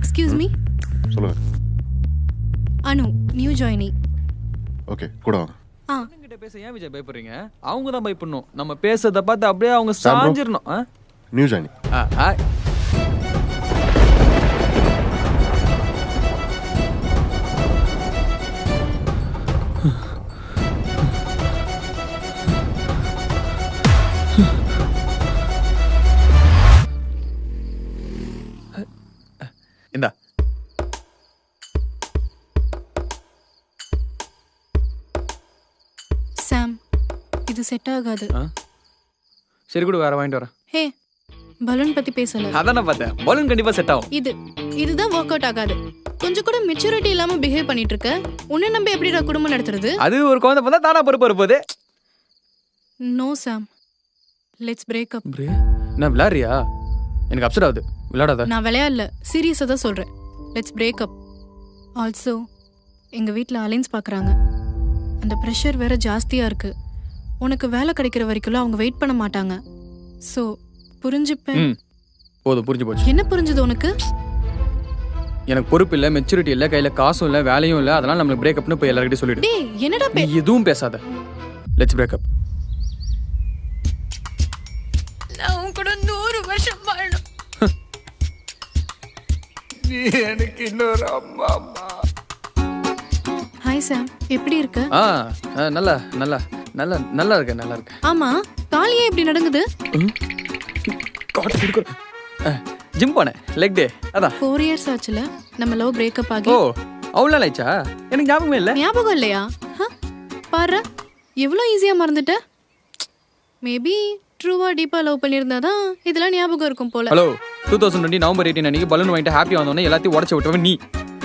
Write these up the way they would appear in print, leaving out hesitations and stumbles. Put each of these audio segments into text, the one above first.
Excuse me. சொல்லுங்க. அனு, new joinee. Okay, கூட வாங்க. கிட்ட பேச ஏன் விஜய் பயப்படுறீங்க? அவங்க தான் பயப்படணும். நம்ம பேசுறத பார்த்து அப்படியே அவங்க சாஞ்சிரணும். New joinee. இந்தா. சாம், இது செட் ஆகாது. சரி கூட வேற வாங்கிட்டு வரேன். ஹே, பலூன் பத்தி பேசல. அதான் நான் பார்த்தேன். பலூன் கண்டிப்பா செட் ஆகும். இதுதான் ஒர்க் அவுட் ஆகாது. கொஞ்சம் கூட மெச்சூரிட்டி இல்லாம பிஹேவ் பண்ணிட்டு இருக்க. உன்னை நம்பி எப்படிடா குடும்பம் நடத்துறது? அது ஒரு குழந்தை பார்த்தா தானா பொறுப்பு இருப்பது. No Sam, let's break up. நான் விளையாடுறியா? எனக்கு அப்செட் ஆகுது. விளையாடாத. நான் விளையாடல, சீரியஸா தான் சொல்றேன். Let's break up. ஆல்சோ எங்க வீட்ல அலைன்ஸ் பாக்குறாங்க. அந்த ப்ரெஷர் வேற ஜாஸ்தியா இருக்கு. உனக்கு வேலை கிடைக்கிற வரைக்கும் அவங்க வெயிட் பண்ண மாட்டாங்க. சோ புரிஞ்சுப்பேன். போதும், புரிஞ்சு போச்சு. என்ன புரிஞ்சது உனக்கு? எனக்கு பொறுப்பு இல்ல, மெச்சூரிட்டி இல்ல, கையில காசும் இல்ல, வேலையும் இல்ல. அதனால நம்மளுக்கு பிரேக் அப்னு போய் எல்லார்கிட்டயும் சொல்லிடு. டேய், என்னடா நீ எதுவும் பேசாத. Let's break up. நான் உன் கூட 100 வருஷம் வாழணும். நீ எனக்கு இன்னொரு அம்மா. ஹாய் சாம், எப்படி இருக்க? நல்லா நல்லா நல்லா நல்லா இருக்கு, நல்லா இருக்கு. ஆமா, காலியே எப்படி நடக்குது? ஜிம் போனேன், லெக் டே. அதான் 4 இயர்ஸ் ஆச்சுல நம்ம லவ் பிரேக்கப் ஆகி. ஓ, அவ்வளோ ஆயிடுச்சா? எனக்கு ஞாபகமே இல்லை. ஞாபகம் இல்லையா? பாரு, எவ்வளோ ஈஸியா மறந்துட்ட. மேபி ட்ரூவா டீப்பா லவ் பண்ணியிருந்தாதான் இதெல்லாம் ஞாபகம் இருக்கும் போல. ஹலோ, 2020 நவம்பர் 18 அன்னைக்கு பலூன் வாங்கிட்டு ஹாப்பியா வந்தோன்னே எல்லாத்தையும் உடச்சு விட்டவன் நீ.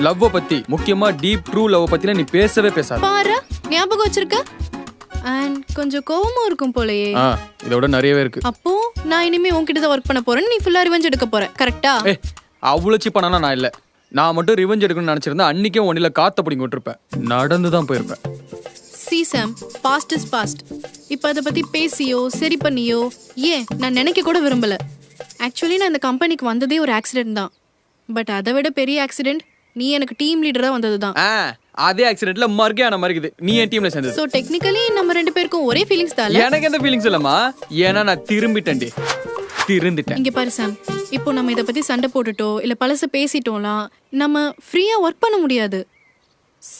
லவ் பத்தி, முக்கியமா டீப் ட்ரூ லவ் பத்தினா நீ பேசவே பேசாத. பாரு, ஞாபகம் வச்சிருக்க. அண்ட் கொஞ்சம் கோவமும் இருக்கும் போலயே. இதோட நிறையவே இருக்கு. அப்போ நான் இனிமே உன்கிட்ட தான் ஒர்க் பண்ண போறேன். நீ ஃபுல்லா ரிவெஞ்ச் எடுக்க போற, கரெக்ட்டா? அவ்வளோ சீப்பானா நான் இல்ல. நான் மட்டும் ரிவெஞ்ச் எடுக்கணும்னு நினைச்சிருந்தா அன்னைக்கே ஒன்னில காத்த பிடிங்க விட்டுருப்பேன். நடந்து தான் போயிருப்பேன். See Sam, past is past. இப்போ அதை பத்தி பேசியோ சரி பண்ணியோ ஏன் நான் நினைக்க கூட விரும்பல. ஆக்சுவலி நான் இந்த கம்பெனிக்கு வந்ததே ஒரு ஆக்சிடென்ட் தான். பட் அதை விட பெரிய ஆக்சிடென்ட் நீ எனக்கு டீம் லீடரா வந்தது தான். அதே ஆக்சிடென்ட்ல மர்கியான மர்க்குது. நீ என் டீம்ல சேர்ந்தது. சோ டெக்னிக்கலி நம்ம ரெண்டு பேருக்கும் ஒரே ஃபீலிங்ஸ் தான். எனக்கு எந்த ஃபீலிங்ஸ் இல்லம்மா. ஏன்னா நான் திரும்பிட்டேன். இங்க பாரு சாம், இப்போ நம்ம இதை பத்தி சண்டை போட்டுட்டோ இல்ல பழச பேசிட்டோம்லாம் நம்ம ஃப்ரீயா ஒர்க் பண்ண முடியாது.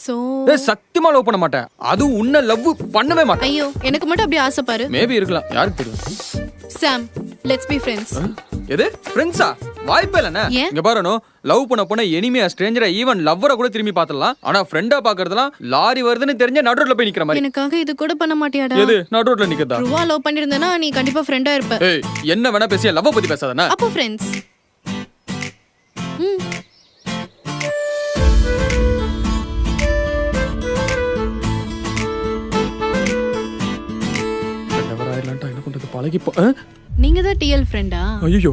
சோ சத்தியமா லவ் பண்ண மாட்டேன். அது உன்ன லவ் பண்ணவே மாட்டேன். ஐயோ, எனக்கு மட்டும் அப்படியே ஆசை பாரு. மேபி இருக்கலாம், யாருக்கு தெரியும். சாம், லெட்ஸ் பீ ஃப்ரெண்ட்ஸ். எது ஃப்ரெண்ட்ஸா? வாய்ப்பே இல்லனே. இங்க பாருனோ, லவ் பண்ண எனிமியா ஸ்ட்ரேஞ்சரா ஈவன் லவ்வரை கூட திரும்பி பார்த்தலாம். ஆனா ஃப்ரெண்டா பாக்குறதெல்லாம் லாரி வருதுன்னு தெரிஞ்ச நடு ரோட்ல போய் நிக்கிற மாதிரி. எனக்காக இது கூட பண்ண மாட்டியாடா? எது நடு ரோட்ல நிக்கதா? ட்ரூவா லவ் பண்ணிருந்தேனா நீ கண்டிப்பா ஃப்ரெண்டா இருப்ப. ஏய், என்ன வேணா பேசிய லவ் பத்தி பேசாதனா? அப்போ ஃப்ரெண்ட்ஸ். நீங்க தான் டிஎல் ஃப்ரெண்டா? ஐயோ,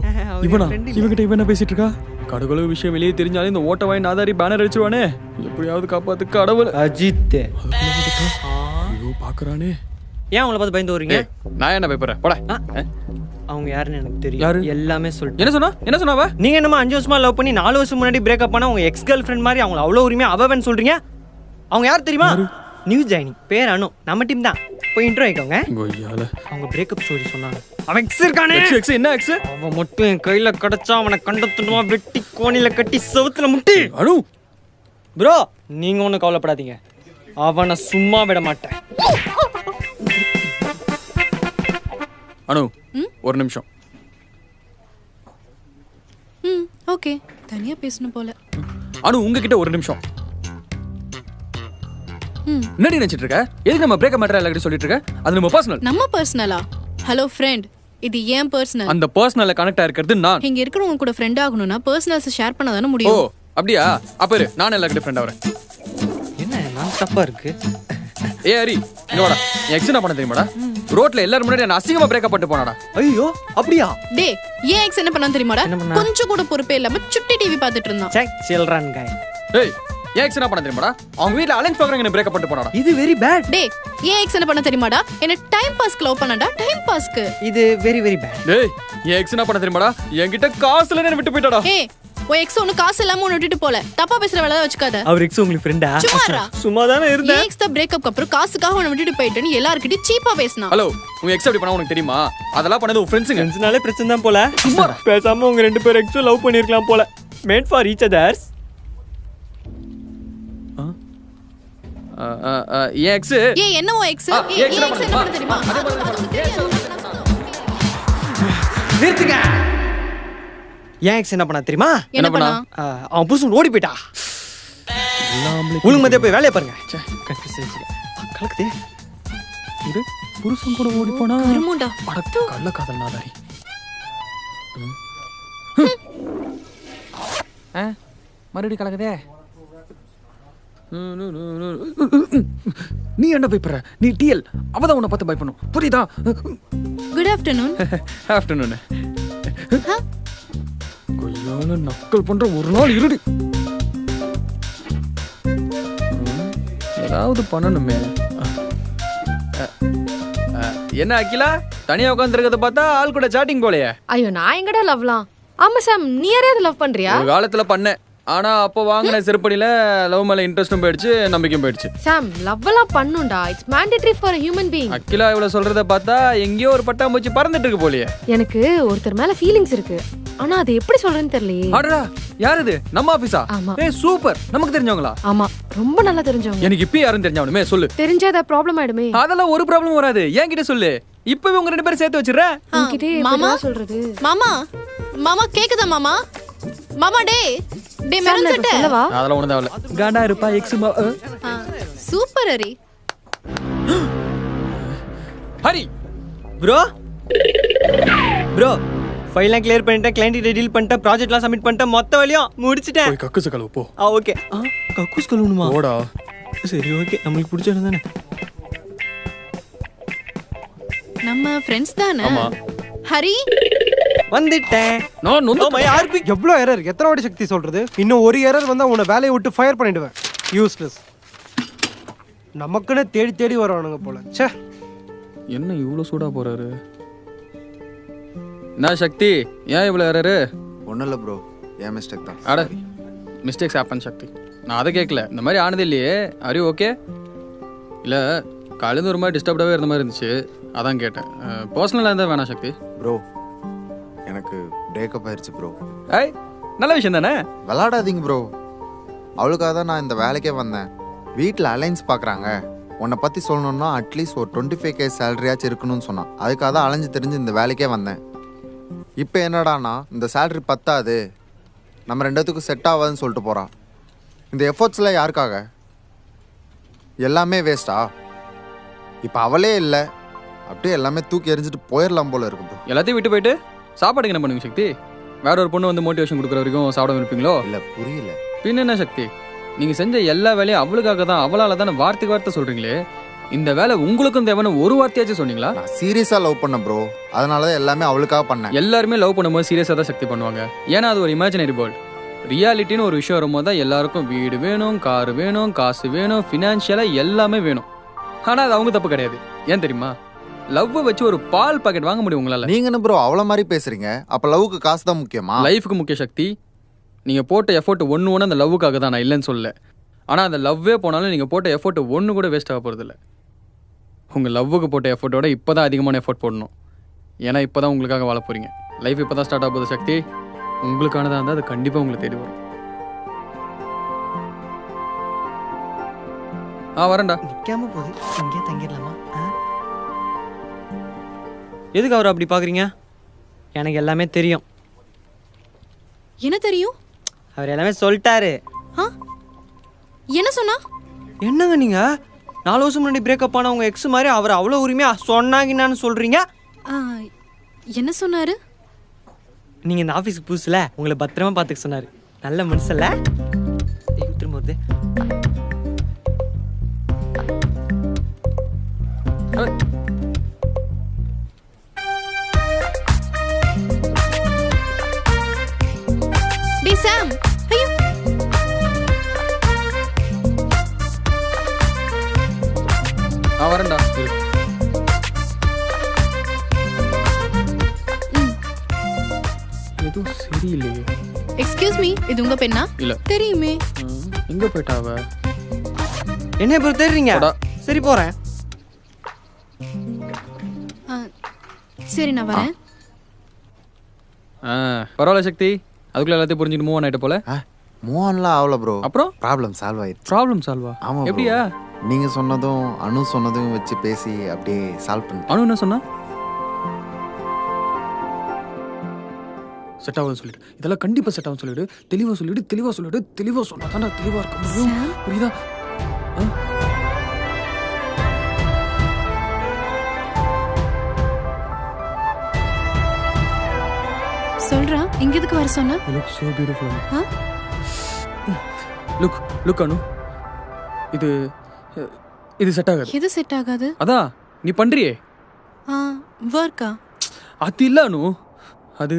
இவனா? இவங்கிட்ட இவனா பேசிட்டு இருக்கா? கடவுள விஷயம் வெளியே தெரிஞ்சாலே இந்த ஓட்ட வாய் நாதாரி பேனர் அடிச்சுவானே. எப்படியாவது காப்பாத்து கடவுள். அஜித் ஐயோ, பாக்குறானே. ஏன் அவங்கள பார்த்து பயந்து வரீங்க? நான் என்ன பயப்படுறேன்? போடா. அவங்க யாருன்னு எனக்கு தெரியும். எல்லாமே சொல்லிட்டு. என்ன சொன்னாவ? நீங்க என்னமா 5 வருஷமா லவ் பண்ணி 4 வருஷம் முன்னாடி பிரேக்கப் பண்ண உங்க எக்ஸ் கேர்ள் ஃப்ரெண்ட் மாதிரி அவங்கள அவ்வளோ உரிமையா அவன்னு சொல்றீங்க? அவங்க யார் தெரியுமா? நியூ ஜாயினிங், பேர் அனு. நம்ம டீம் தான். போய் இன்ட்ரோ ஆயிக்கோங்க. அவங்க பிரேக்கப் ஸ்டோரி சொன்னாங்க. அவன் எக்ஸ் இருக்கானே. எக்ஸ் என்ன எக்ஸ்? அவன் மட்டும் என் கையில கிடைச்சா அவனை கண்டத்துடுமா வெட்டி கோணில கட்டி செவுத்துல முட்டி. அனு ப்ரோ, நீங்க ஒன்றும் கவலைப்படாதீங்க. அவனை சும்மா விட மாட்டேன். அனு, ஒரு நிமிஷம். ஓகே, தனியா பேசணும் போல. அனு, உங்ககிட்ட ஒரு நிமிஷம். என்னடி நினைச்சிட்டு இருக்க? எதுக்கு நம்ம பிரேக்கப் மேட்டர் எல்லாரும் சொல்லிட்டு இருக்க? அது நம்ம பர்சனல். நம்ம பர்சனலா? ஹலோ ஃப்ரெண்ட், இது ஏன் பர்சனல்? அந்த பர்சனல்ல கனெக்ட் ஆயிருக்கிறது நான். இங்க இருக்கிறவங்க கூட ஃப்ரெண்ட் ஆகணும்னா பர்சனல்ஸ் ஷேர் பண்ண தான முடியும். ஓ, அப்படியா? அப்ப நான் எல்லார்கிட்ட ஃப்ரெண்ட் ஆவறேன். என்ன நான் தப்பா இருக்கு? ஏய் ஹரி, இங்க வாடா. எக்ஸ் என்ன பண்ண தெரியுமாடா? ரோட்ல எல்லாரும் முன்னாடி நான் அசிங்கமா பிரேக்கப் பண்ணிட்டு போனாடா. ஐயோ, அப்படியா? டேய், ஏன் எக்ஸ் என்ன பண்ணான்னு தெரியுமாடா? கொஞ்சம் கூட பொறுப்பே இல்லாம சுட்டி டிவி பார்த்துட்டு இருந்தான். சே, சில்ட்ரன் கை. ஏய், ஏன் எக்ஸ் என்ன பண்ண தெரியுமாடா? அவங்க வீட்ல அலைன்ஸ் பாக்குறாங்க, என்ன பிரேக்கப் பண்ணிட்டு போனாடா. இது வெரி பேட். டேய், ஏன் எக்ஸ் என்ன பண்ண தெரியுமாடா? என்ன டைம் பாஸ்க்கு லவ் பண்ணடா, டைம் பாஸ்க்கு. இது வெரி வெரி பேட். டேய், ஏன் எக்ஸ் என்ன பண்ண தெரியுமாடா? என்கிட்ட காசுல என்ன விட்டு போய்டா. ஏய், உன் எக்ஸ் ஒன்னு காசு இல்லாம உன்னை விட்டுட்டு போல. தப்பா பேசுற வேலை வச்சுக்காத. அவர் எக்ஸ் உங்களுக்கு ஃப்ரெண்டா? சும்மாடா. சும்மா தானே இருந்தேன். எக்ஸ் தான் பிரேக்கப் அப்புறம் காசுக்காக உன்னை விட்டுட்டு போயிட்டேன்னு எல்லார்கிட்டயும் சீப்பா பேசினா. ஹலோ, உங்க எக்ஸ் அப்படி பண்ணா உனக்கு தெரியுமா? அதெல்லாம் பண்ணது உங்க ஃப்ரெண்ட்ஸுங்க. ஃப்ரெண்ட்ஸ்னாலே பிரச்சனை தான் போல. சும்மா பேசாம உங்க 2 பேரும் எக்ஸும் லவ் பண்ணிருக்கலாம் போல. Made for each others. N X ஏய் என்ன உன் எக்ஸ்? ஏய் எக்ஸ் என்ன பண்ண தெரியுமா? நிறுத்துங்க. ஏன் எக்ஸ் என்ன பண்ணா தெரியுமா? என்ன பண்ணா? அவன் புருஷன் ஓடி போயிட்டா. ஒழுங்கு மதியா போய் வேலையை பாருங்க. கலக்குதே. இது புருஷன் கூட ஓடி போனா கருமுண்டா. அட கள்ள காதல் நாதாரி. மறுபடியும் கலக்குதே. நீ என்ன பயப்படுற? நீ டிஎல். அவதான் உன்னை பார்த்து பயப்படணும், புரியுதா? Good afternoon. ஆஃப்டர்நூன். கொய்யால நக்கல் பண்ற ஒரு நாள் இருடி. ஏதாவது பண்ணணுமே. என்ன அகிலா தனியா உட்காந்துருக்கத பார்த்தா ஆள் கூட சாட்டிங் போலையே? ஐயோ நான் எங்கடா லவ்லாம். ஆமா சாம், நீ யாரையாவது லவ் பண்றியா? ஒரு காலத்துல பண்ணேன். ஆனா அப்போ வாங்கின செருப்படியில லவ் மேல இன்ட்ரெஸ்டும் போயிடுச்சு, நம்பிக்கையும் போயிடுச்சு. சாம் லவ் எல்லாம் பண்ணுண்டா. It's mandatory for a human being. Akila இவ்வளவு சொல்றத பார்த்தா எங்கேயோ ஒரு பட்டாம்பூச்சி பறந்துட்டு இருக்கு போலியே. எனக்கு ஒருத்தர் மேல ஃபீலிங்ஸ் இருக்கு. ஆனா அது எப்படி சொல்றேன்னு தெரியலையே. அடடா, யார் இது? நம்ம ஆபீஸா? ஆமா. ஏய் சூப்பர், நமக்கு தெரிஞ்சவங்களா? ஆமா, ரொம்ப நல்லா தெரிஞ்சவங்க. எனக்கு இப்ப யாரும் தெரிஞ்சவனுமே சொல்லு. தெரிஞ்சாத ப்ராப்ளம் ஆயிடுமே. அதெல்லாம் ஒரு ப்ராப்ளம் வராது, என்கிட்ட சொல்லு. இப்பவே உங்க 2 பேரும் சேர்த்து வச்சிடுறேன். உன்கிட்ட மாமா எப்படி சொல்றது? மாமா மாமா கேக்குதா மாமா? மாமா டே டே சாம், மெரன் நான் சட்டை. சொல்லவா? அதெல்லாம் ஒண்ணு தேவல. காடா இருப்பா ex super Hari. Hari bro ஃபைல்லாம் கிளியர் பண்ணிட்டேன், கிளையன்ட் டீல் பண்ணிட்டேன், ப்ராஜெக்ட்லாம் சப்மிட் பண்ணிட்டேன், மொத்த வேலையும் முடிச்சிட்டேன். போய் கக்குசு கழுவு போ. ஓகே. கக்கூஸ் கழுவணுமா? ஓடா. சரி ஓகே, நம்மளுக்கு பிடிச்ச இடம் தானே. நம்ம ஃப்ரெண்ட்ஸ் தானே? ஆமா. ஹரி வந்துட்டேன். நான் நொந்து எவ்வளோ எரர், எத்தனை வாட்டி சக்தி சொல்றது? இன்னும் ஒரு எரர் வந்தா உன்னை வேலையை விட்டு ஃபயர் பண்ணிடுவேன். யூஸ்லெஸ். நமக்குன்னு தேடி தேடி வருவானுங்க போல. ச்சே, என்ன இவ்வளவு சூடா போறாரு? நான் சக்தி ஏன் இவ்வளவு ஏறாரு? ஒன்றும் இல்லை ப்ரோ, ஏன் மிஸ்டேக் தான். அட மிஸ்டேக்ஸ் ஹேப்பன் சக்தி. நான் அதை கேட்கல, இந்த மாதிரி ஆனது இல்லையே. Are you okay? இல்லை காலையில் ஒரு மாதிரி டிஸ்டர்ப்டாகவே இருந்த மாதிரி இருந்துச்சு, அதான் கேட்டேன். பர்சனலாக இருந்தால் வேணாம் சக்தி. ப்ரோ எனக்கு பிரேக்கப் ஆயிடுச்சு ப்ரோ. ஐய் நல்ல விஷயம் தானே. விளாடாதீங்க ப்ரோ, அவளுக்காக தான் நான் இந்த வேலைக்கே வந்தேன். வீட்டில் அலைன்ஸ் பார்க்குறாங்க, உன்னை பற்றி சொல்லணுன்னா அட்லீஸ்ட் ஒரு 25K சேலரியாச்சும் இருக்கணும்னு சொன்னான். அதுக்காக தான் அலைஞ்சு தெரிஞ்சு இந்த வேலைக்கே வந்தேன். இப்போ என்னடானா இந்த சேலரி பத்தாது, நம்ம 2 செட் ஆகாதுன்னு சொல்லிட்டு போகிறான். இந்த எஃபர்ட்ஸ்லாம் யாருக்காக? எல்லாமே வேஸ்டா? இப்போ அவளே இல்லை, அப்படியே எல்லாமே தூக்கி எறிஞ்சிட்டு போயிடலாம் போல இருக்குது. எல்லாத்தையும் விட்டு போயிட்டு சாப்பாடுக்கு என்ன பண்ணுங்க சக்தி? வேற ஒரு பொண்ணு வந்து மோட்டிவேஷன் கொடுக்குற வரைக்கும் சாப்பிடாம இருப்பீங்களோ? இல்லை புரியல. பின்ன என்ன சக்தி, நீங்கள் செஞ்ச எல்லா வேலையும் அவளுக்காக தான், அவளால் தானே வார்த்தைக்கு வார்த்தை சொல்கிறீங்களே. இந்த வேலை உங்களுக்கும் தேவைன்னு ஒரு வார்த்தையாச்சும் சொன்னீங்களா? நான் சீரியஸாக லவ் பண்ணேன் ப்ரோ, அதனால தான் எல்லாமே அவளுக்காக பண்ணேன். எல்லாருமே லவ் பண்ணும்போது சீரியஸாக தான் சக்தி பண்ணுவாங்க, ஏன்னா அது ஒரு இமேஜினரி வேர்ல்டு. ரியாலிட்டின்னு ஒரு விஷயம் வரும்போது தான் எல்லாருக்கும் வீடு வேணும், காரு வேணும், காசு வேணும், ஃபினான்ஷியலாக எல்லாமே வேணும். ஆனால் அது அவங்க தப்பு கிடையாது. ஏன் தெரியுமா? லவ்வை வச்சு ஒரு பால் பாக்கெட் வாங்க முடியும் உங்களால். நீங்க என்ன ப்ரோ அவ்வளோ மாதிரி பேசுறீங்க? அப்போ லவ்வுக்கு காசு தான் முக்கியமா? லைஃபுக்கு முக்கிய சக்தி. நீங்கள் போட்ட எஃபோர்ட் ஒன்று அந்த லவ்வுக்காக தான், நான் இல்லைன்னு சொல்லல. ஆனால் அந்த லவ்வே போனாலும் நீங்கள் போட்ட எஃபோர்ட் ஒன்று கூட வேஸ்ட் ஆக போகிறதில்ல. உங்கள் லவ்வுக்கு போட்ட எஃபோர்ட்டோட இப்போ தான் அதிகமான எஃபோர்ட் போடணும். ஏன்னா இப்போ தான் உங்களுக்காக வாழ போகிறீங்க. லைஃப் இப்போ தான் ஸ்டார்ட் ஆக போகுது சக்தி. உங்களுக்கானதாக இருந்தால் அது கண்டிப்பாக உங்களை தேடி வரும். வரேன்டா. நிற்காம போகுது, இங்கே தங்கிடலாமா? எதுக்கு அவர் அப்படி பார்க்குறீங்க? எனக்கு எல்லாமே தெரியும். என்ன தெரியும்? அவர் எல்லாமே சொல்லிட்டாரு. என்ன சொன்னா? என்னங்க நீங்க 4 வருஷம் முன்னாடி பிரேக்கப் ஆன உங்க எக்ஸ் மாதிரி அவர் அவ்வளோ உரிமையா சொன்னாங்கன்னு சொல்றீங்க? என்ன சொன்னாரு? நீங்க இந்த ஆஃபீஸ்க்கு புதுசுல உங்களை பத்திரமா பார்த்துக்க சொன்னாரு. நல்ல மனுஷல்ல? திரும்ப வருது. டேய் சாம், ஐயோ வரேன்டா. எதுவும் சரியில்லையே. எக்ஸ்கியூஸ் மீ, இது உங்க பெண்ணா? இல்ல. தெரியுமே. எங்க போயிட்டாவ? என்ன இப்போ தெரியுங்க? சரி போறேன். சரி நான் வரேன். பரவாயில்ல சக்தி, அதுக்குள்ள எல்லாத்தையும் புரிஞ்சுட்டு மூவ் ஆயிட்ட போல. மூவ் ஆன்லாம் ஆகல ப்ரோ. அப்புறம் ப்ராப்ளம் சால்வ் ஆயிடுச்சு. ப்ராப்ளம் சால்வா? ஆமா bro. எப்படியா? நீங்க சொன்னதும் அனு சொன்னதும் வச்சு பேசி அப்படியே சால்வ் பண்ணி. அனு என்ன சொன்னா? செட் ஆகும் சொல்லிட்டு, இதெல்லாம் கண்டிப்பா செட் ஆகும் சொல்லிடு. தெளிவா சொல்லிடு, தெளிவா சொல்லிடு, தெளிவா சொன்னா தானே தெளிவா இருக்க முடியும். புரியுதா? சொல்றா, இங்க எதுக்கு வர சொன்னா? You look so beautiful. Look அனு, இது செட் ஆகாது. எது செட் ஆகாது? அதான் நீ பண்றியே வர்க்கா? அது இல்ல அனு, அது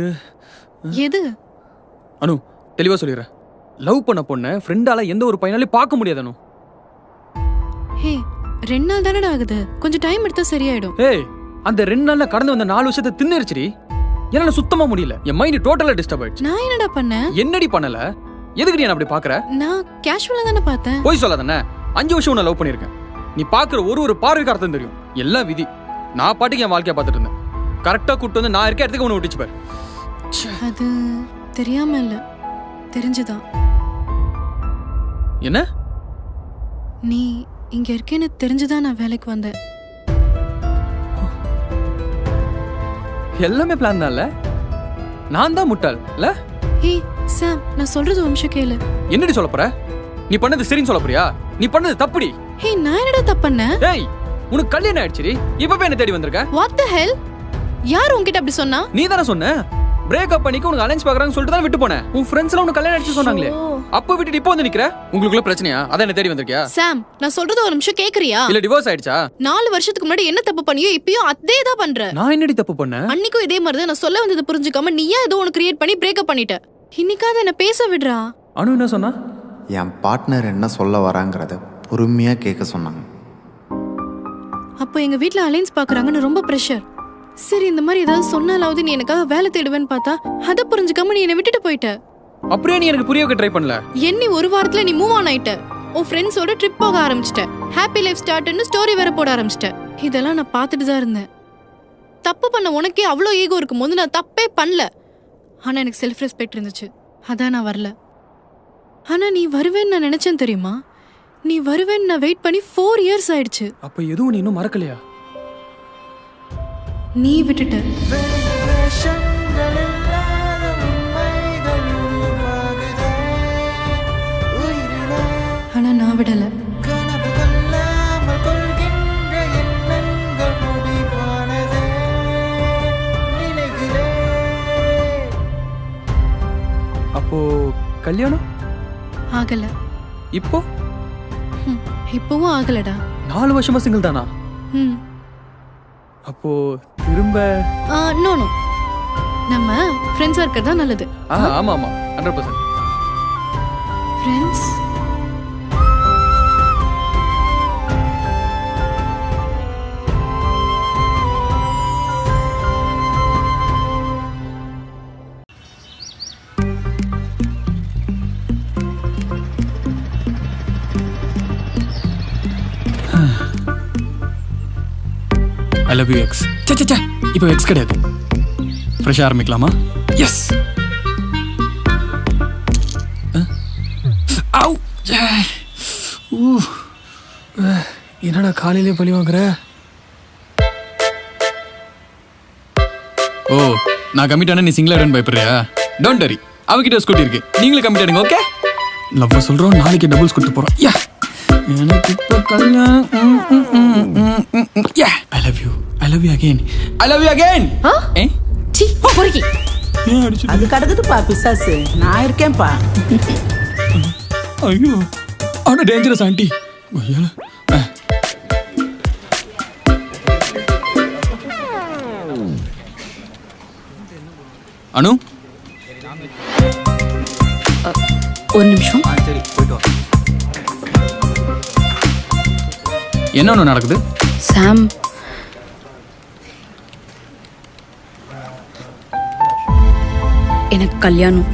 எது? அனு தெளிவா சொல்லிடுறேன். லவ் பண்ண பொண்ண ஃப்ரெண்டால எந்த ஒரு பையனாலையும் பார்க்க முடியாது அனு. ஹே, 2 நாள் தானடா ஆகுது, கொஞ்சம் டைம் எடுத்தா சரியாயிடும். ஏய், அந்த 2 நாள்ல கடந்து வந்த 4 விஷயத்தை தின்னுருச்சுடி. என்னால சுத்தமா முடியல. என் மைண்ட் டோட்டலா டிஸ்டர்ப் ஆயிடுச்சு. நான் என்னடா பண்ணேன்? என்னடி பண்ணல? எதுக்கு நீ என்ன அப்படி பாக்குற? நான் கேஷுவலா தானே பார்த்தேன். போய் சொல்லாதண்ணே. 5 வருஷம் உன்னை லவ் பண்ணிருக்கேன். நீ பாக்குற ஒரு பார்வைக்கு அர்த்தம் தெரியும். எல்லாம் விதி. நான் பாட்டுக்கு என் வாழ்க்கைய பார்த்துட்டு இருந்தேன். கரெக்டா கூட்டு வந்து நான் இருக்க இடத்துக்கு உன்னை விட்டுச்சு பாரு. அது தெரியாம இல்ல, தெரிஞ்சுதான். என்ன? நீ இங்க இருக்கேன்னு தெரிஞ்சுதான் நான் வேலைக்கு வந்தேன். எல்லாமே பிளான் தான் இல்ல? நான் தான் முட்டாள் இல்ல? ஏய் சாம், நான் சொல்றது ஒரு நிமிஷம் கேளு. என்னடி சொல்ல போற? நீ பண்ணது சரின்னு சொல்ல போறியா? நீ பண்ணது தப்புடி. ஹே, நான் என்னடா தப்பு பண்ணேன்? ஏய், உனக்கு கல்யாணம் ஆயிடுச்சுடி. இப்ப என்ன தேடி வந்திருக்க? What the hell? யார் உன்கிட்ட அப்படி சொன்னா? நீ தானே சொன்ன. பிரேக்கப் பண்ணிக்க உனக்கு அலைன்ஸ் பாக்குறாங்கன்னு சொல்லிட்டு தான் விட்டு போனேன். உன் ஃப்ரெண்ட்ஸ் எல்லாம் உனக்கு கல்யாணம் ஆயிடுச்சு சொன்னாங்களே. அப்ப விட்டுட்டு இப்போ வந்து நிக்கிற. உங்களுக்குள்ள பிரச்சனையா? அத என்ன தேடி வந்திருக்கியா? சாம், நான் சொல்றது ஒரு நிமிஷம் கேக்குறியா? இல்ல டிவோர்ஸ் ஆயிடுச்சா? 4 வருஷத்துக்கு முன்னாடி என்ன தப்பு பண்ணியோ இப்பயும் அதே தான் பண்ற. நான் என்னடி தப்பு பண்ணேன்? அன்னைக்கும் இதே மாதிரி தான். நான் சொல்ல வந்தது புரிஞ்சுக்காம நீயா ஏதோ ஒன்னு கிரியேட் பண்ணி பிரேக்கப் பண்ணிட்ட. இன்னைக்காவது என்ன பேச விடுறா. அனு என்ன சொன்னா? என் பார்ட்னர் என்ன சொல்ல வராங்கிறத பொறுமையா கேட்க சொன்னாங்க. அப்போ எங்க வீட்ல அலைன்ஸ் பாக்குறாங்கன்னு ரொம்ப பிரஷர். சரி, இந்த மாதிரி ஏதாவது சொன்னாலாவது நீ எனக்காக வேலை தேடுவேன்னு பார்த்தா அதை புரிஞ்சுக்காம நீ என்னை விட்டுட்டு போயிட்ட. அப்படியே நீ எனக்கு புரிய வைக்க ட்ரை பண்ணல. எண்ணி 1 வாரத்துல நீ மூவ் ஆன் ஆயிட்ட. உன் ஃப்ரெண்ட்ஸோட ட்ரிப் போக ஆரம்பிச்சிட்ட. ஹாப்பி லைஃப் ஸ்டார்ட்னு ஸ்டோரி வேற போட ஆரம்பிச்சிட்ட. இதெல்லாம் நான் பார்த்துட்டு தான் இருந்தேன். தப்பு பண்ண உனக்கே அவ்வளோ ஈகோ இருக்கும்போது நான் தப்பே பண்ணல. ஆனா எனக்கு செல்ஃப் ரெஸ்பெக்ட் இருந்துச்சு, அதான் நான் வரல. ஆனா நீ வருவேன்னு நான் நினைச்சேன் தெரியுமா? நீ வருவேன்னு நான் வெயிட் பண்ணி 4 இயர்ஸ் ஆயிடுச்சு. அப்ப எதுவும் நீ இன்னும் மறக்கலையா? நீ விட்டுட்ட. ஆனா நான் விடல. அப்போ கல்யாணம் ஆகல. இப்போ இப்பவும் ஆகலடா. 4 வருஷமா சிங்கிள் தானா? அப்போ திரும்ப நோ நோ, நம்ம ஃப்ரெண்ட்ஸா இருக்கிறது தான் நல்லது. ஆமா ஆமா 100%. Friends I love you ex. சே இப்போ எக்ஸ் கிடையாது. ஃப்ரெஷ்ஷாக ஆரம்பிக்கலாமா? எஸ். என்னடா காலையிலே பழி வாங்குற? ஓ, நான் கமிட் ஆனா நீ சிங்கிள் ஆயிடுன்னு பயப்படுறியா? டோன்ட் வரி, அவகிட்ட ஸ்கூட்டி இருக்கு. நீங்களும் கமிட் ஆயிடுங்க. ஓகே, லவ் சொல்றோம். நாளைக்கு டபுள்ஸ் கொடுத்து போறோம். யா, எனக்கு இப்போ கல்யாணம். Yeah, I love you. I love you again. I love you again. சி பொறுக்கி. அது கடக்குதுப்பா பிசாசு. நான் இருக்கேன்ப்பா. ஐயோ, ஆனா டேஞ்சரஸ் ஆண்டி. அனு, ஒரு நிமிஷம். சரி, போயிட்டு வா. என்ன ஒன்று நடக்குது? சாம், எனக்கு கல்யாணம்.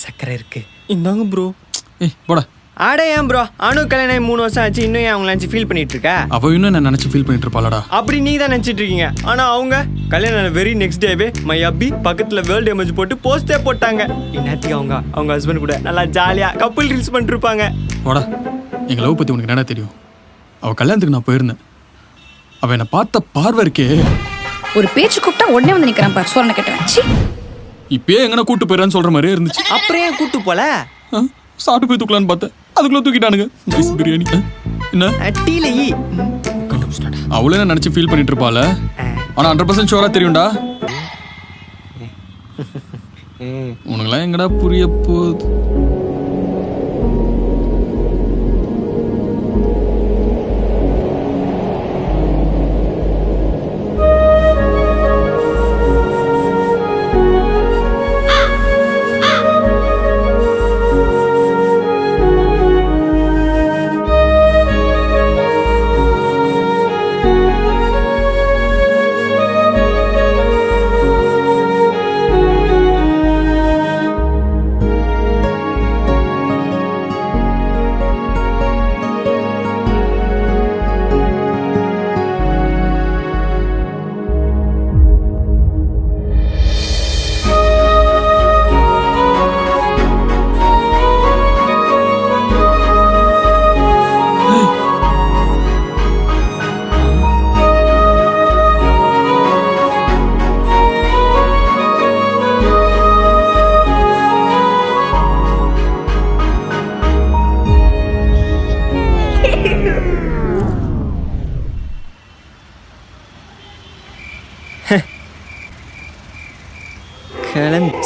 சக்கரை இருக்கு இந்தாங்க ப்ரோ. ஏய் போடா. ஆட ஏன் ப்ரோ அனு கல்யாணம் 3 வருஷம் ஆச்சு இன்னும் ஏன் அவங்க நினச்சி ஃபீல் பண்ணிட்டு இருக்க? அவ இன்னும் என்ன நினச்சி ஃபீல் பண்ணிட்டு இருப்பாளடா. அப்படி நீ தான் நினச்சிட்டு இருக்கீங்க. ஆனால் அவங்க கல்யாணம் வெரி நெக்ஸ்ட் டேவே மை அபி பக்கத்தில் வேர்ல்டு எமேஜ் போட்டு போஸ்டே போட்டாங்க. இந்நேரத்துக்கு அவங்க ஹஸ்பண்ட் கூட நல்லா ஜாலியாக கப்புள் ரீல்ஸ் பண்ணிட்டு இருப்பாங்க. போடா. எங்கள் லவ் பற்றி உனக்கு என்ன தெரியும்? அவள் கல்யாணத்துக்கு நான் போயிருந்தேன். அவள் என்னை பார்த்த பார்வை இருக்கே. ஒரு பேச்சு கூப்பிட்டா உடனே வந்து நிற்கிறான் பார் சோழனை கேட்டேன். இப்பயே எங்கன்னா கூட்டு போயிடறான்னு சொல்கிற மாதிரியே இருந்துச்சு. அப்புறம் ஏன் கூட்டு போல? சாப்பிட்டு போய் தூக்கலான்னு பார்த்தேன். அதுக்குள்ள தூக்கிட்டானுங்க. நைஸ் பிரியாணி. என்ன அவளே என்ன நினச்சி ஃபீல் பண்ணிட்டு இருப்பாள். ஆனால் 100% ஷோராக தெரியும்டா. உனக்குலாம் எங்கடா புரிய போகுது?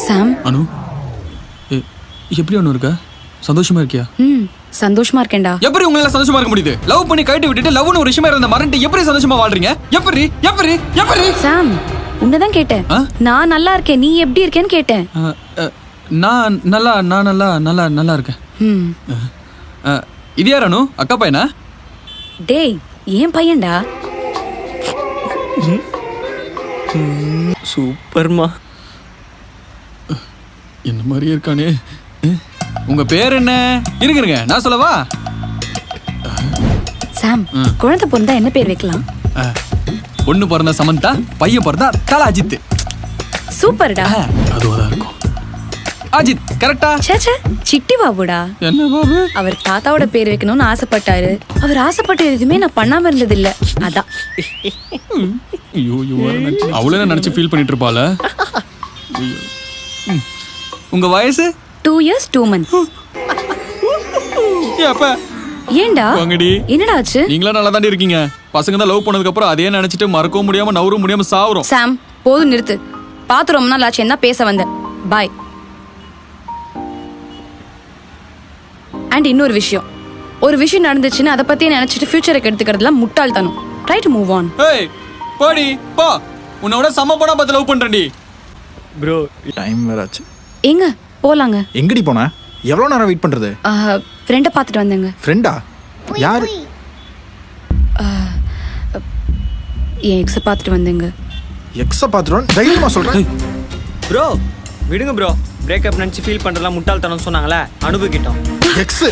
சாம். அனு எப்படி ஒன்று இருக்கா? சந்தோஷமா இருக்கியா? சந்தோஷமா இருக்கேன்டா. எப்படி உங்களால சந்தோஷமா இருக்க முடியுது? லவ் பண்ணி கைட்டு விட்டுட்டு லவ்னு ஒரு விஷயமா இருந்த மறந்துட்டு எப்படி சந்தோஷமா வாழ்றீங்க? எப்படி எப்படி எப்படி? சாம் உன்னதான் கேட்டேன். நான் நல்லா இருக்கேன், நீ எப்படி இருக்கேன்னு கேட்டேன். நான் நல்லா இருக்கேன். இது யார் அனு? அக்கா பையனா? டேய் ஏன் பையன்டா. சூப்பர்மா. என்ன மாதிரியே இருக்கானே. உங்க பேர் என்ன? இருங்க நான் சொல்லவா? சாம் குழந்தை பிறந்தா என்ன பேர் வைக்கலாம்? பொண்ணு பிறந்த சமந்தா, பையன் பிறந்தா தல அஜித். சூப்பர்டா. அதுவாதான் இருக்கும். அஜித் கரெக்டா? சேச்சே சிட்டி பாபுடா. என்ன பாபு? அவர் தாத்தாவோட பேர் வைக்கணும்னு ஆசைப்பட்டாரு. அவர் ஆசைப்பட்ட எதுவுமே நான் பண்ணாம இருந்தது இல்ல. அதான். அவளே நினைச்சு ஃபீல் பண்ணிட்டு இருப்பாள. உங்க வயசு? 2 years 2 months. ஏண்டா என்னடா ஆச்சு? நீங்களா நல்லா தாண்டி இருக்கீங்க. பசங்க தான் லவ் பண்ணதுக்கு அப்புறம் அதே நினைச்சிட்டு மறக்கவும் முடியாம நவரும் முடியாம சாவுறோம். சாம் போதும் நிறுத்து. பாத்து ரொம்ப நாள் ஆச்சு. என்ன பேச வந்தேன். பாய். அண்ட் இன்னொரு விஷயம், ஒரு விஷயம் நடந்துச்சுன்னு அதை பத்தியே நினைச்சிட்டு ஃபியூச்சரை கெடுத்துக்கிறதுலாம் முட்டாள்தனம். Try to move on. ஏய் போடி போ. உன்னோட சம போனா பார்த்து லவ் பண்றேன்டி. ப்ரோ டைம் வேற ஆச்சு. எங்க போலாங்க? எங்கடி போன? எவ்வளவு நேரம் வெயிட் பண்றது? ஃப்ரெண்ட பார்த்துட்டு வந்தேங்க. ஃப்ரெண்டா? யார்? என் எக்ஸை பார்த்துட்டு வந்தேங்க. எக்ஸை பார்த்துட்டு தைரியமா சொல்றேன். ப்ரோ விடுங்க ப்ரோ. பிரேக்கப் நினச்சி ஃபீல் பண்ணுறலாம் முட்டாள்தனம் சொன்னாங்களே, அனுபவிக்கிட்டோம். எக்ஸ்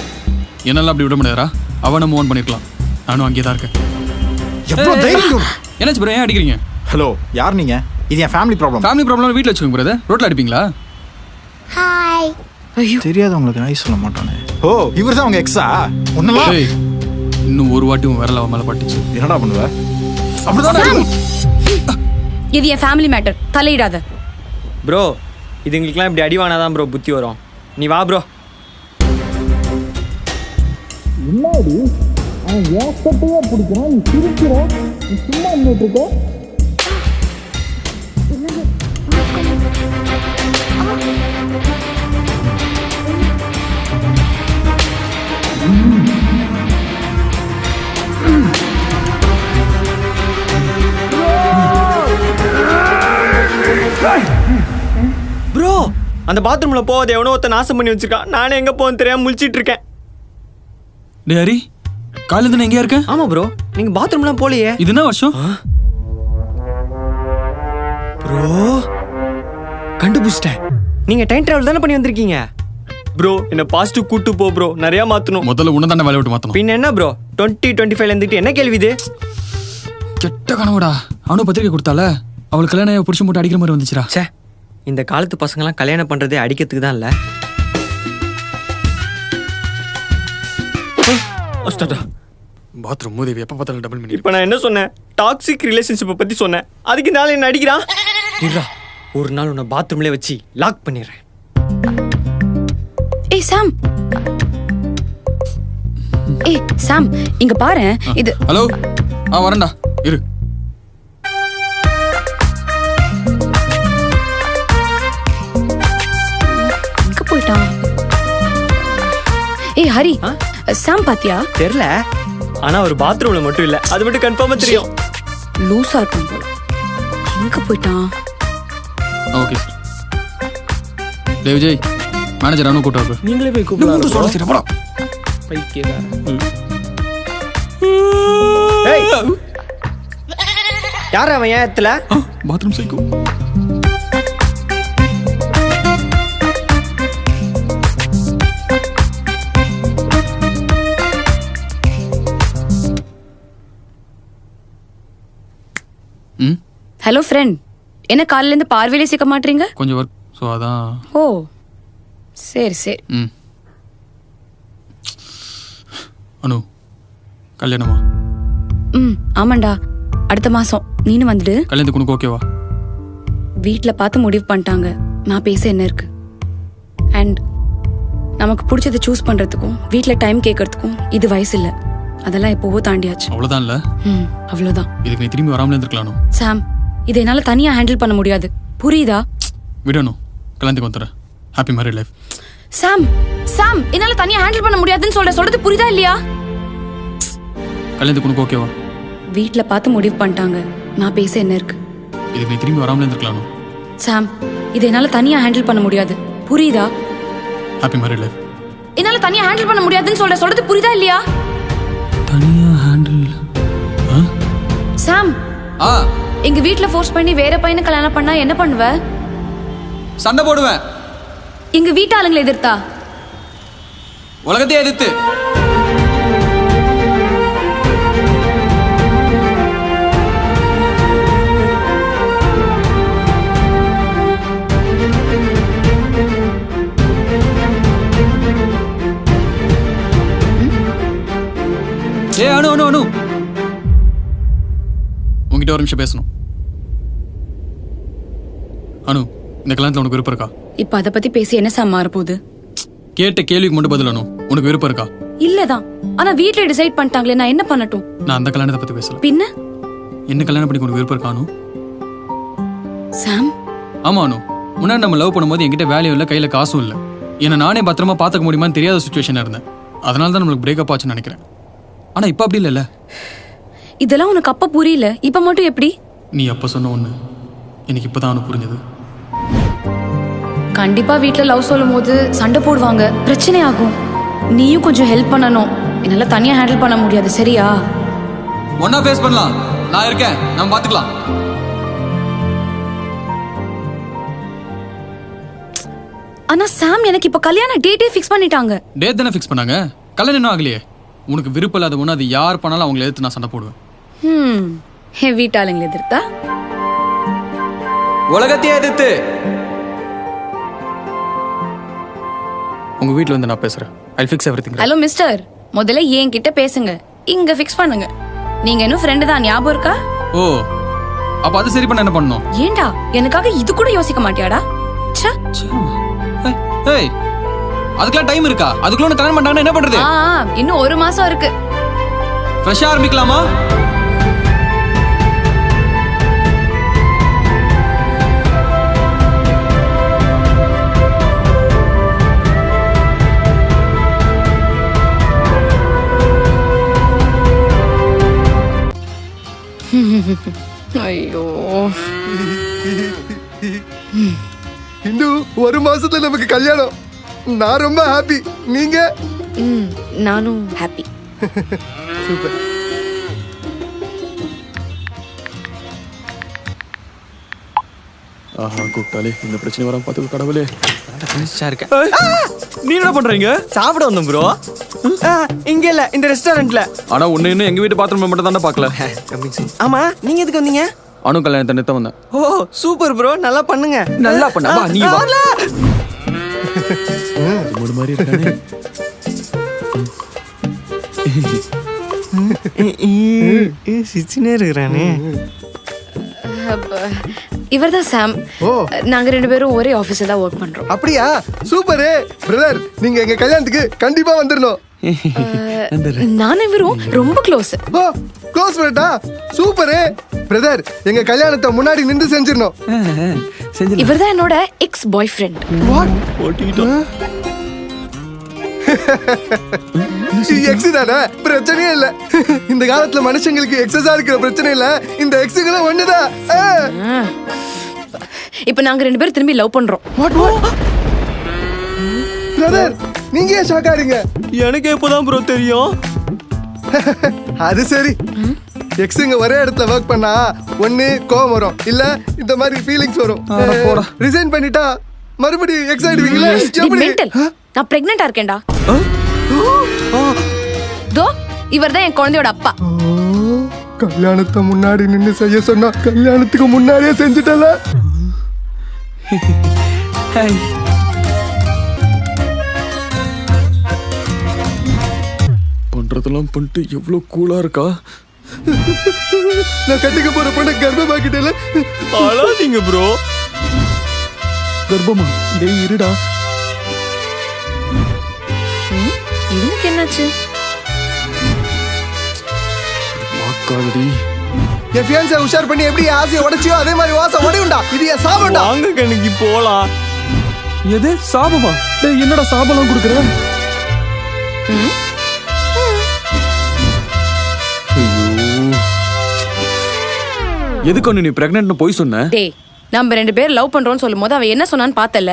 என்னால் அப்படி விட முடியாதா? அவனை மூவ் ஆன் பண்ணிருக்கலாம். நானும் அங்கேயே தான் இருக்கேன். எவ்வளோ தைரியம்? என்னாச்சு ப்ரோ, ஏன் அடிக்கிறீங்க? ஹலோ யார் நீங்க? இது என் ஃபேமிலி ப்ராப்ளம். ஃபேமிலி ப்ராப்ளம் வீட்டில் வச்சுக்கோங்க பிரதர். ரோட்டில் அடிப்பீங்களா? ஹாய். ஐயோ தெரியாதவங்களுக்கு நாய் சொல்ல மாட்டானே. ஓ இவர் தான் உங்க எக்ஸா? ஒன்னலாம் இன்னும் ஒரு வாட்டி உன் விரல மேலே பட்டுச்சு. என்னடா பண்ணுவ? அப்படிதான். இது என் ஃபேமிலி மேட்டர், தலையிடாத. ப்ரோ இது எங்களுக்குலாம் இப்படி அடிவானாதான் ப்ரோ புத்தி வரும். நீ வா ப்ரோ. முன்னாடி அவன் ஏசட்டையே பிடிக்கிறான், நீ சிரிக்கிற, நீ சும்மா நின்றுட்டு இருக்க. ப்ரோ அந்த பாத்ரூம்ல போகாத எவனோ ஒருத்த நாசம் பண்ணி வச்சிருக்கான். நானே எங்க போன்னு தெரியாம முழிச்சிட்டு இருக்கேன். டேய் ஹரி, காலையில இருந்து எங்கேயா இருக்க? ஆமா ப்ரோ, நீங்க பாத்ரூம்லாம் போலையே. இது என்ன வருஷம் ப்ரோ? கண்டுபிடிச்சிட்டேன். நீங்கள் டைம் ட்ராவல் தானே பண்ணி வந்திருக்கீங்க ப்ரோ என்ன பாசிட்டிவ் கூட்டு போ ப்ரோ நிறையா மாற்றணும் முதல்ல உன்னை தானே வேலையை விட்டு மாற்றணும். பின்ன என்ன ப்ரோ 2025 இருந்துட்டு என்ன கேள்வி இது? கெட்ட கனவுடா. அவனும் பத்திரிக்கை கொடுத்தால அவளுக்கு கல்யாணம் புடிச்சு போட்டு அடிக்கிற மாதிரி வந்துச்சுடா. சே இந்த காலத்து பசங்களாம் கல்யாணம் பண்ணுறதே அடிக்கிறதுக்கு தான் இல்லை. பாத்ரூம் மூதேவி எப்போ பார்த்தாலும் டபுள் பண்ணி. இப்போ நான் என்ன சொன்னேன்? டாக்ஸிக் ரிலேஷன்ஷிப்பை பற்றி சொன்னேன். அதுக்கு நாள் என்ன அடிக்கிறான்? இருடா ஒரு நாள் உன்னை பாத்ரூம்லேயே வச்சு லாக் பண்ணிடுறேன். ஏய் சாம், ஏய் சாம் இங்க பாரு. இது ஹலோ. வரேன்டா இரு. எங்க போயிட்டான்? ஏய் ஹரி, சாம் பாத்தியா? தெரியல, ஆனா ஒரு பாத்ரூம்ல மட்டும் இல்ல, அது மட்டும் கன்ஃபார்மா தெரியும். லூசா இருக்கும் போல. எங்க போயிட்டான்? Okay sir. Devjay manager Anu கூட்டு வா. நீங்களே போய் கூப்பிடலாம். சொல்ல சரி போடா. யார் அவன் ஏத்துல? Bathroom psycho. ஹலோ ஃப்ரெண்ட், என்ன காலையில இருந்து பார்வையிலே சிக்க மாட்டீங்க? கொஞ்சம் ஒர்க், ஸோ அதான். ஓ சரி சரி. அனு கல்யாணமா? ஆமாண்டா, அடுத்த மாசம். நீனு வந்துடு. கல்யாணத்துக்கு உனக்கு ஓகேவா? வீட்டில் பார்த்து முடிவு பண்ணிட்டாங்க. நான் பேச என்ன இருக்கு? அண்ட் நமக்கு பிடிச்சதை சூஸ் பண்றதுக்கும் வீட்டில் டைம் கேட்கறதுக்கும் இது வயசு இல்லை. அதெல்லாம் எப்போவோ தாண்டியாச்சு. அவ்வளோதான் இல்லை? அவ்வளோதான். இதுக்கு நீ திரும்பி வராமலே இருந்திருக்கலாம். சாம், இதை என்னால தனியா ஹேண்டில் பண்ண முடியாது, புரியுதா? விடணும், கல்யாணத்துக்கு வந்துடுறேன். Happy married life. Sam Sam என்னால தனியா ஹேண்டில் பண்ண முடியாதுன்னு சொல்றது புரியுதா இல்லையா? கல்யாணத்துக்கு உனக்கு ஓகேவா? வீட்ல பார்த்து முடிவு பண்ணிட்டாங்க. நான் பேச என்ன இருக்கு? இதுக்கு நீ திரும்பி வராமலே இருந்திருக்கலாம். சாம், இதை என்னால தனியா ஹேண்டில் பண்ண முடியாது, புரியுதா? Happy married life. என்னால தனியா ஹேண்டில் பண்ண முடியாதுன்னு சொல்றது புரியுதா இல்லையா? தனியா ஹேண்டில். சாம், எங்க வீட்ல ஃபோர்ஸ் பண்ணி வேற பையனை கல்யாணம் பண்ணா என்ன பண்ணுவ? சண்டை போடுவேன். எங்க வீட்டாளுங்களை எதிர்த்தா? உலகத்தையே எதிர்த்து. ஏ அனு அனு அனு, உங்ககிட்ட ஒரு நிமிஷம் பேசணும். அனு, இந்த கல்யாணத்துல உனக்கு விருப்பம் இருக்கா? இப்ப அதை பத்தி பேசி என்ன சாம் மாற போகுது? கேட்ட கேள்விக்கு மட்டும் பதில் அனு. உனக்கு விருப்பம் இருக்கா? இல்லதான். ஆனா வீட்ல டிசைட் பண்ணிட்டாங்களே, நான் என்ன பண்ணட்டும்? நான் அந்த கல்யாணத்தை பத்தி பேசல. பின்ன என்ன கல்யாணம் பண்ணி உனக்கு விருப்பம் இருக்கா அனு? சாம், ஆமா அனு, முன்னாடி நம்ம லவ் பண்ணும்போது என்கிட்ட வேல்யூ இல்லை, கையில காசும் இல்லை. ஏன்னா நானே பத்திரமா பாத்துக்க முடியுமான்னு தெரியாத சுச்சுவேஷனா இருந்தேன். அதனால தான் நம்மளுக்கு பிரேக்கப் ஆச்சுன்னு நினைக்கிறேன். ஆனா இப்ப அப்படி இல்லைல்ல. இதெல்லாம் உனக்கு அப்ப புரியல, இப்ப மட்டும் எப்படி? நீ அப்ப சொன்ன ஒண்ணு எனக்கு இப்பதான் அனு புரிஞ்சது. கண்டிப்பா வீட்ல லவ் சொல்லும் போது சண்டை போடுவாங்க, பிரச்சனை ஆகும். நீயும் கொஞ்சம் ஹெல்ப் பண்ணணும். என்னால தனியா ஹேண்டில் பண்ண முடியாது, சரியா? ஒன்னா ஃபேஸ் பண்ணலாம், நான் இருக்கேன், நம்ம பாத்துக்கலாம். ஆனா சாம், எனக்கு இப்ப கல்யாண டேட்டே ஃபிக்ஸ் பண்ணிட்டாங்க. டேட் தானே ஃபிக்ஸ் பண்ணாங்க, கல்யாணம் இன்னும் ஆகலையே. உனக்கு விருப்பம் இல்லாத ஒண்ணு அது யார் பண்ணாலும் அவங்களை எதிர்த்து நான் சண்டை போடுவேன். வீட்டாளுங்களை எதிர்த்தா? உலகத்தையே எதிர்த்து. உங்க வீட்ல வந்து நான் பேசுறேன். I'll fix everything. Hello mister, முதல்ல என்கிட்ட பேசுங்க, இங்க ஃபிக்ஸ் பண்ணுங்க. நீங்க இன்னும் ஃப்ரெண்டு தான், ஞாபகம் இருக்கா? ஓ, அப்ப அது சரி பண்ண என்ன பண்ணணும்? ஏண்டா எனக்காக இது கூட யோசிக்க மாட்டியாடா? ஏய், அதுக்கெல்லாம் டைம் இருக்கா? அதுக்குள்ள உனக்கு கல்யாணம் பண்ணாங்கன்னா என்ன பண்றது? இன்னும் 1 மாசம் இருக்கு. ஃப்ரெஷ்ஷா ஆரம்பிக்கலாமா? ஐயோ, இன்னும் 1 மாசத்துல நமக்கு கல்யாணம். நான் ரொம்ப ஹாப்பி. நீங்க? நானும் ஹாப்பி. சூப்பர். ஆஹா, கூப்பிட்டாலே இந்த பிரச்சனை வராம பார்த்துக்க கடவுளே. ஃப்ரெஷ்ஷா இருக்க. நீ என்ன பண்றீங்க? சாப்பிட வந்தோம் ப்ரோ. இங்க இல்ல, இந்த ரெஸ்டாரண்ட்ல. ஆனா உன்னை இன்னும் எங்க வீட்டு பாத்ரூம் மட்டும் தானே பார்க்கல. ஆமா, நீங்க எதுக்கு வந்தீங்க? அனு கல்யாணத்தை நிறுத்த வந்தேன். ஓ சூப்பர் ப்ரோ, நல்லா பண்ணுங்க. நல்லா பண்ண வா, நீ வா. ஒரு மாதிரி இருக்கானே. சிச்சினே இருக்கிறானே. இவர்தான் சாம். நாங்க 2 பேரும் ஒரே ஆபீஸ்ல தான் ஒர்க் பண்றோம். அப்படியா? சூப்பர் பிரதர், நீங்க எங்க கல்யாணத்துக்கு கண்டிப்பா வந்துடணும். நானும் இவரும் ரொம்ப க்ளோஸ். ஓ க்ளோஸ் ஃப்ரெண்டா? சூப்பர் பிரதர், எங்க கல்யாணத்தை முன்னாடி நின்று செஞ்சிரணும். இவர்தான் என்னோட X bye friend. What? X தானே, பிரச்சனையே இல்ல. இந்த காலத்துல மனுஷங்களுக்கு எக்ஸஸா இருக்கிற பிரச்சனை இல்ல, இந்த எக்ஸுகளும் ஒண்ணுதான். இப்ப நாங்க 2 பேரும் திரும்பி லவ் பண்றோம். பிரதர், நீங்க ஏன் ஷாக் ஆறீங்க? எனக்கு எப்போதான் ப்ரோ தெரியும். அது சரி, எக்ஸுங்க ஒரே இடத்துல ஒர்க் பண்ணா ஒண்ணு கோவம் வரும், இல்ல இந்த மாதிரி ஃபீலிங்ஸ் வரும். ரிசைன் பண்ணிட்டா மறுபடியும் எக்ஸ் ஆயிடுவீங்களா? நான் பிரெக்னன்ட்டா இருக்கேன்டா. தோ இவர்தான் என் குழந்தையோட அப்பா. கல்யாணத்தை முன்னாடி நின்னு செய்ய சொன்னா கல்யாணத்துக்கு முன்னாடியே செஞ்சுட்டல. பண்றதெல்லாம் பண்ணிட்டு எவ்வளவு கூலா இருக்கா. நான் கட்டிக்க போற பொண்ணை கர்ப்பமாக்கிட்டேல. அழாதீங்க ப்ரோ. கர்ப்பமா? டேய் இருடா. இவனுக்கு என்னாச்சு? வாக்காதடி. என் ஃபியான்ஸை உஷார் பண்ணி எப்படி ஆசையை உடைச்சியோ அதே மாதிரி வாசம் உடையுண்டா. இது என் சாபம்டா. வாங்க கண்ணுக்கு போலாம். எது சாபமா? டேய் என்னடா சாபம்லாம் கொடுக்குற? எதுக்கு நீ பிரெக்னன்ட்னு போய் சொன்ன? டேய் நம்ம 2 பேர் லவ் பண்றோம்னு சொல்லும்போது அவன் என்ன சொன்னான்னு பார்த்தல.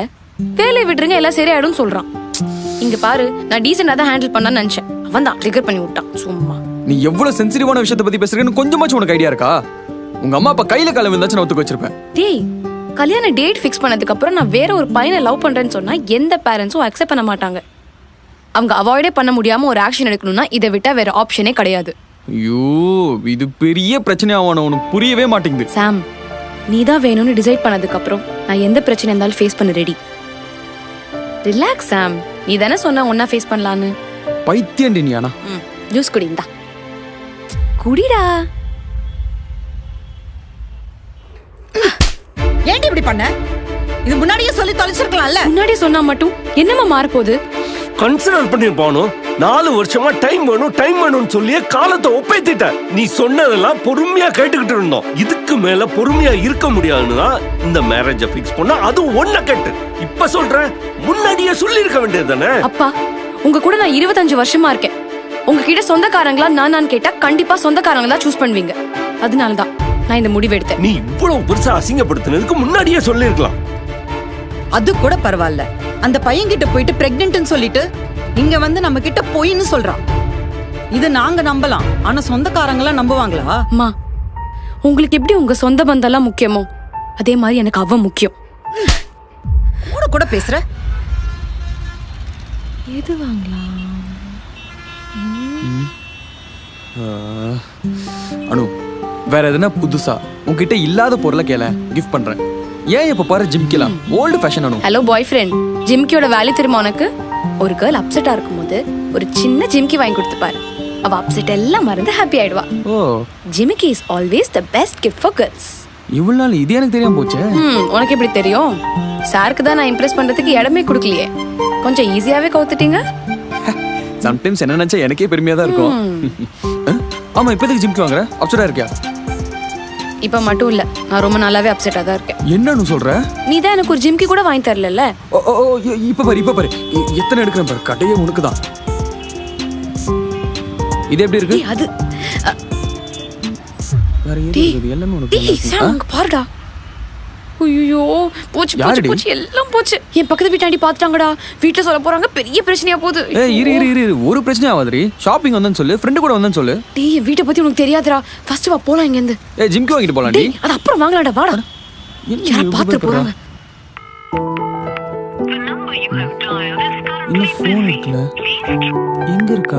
வேலையை விட்டுருங்க எல்லாம் சரியாயிடும் சொல்றான். இங்க பாரு, நான் டீசெண்டா தான் ஹேண்டில் பண்ணான்னு நினைச்சேன். அவன் தான் ட்ரிகர் பண்ணி விட்டான் சும்மா. நீ எவ்வளவு சென்சிட்டிவான விஷயத்தை பத்தி பேசுறேன்னு கொஞ்சமாச்சும் உனக்கு ஐடியா இருக்கா? உங்க அம்மா அப்பா கையில கால விழுந்தாச்சு நான் ஒத்துக்க வச்சிருப்பேன். டேய் கல்யாண டேட் ஃபிக்ஸ் பண்ணதுக்கு அப்புறம் நான் வேற ஒரு பையனை லவ் பண்றேன்னு சொன்னா எந்த பேரண்ட்ஸும் அக்செப்ட் பண்ண மாட்டாங்க. அவங்க அவாய்டே பண்ண முடியாம ஒரு ஆக்ஷன் எடுக்கணும்னா இதை விட்டா வேற ஆப்ஷனே கிடையாது. ஐயோ இது பெரிய பிரச்சனையாவான உனக்கு புரியவே மாட்டேங்குது. சாம், நீ தான் வேணும்னு டிசைட் பண்ணதுக்கு அப்புறம் நான் எந்த பிரச்சனை இருந்தாலும் ஃபேஸ் பண்ண ரெடி. ரிலாக்ஸ் சாம், நீ தானே சொன்ன ஒன்னா ஃபேஸ் பண்ணலான்னு. பைத்தியம் நீயானா? ஜூஸ் குடிந்தா குடிடா. ஏன்டி இப்படி பண்ண? இது முன்னாடியே சொல்லி தொலைச்சிருக்கலாம்ல. முன்னாடியே சொன்னா மட்டும் என்னமா மாற போகுது? கன்சிடர் பண்ணிருப்பானோ. 4 வருஷமா டைம் வேணும்னு சொல்லியே காலத்தை ஒப்பேத்திட்ட. நீ சொன்னதெல்லாம் பொறுமையா கேட்டுக்கிட்டு இருந்தோம். இதுக்கு மேல பொறுமையா இருக்க முடியாதுன்னு இந்த மேரேஜை ஃபிக்ஸ் பண்ணா அது ஒன்ன கேட்டு. இப்ப சொல்றேன், முன்னாடியே சொல்லி இருக்க வேண்டியது தானே. அப்பா, உங்க கூட நான் 25 வருஷமா இருக்கேன். உங்ககிட்ட சொந்தக்காரங்களா நான் கேட்டா கண்டிப்பா சொந்தக்காரங்க தான் சூஸ் பண்ணுவீங்க. அதனாலதான் நான் இந்த முடிவு எடுத்தேன். நீ இவ்வளவு பெருசா அசிங்கப்படுத்தினதுக்கு முன்னாடியே சொல்லி இருக்கலாம். அது கூட பரவாயில்ல. அந்த பையன் கிட்ட போயிட்டு பிரெக்னன்ட்னு சொல்லிட்டு இங்க வந்து நம்ம கிட்ட போயின்னு சொல்றான். இது நாங்க நம்பலாம், ஆனா சொந்தக்காரங்களா நம்புவாங்களா? அம்மா, உங்களுக்கு எப்படி உங்க சொந்த பந்தெல்லாம் முக்கியமோ அதே மாதிரி எனக்கு அவ முக்கியம். கூட கூட பேசுற. எது வாங்கலாம்? அனு, வேற எதுனா புதுசா உன்கிட்ட இல்லாத பொருளை கேள, கிஃப்ட் பண்றேன். ஏன் இப்ப பாரு ஜிம்கிலாம் ஓல்டு ஃபேஷன் அனு. ஹலோ பாய் ஃப்ரெண்ட், ஜிம்கியோட வேல்யூ தெரியுமா உனக்கு? ஒரு கேர்ள் அப்செட்டா இருக்கும்போது ஒரு சின்ன ஜிம்கி வாங்கி கொடுத்து பாரு, அவ அப்செட் எல்லாம் மறந்து ஹாப்பி ஆயிடுவா. Oh, jhumki is always the best gift for girls. இவ்வளவு நாள் இது எனக்கு தெரியாம போச்சே. உனக்கு எப்படி தெரியும்? சாருக்கு தான் நான் இம்ப்ரெஸ் பண்றதுக்கு இடமே கொடுக்கலையே. கொஞ்சம் ஈஸியாவே கவுத்துட்டீங்க. சம்டைம்ஸ் என்ன நினைச்சா எனக்கே பெருமையா தான் இருக்கும். ஆமா, இப்போதைக்கு ஜிம்கி வாங்குற அப்செட்டா இருக்கியா? இப்ப மட்டும் இல்ல, நான் ரொம்ப நாளாவே அப்செட்டா தான் இருக்கேன். என்னன்னு சொல்ற? நீ தான் எனக்கு ஒரு ஜிம்கி கூட வாங்கி தரல. இப்ப பாரு எத்தனை எடுக்கிறேன் பாரு, கடையே உனக்குதான். இது எப்படி இருக்கு? அது வேற ஏதோ எல்லாமே உனக்கு பாருடா. ஐயோ, போச்சு போச்சு போச்சு, எல்லாம் போச்சு. என் பக்கத்து வீட்டாண்டி பாத்துட்டாங்கடா. வீட்டுல சொல்ல போறாங்க, பெரிய பிரச்சனையா போகுது. இரு ஒரு பிரச்சனை ஆகாதரி. ஷாப்பிங் வந்தேன்னு சொல்லு, ஃப்ரெண்டு கூட வந்தேன்னு சொல்லு. டேய், என் வீட்டை பத்தி உனக்கு தெரியாதுடா. ஃபர்ஸ்ட் வா போலாம் இங்க இருந்து. ஜிம்கி வாங்கிட்டு போலாம் டி. அது அப்புறம் வாங்கலாம்டா, வாடா. யார பாத்து போறாங்க. இன்னும் ஃபோன் இருக்குல்ல, எங்க இருக்கா?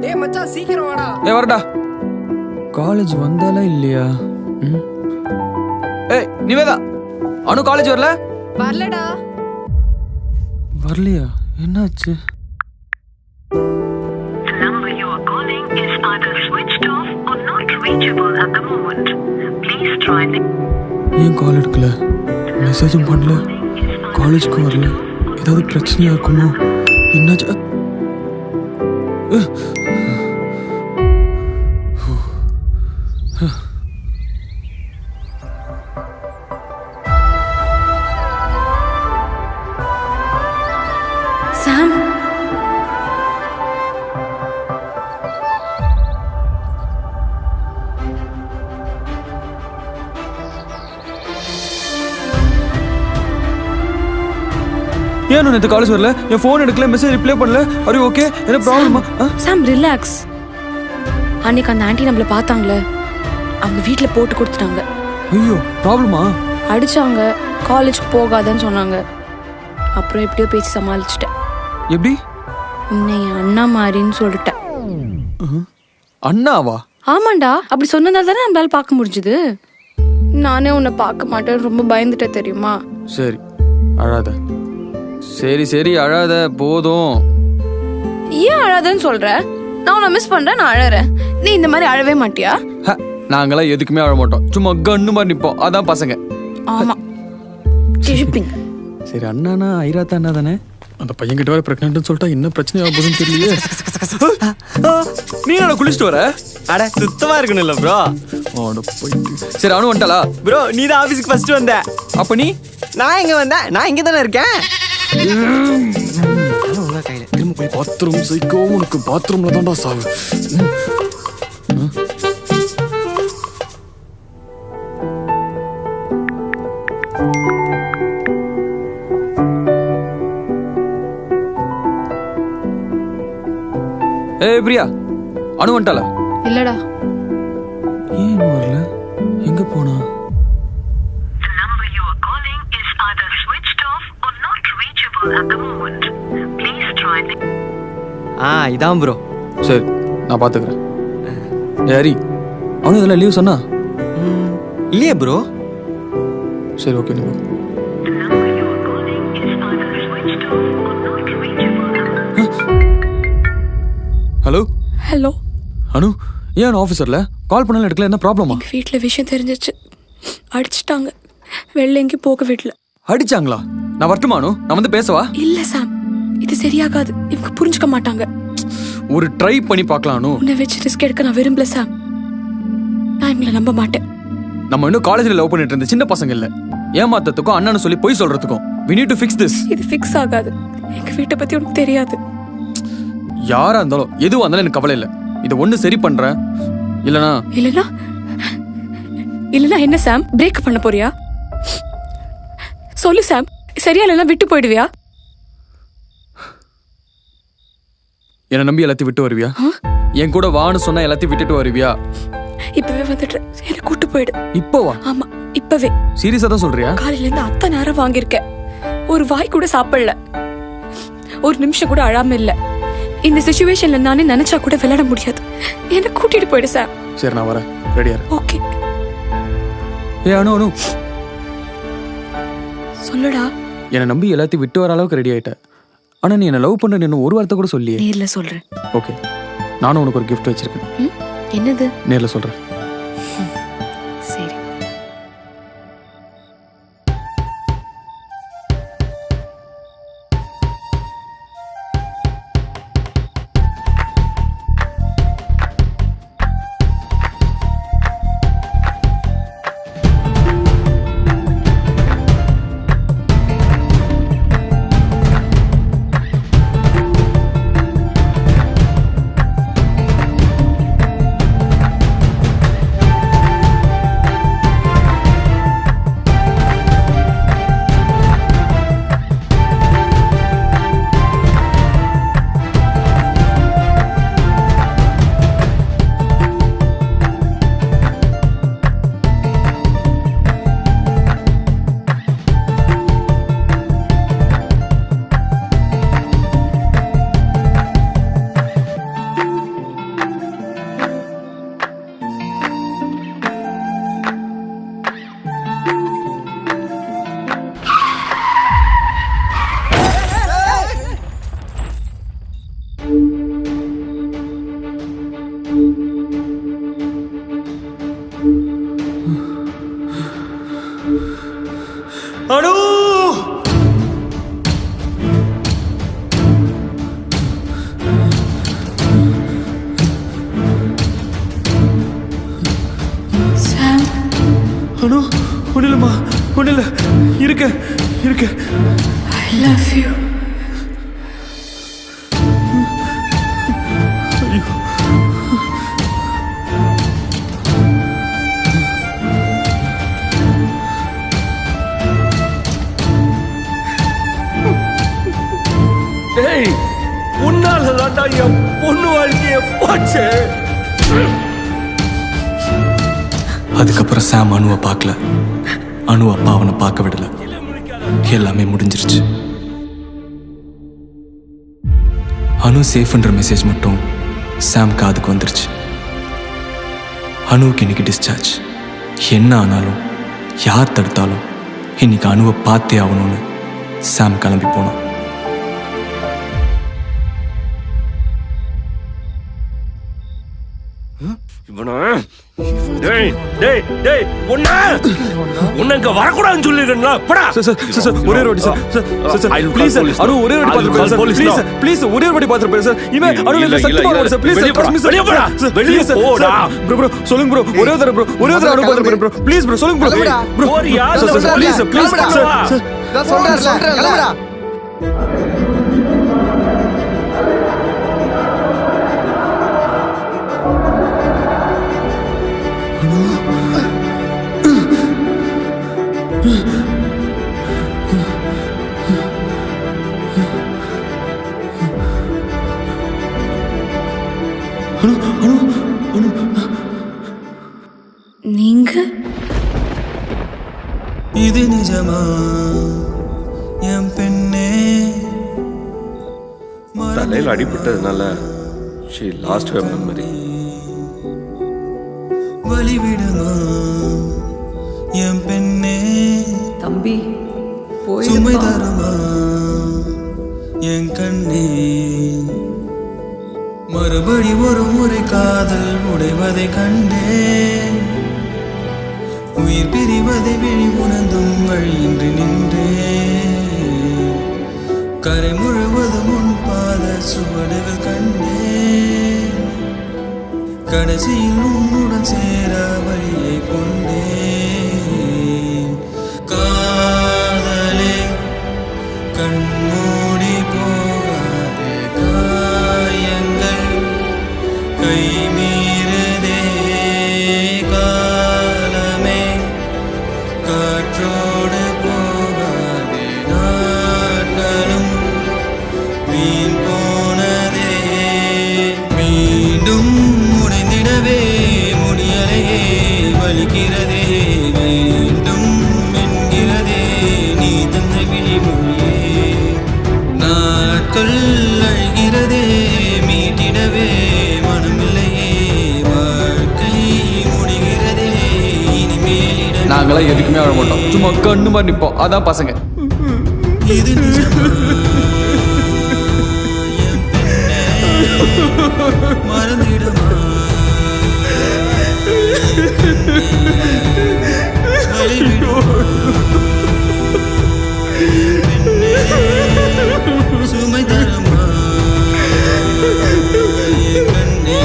டேய் மச்சான் சீக்கிரம் வாடா. வரடா. காலேஜ் வந்தாலா இல்லையா? ஏய் நிவேதா, அனு காலேஜ் வரல? வரலடா. வரலையா? என்னாச்சு? ஏன் கால் எடுக்கல? மெசேஜும் பண்ணல, காலேஜ்க்கு வரல. ஏதாவது பிரச்சனையா இருக்குமோ? என்னாச்சு? சாம், ஏன் நேற்று காலேஜ் வரல? என் ஃபோன் எடுக்கல, மெசேஜ் ரிப்ளை பண்ணல. Are you okay? என்ன ப்ராப்ளமா? சாம் ரிலாக்ஸ். அன்னைக்கு அந்த ஆண்டி நம்மள பார்த்தாங்களே, அவங்க வீட்ல போட்டு கொடுத்துட்டாங்க. ஐயோ, ப்ராப்ளமா? அடிச்சாங்க, காலேஜ்க்கு போகாதன்னு சொன்னாங்க. அப்புறம் எப்படியோ பேசி சமாளிச்சிட்டேன். எப்படி? உன்னை என் அண்ணா மாதிரின்னு சொல்லிட்டேன். அண்ணாவா? ஆமாண்டா, அப்படி சொன்னதால தானே நம்மளால பார்க்க முடிஞ்சுது. நானே உன்னை பார்க்க மாட்டேன்னு ரொம்ப பயந்துட்டேன் தெரியுமா? சரி அழாத. சரி சரி அழாத, போதும். ஏன் அழாதன்னு சொல்ற? நான் உன்னை மிஸ் பண்றேன், நான் அழறேன். நீ இந்த மாதிரி அழவே மாட்டியா? நாங்களாம் எதுக்குமே அழ மாட்டோம், சும்மா கண்ணு மாதிரி நிப்போம். அதான் பசங்க. ஆமா, கிழிப்பிங்க. சரி அண்ணானா ஐராத்தா அண்ணா தானே? அந்த பையன்கிட்ட வர பிரெக்னன்ட்னு சொல்லிட்டா என்ன பிரச்சனை ஆகுதுன்னு தெரியலையே. நீ என்ன குளிச்சுட்டு வர? அட சுத்தமா இருக்கணும்ல ப்ரோ. சரி அனு வந்துட்டாளா? ப்ரோ நீ தான் ஆபீஸ்க்கு ஃபர்ஸ்ட் வந்த. அப்ப நீ? நான் எங்க வந்தேன்? நான் இங்க தானே இருக்கேன். கையில திரும்ப போய் பாத்ரூம் சைக்கோ, உனக்கு பாத்ரூம்ல தான்டா சாவு. ஏய் பிரியா, அனு வந்துட்டாளா? இல்லடா. ஏன் வரல? எங்க போனா? இதான் ப்ரோ. சரி நான் பாத்துக்கிறேன். யாரி அவனு இதெல்லாம் லீவ் சொன்னா? இல்லையே ப்ரோ. சரி ஓகே. நீ ஹலோ ஹலோ அனு, ஏன் ஆஃபீஸர்ல கால் பண்ணல எடுக்கல? என்ன ப்ராப்ளமா? வீட்ல விஷயம் தெரிஞ்சிச்சு, அடிச்சிட்டாங்க. வெளில எங்கேயும் போக வீட்ல. அடிச்சாங்களா? நான் வரட்டுமா அனு? நான் வந்து பேசவா? இல்ல சாம், இது சரியாகாது. இவங்க புரிஞ்சுக்க மாட்டாங்க. ஒரு ட்ரை பண்ணி பார்க்கலாம் அனு. உன்னை வச்சு ரிஸ்க் எடுக்க நான் விரும்பல சாம். நான் இவங்களை நம்ப மாட்டேன். நம்ம இன்னும் காலேஜ்ல லவ் பண்ணிட்டு இருந்த சின்ன பசங்க இல்ல. ஏமாத்தத்துக்கும் அண்ணனு சொல்லி போய் சொல்றதுக்கும் we need to fix this. இது ஃபிக்ஸ் ஆகாது. எங்க வீட்டை பத்தி உனக்கு தெரியாது. யாரா இருந்தாலும் எதுவா இருந்தாலும் எனக்கு கவலை இல்ல. இதை ஒண்ணு சரி பண்றேன், இல்லனா இல்லனா இல்லனா என்ன சாம்? பிரேக் பண்ண போறியா? சொல்லு சாம், சரியா இல்லனா விட்டு போயிடுவியா? என்ன நம்பி எல்லாத்தையும் விட்டு வருவியா? என் கூட வான்னு சொன்னா எல்லாத்தையும் விட்டுட்டு வருவியா? இப்பவே வந்துட்டு என்ன கூட்டு போயிடு. இப்போவா? ஆமா இப்பவே. சீரியஸா தான் சொல்றியா? காலையில இருந்து அத்தனை நேரம் வாங்கியிருக்கேன், ஒரு வாய் கூட சாப்பிடல, ஒரு நிமிஷம் கூட அழாம இல்ல. இந்த சிச்சுவேஷன்ல நானே நினைச்சா கூட விளையாட முடியாது. என்ன கூட்டிட்டு போயிடு சார். சரி நான் வரேன், ரெடியா இரு. ஓகே. ஏ அனு அனு, சொல்லுடா. என்னை நம்பி எல்லாத்தையும் விட்டு வர அளவுக்கு ரெடி ஆயிட்ட. ஆனா நீ என்ன லவ் பண்ண இன்னும் ஒரு வார்த்தை கூட சொல்லியே. நேர்ல சொல்றேன். ஓகே, நானும் உனக்கு ஒரு gift வச்சிருக்கேன். என்னது? நேர்ல சொல்றேன். சரி. இருக்கு. I love you. டேய், உன்னால தாண்டா என் பொண்ணு வாழ்க்கைய போச்சு. அதுக்கப்புறம் சாம் அனுவை பார்க்கல, அனு அப்பா அவனை பார்க்க விடல. எல்லாமே முடிஞ்சிருச்சு. அனு சேஃப்ன்ற மெசேஜ் மட்டும் சாம் காதுக்கு வந்துருச்சு. அனுவுக்கு இன்னைக்கு டிஸ்சார்ஜ். என்ன ஆனாலும் யார் தடுத்தாலும் இன்னைக்கு அனுவை பார்த்தே ஆகணும்னு சாம் கிளம்பி போனான். உன்னை வரக்கூடாதுன்னு சொல்லிடுறா. ஒரே ஒரு வாட்டி சார், ப்ளீஸ் சார், அனு ஒரே ஒரு வாட்டி பார்த்துட்டு போயிரு சார், ப்ளீஸ் ஒரே ஒரு வாட்டி பார்த்துட்டு போயிரு சார். இனிமே அனு இல்ல சத்தியமா வர சார், ப்ளீஸ் சார், வெளிய போடா, வெளிய போடா ப்ரோ. சொல்லுங்க ப்ரோ, ஒரே ஒரு தடவை ப்ரோ, ஒரே ஒரு தடவை அனு பார்த்துட்டு போயிரு ப்ரோ, ப்ளீஸ் ப்ரோ, சொல்லுங்க ப்ரோ. போறியா? ப்ளீஸ் ப்ளீஸ் சார், நான் சொல்றேன்ல. நீங்க இது நிஜமா என் பெண்ணே? தலையில் அடிபட்டதுனால she lost her memory. வலிவிடுமா என் பெண்ணே? தம்பி சுமை தருமா என் கண்ணே? மறுபடி ஒரு முறை காதல் உடைவதை கண்டேன். உயிர் பிரிவதை விழி உணர்ந்தும் வழியின்றி நின்றேன். கரை முழுவதும் உன் பாத சுவடுகள் கண்டேன். கடைசியில் உன்னுடன் சேர வழியை கொண்டேன். காதலே கண்மூடி போகாதே, காயங்கள் கை மீறுதே. காலமே காற்றோடு போகாதே, நாட்களும் வீண் போனதே. மீண்டும் முடிந்திடவே முடியலையே, வலிக்கிறதே வேண்டும் என்கிறதே நீ தந்த விழிமொழியே. நாட்கள் அழுகிறதே, மீட்டிடவே மனமில்லையே. வாழ்க்கை முடிகிறதே, இனிமேல் நாங்களாம் எதுக்குமே அழ மாட்டோம், சும்மா கண்ணு மாதிரி நிற்போம். அதான் பசங்க. இது நிஜமா என் பெண்ணே? மறந்திடுமா வலிவிடுமா என் பெண்ணே? சுமை தருமா என் கண்ணே?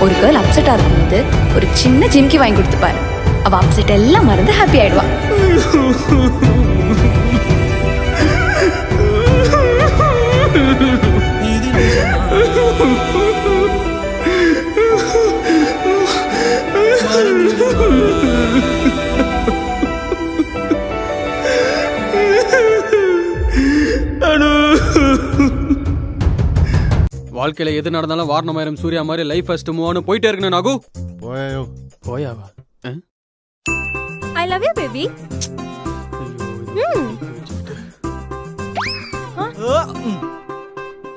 ஒரு கேர்ள் அப்செட்டா இருக்கும்போது ஒரு சின்ன ஜிம்கி வாங்கி கொடுத்துப்பாரு. அவ அப்செட் எல்லாம் மறந்து ஹாப்பி ஆயிடுவா. இது நிஜமா வாழ்க்கையில எது நடந்தாலும் வாரணமாயிரம் சூர்யா மாதிரி லைஃப் ஃபர்ஸ்ட் மூவ் ஆனு போயிட்டே இருக்கணும். நாகு போயாவா? I love you baby.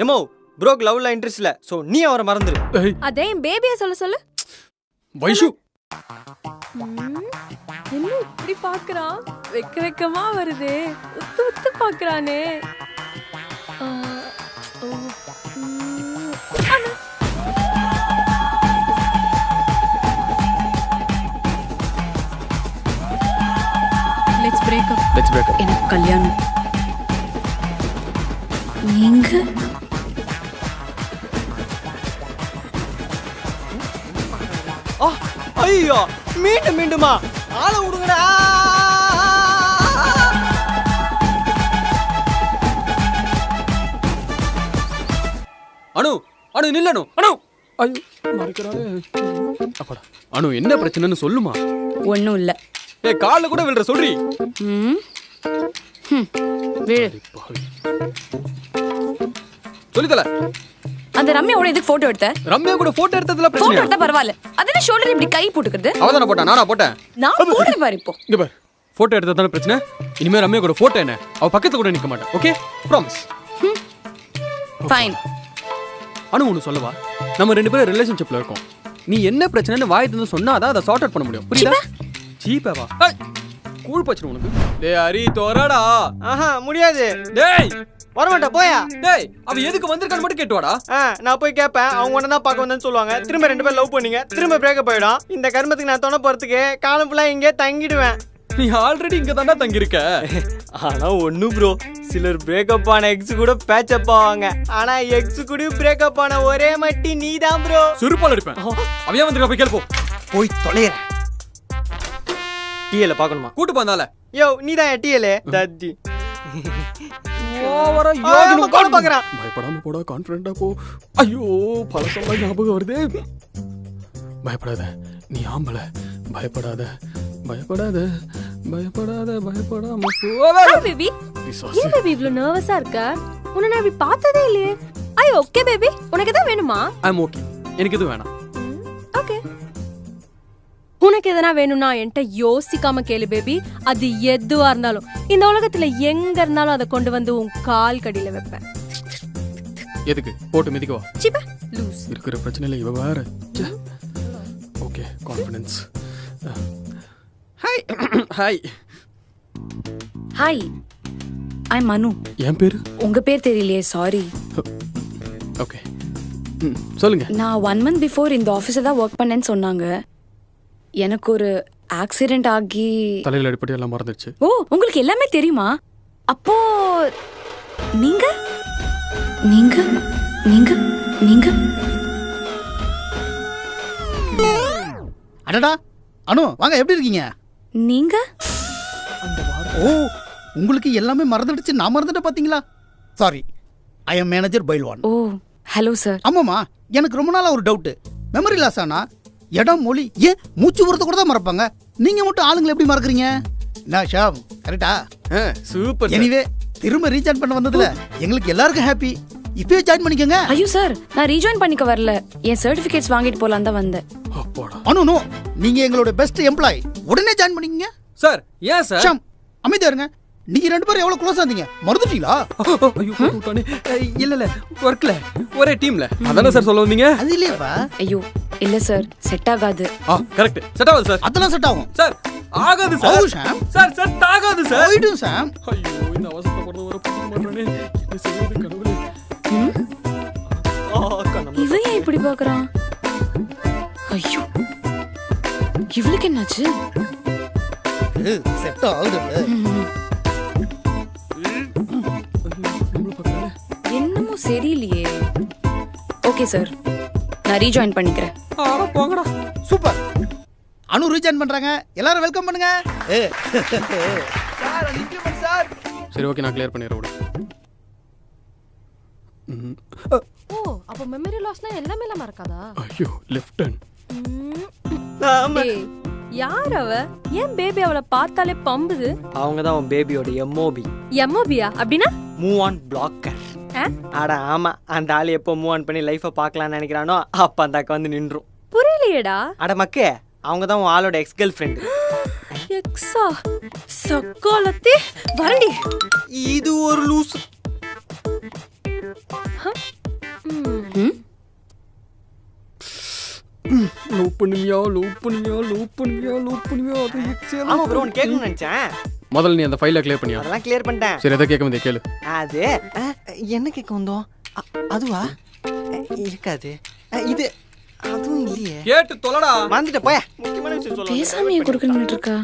Emo broke லவ்ல இன்ட்ரெஸ்ட் இல்ல, சோ நீ அவரை மறந்துரு. அதே என் பேபியை சொல்ல வைஷு. என்ன இப்படி பாக்குறான்? வெக்கமா வருதே, உத்து உத்து பாக்குறானே. எனக்கு கல்யாணம். நீங்க ஐயோ மீண்டும் மீண்டுமா ஆளை விடுங்கடா. அனு அனு நில்லனு அனு. ஐயோ மறைக்கறானே. அப்படா அனு என்ன பிரச்சனைன்னு சொல்லுமா. ஒண்ணும் இல்ல. ஏய் கால்ல கூட விழுற சொல்றி. விழு. சொல்லிதல. அந்த ரம்யாவோட எதுக்கு போட்டோ எடுத்த? ரம்யா கூட போட்டோ எடுத்ததுல பிரச்சனை. போட்டோ எடுத்தா பரவாயில்லை. அதென்ன ஷோல்டர் இப்படி கை போட்டுக்கிறது? அவதான போட்டா நானா போட்டேன்? நான் போடுறேன் பாரு இப்போ. இங்க பாரு. போட்டோ எடுத்ததான பிரச்சனை. இனிமே ரம்யா கூட போட்டோ என்ன? அவ பக்கத்துல கூட நிக்க மாட்டேன். ஓகே? ப்ராமிஸ். ஃபைன். அனு ஒன்னு சொல்லவா? நம்ம ரெண்டு பேரும் ரிலேஷன்ஷிப்ல இருக்கோம். நீ என்ன பிரச்சனைன்னு வாய் தந்து சொன்னாதான் அதை சார்ட் அவுட் பண்ண முடியும். புரியுதா? சீப்பாவா? கூழ் பச்சிரு உனக்கு. டேய் ஹரி தோறடா. ஆஹா முடியாது. டேய் வரமாட்டா போயா. டேய் அவ எதுக்கு வந்திருக்கான்னு மட்டும் கேட்டுவாடா. நான் போய் கேட்பேன். அவங்க ஒண்ணு தான் பார்க்க வந்தேன்னு சொல்லுவாங்க. திரும்ப ரெண்டு பேரும் லவ் பண்ணீங்க. திரும்ப பிரேக்கப் ஆயிடும். இந்த கர்மத்துக்கு நான் தொண போறதுக்கு காலம் ஃபுல்லா இங்கே தங்கிடுவேன். நீ ஆல்ரெடி இங்க தானே தங்கி இருக்க. ஆனா ஒண்ணு ப்ரோ, சிலர் பிரேக்கப் ஆன எக்ஸ் கூட பேட்சப் ஆவாங்க. ஆனா எக்ஸ் கூட பிரேக்கப் ஆன ஒரே மட்டி நீ தான் ப்ரோ. சுருப்பால் அடிப்பேன். அவையா வந்திருக்க போய் கேள்ப்போ. போய் தொலைற. டிஎல பார்க்கணுமா? கூட்டு போந்தால. யோ நீ தான் டிஎல தத்தி. ஓவரா யோகினு கோல பார்க்கறான். பயப்படாம போடா, கான்ஃபிடென்ட்டா போ. ஐயோ பலசம்லாம் ஞாபகம் வருது. பயப்படாத, நீ ஆம்பள. பயப்படாத பயப்படாத பயப்படாத பயப்படாம போ. பேபி ஏன் பேபி இவ்ளோ நர்வஸா இருக்க? உன்னை நான் இப்படி பார்த்ததே இல்லையே. ஐ ஓகே பேபி, உனக்கு எதாவது வேணுமா? ஐ அம் ஓகே, எனக்கு எதுவும் வேணாம். ஓகே, உனக்கு எதனா வேணும்னா என்கிட்ட யோசிக்காம கேளு பேபி. அது எதுவா இருந்தாலும் இந்த உலகத்துல எங்க இருந்தாலும் அதை கொண்டு வந்து உன் கால் கடியில வைப்பேன். எதுக்கு போட்டு மிதிக்கவா? சிப்பா லூஸ். இருக்கிற பிரச்சனையில இவ வேற. Okay confidence. Hi hi hi, I am Manu. என் பேரு? உங்க பேர் தெரியலையே, சாரி. ஓகே சொல்லுங்க. நான் 1 month பிஃபோர் இந்த ஆஃபீஸில் தான் ஒர்க் பண்ணேன்னு சொன்னாங்க. எனக்கு ஒரு ஆக்சிடென்ட் ஆகி தலையில அடிப்படை எல்லாம் மறந்துடுச்சு. ஓ, உங்களுக்கு எல்லாமே தெரியுமா? அப்போ நீங்க நீங்க நீங்க நீங்க அடடா அனு வாங்க, எப்படி இருக்கீங்க நீங்க? ஓ, உங்களுக்கு எல்லாமே மறந்துடுச்சு. நான் மறந்துட்டேன் பாத்தீங்களா? Sorry, I am manager Pailwan. Oh hello sir. ஆமாம்மா, எனக்கு ரொம்ப நாளா ஒரு டவுட். மெமரி லாஸ் ஆனா இடம், மொழி, ஏன் மூச்சு விடுறத கூட தான் மறப்பாங்க. நீங்க மட்டும் ஆளுங்களை எப்படி மறக்கறீங்க? நான் ஷாம், கரெக்டா? சூப்பர். எனிவே திரும்ப ரீஜாயின் பண்ண வந்ததுல எங்களுக்கு எல்லாருக்கும் ஹாப்பி. இப்பவே ஜாயின் பண்ணிக்கங்க. ஐயோ சார், நான் ரீஜாயின் பண்ணிக்க வரல. என் சர்டிபிகேட்ஸ் வாங்கிட்டு போலாம் தான் வந்தேன். அனு நோ, நீங்க எங்களோட பெஸ்ட் எம்ப்ளாய். உடனே ஜாயின் பண்ணிக்கங்க. சார் ஏன் சார்? ஷாம் அமைதியா இருங்க. நீங்க ரெண்டு பேரும் எவ்வளவு க்ளோஸா இருந்தீங்க, மறந்துட்டீங்களா? ஐயோ கூட்டானே. இல்ல இல்ல, வர்க்ல ஒரே டீம்ல. அதானே சார் சொல்ல வந்தீங்க? அது இல்லையப்பா. ஐயோ இல்ல சார், செட் ஆகாது. கரெக்ட், செட் ஆகாது சார். அதெல்லாம் செட் ஆகும் சார். ஆகாது சார். ஷாம் சார் செட் ஆகாது சார். போய்டும் சாம். ஐயோ இந்த அவசரத்தை போறது வர புரிய மாட்டேனே. இது செய்யறது கடவுளே. இவன் ஏன் இப்படி பாக்குறான்? ஐயோ இவளுக்கு என்னாச்சு? செட் ஆகுது. என்னமோ சரியில்லையே. ஓகே சார், நான் ரீஜாயின் பண்ணிக்கிறேன். போங்கடா. சூப்பர். அனு ரீஜாயின் பண்றாங்க. எல்லாரும் வெல்கம் பண்ணுங்க. சார் சரி ஓகே, நான் கிளியர் பண்ணிடுறேன் விடு. ஓ, அப்ப மெமரி லாஸ்னா எல்லாமே மறக்காதா? ஐயோ லெஃப்ட் ஹேண்ட். டேய், யார் அவ? ஏன் பேபி அவளை பார்த்தாலே பம்புது? அவங்க தான் உன் பேபியோட எம்ஓபி. எம்ஓபியா அப்படின்னா? Move on blogger. அட ஆமா, அந்த ஆளு எப்போ மூவ் ஆன் பண்ணி லைஃபை பார்க்கலாம்னு நினைக்கிறானோ அப்ப அந்த அக்கா வந்து நின்றும். புரியலையேடா. அட மக்கே, அவங்க தான் உன் ஆளோட எக்ஸ் கேர்ள் ஃப்ரெண்ட். எக்ஸா? சக்காலத்தி வரடி. இது ஒரு லூஸ். லவ் பண்ணுவியா லவ் பண்ணுவியா லவ் பண்ணுவியா லவ் பண்ணுவியா? அது எக்ஸல். ஆமா ப்ரோ, நான் கேட்கணும்னு நினைச்சேன். முதல்ல நீ அந்த ஃபைலை கிளியர் பண்ணியா? அதெல்லாம் கிளியர் பண்ணிட்டேன். சரி, எதை கேட்க வந்தே கேளு. அது என்ன கேட்க வந்தோம்? அதுவா? இருக்காது. இது அதுவும் இல்லையே. கேட்டு தொலைடா. மறந்துட்ட போய். முக்கியமான விஷயம் சொல்லுங்க. பேசாமையே குடுக்கணும்னு இருக்கா?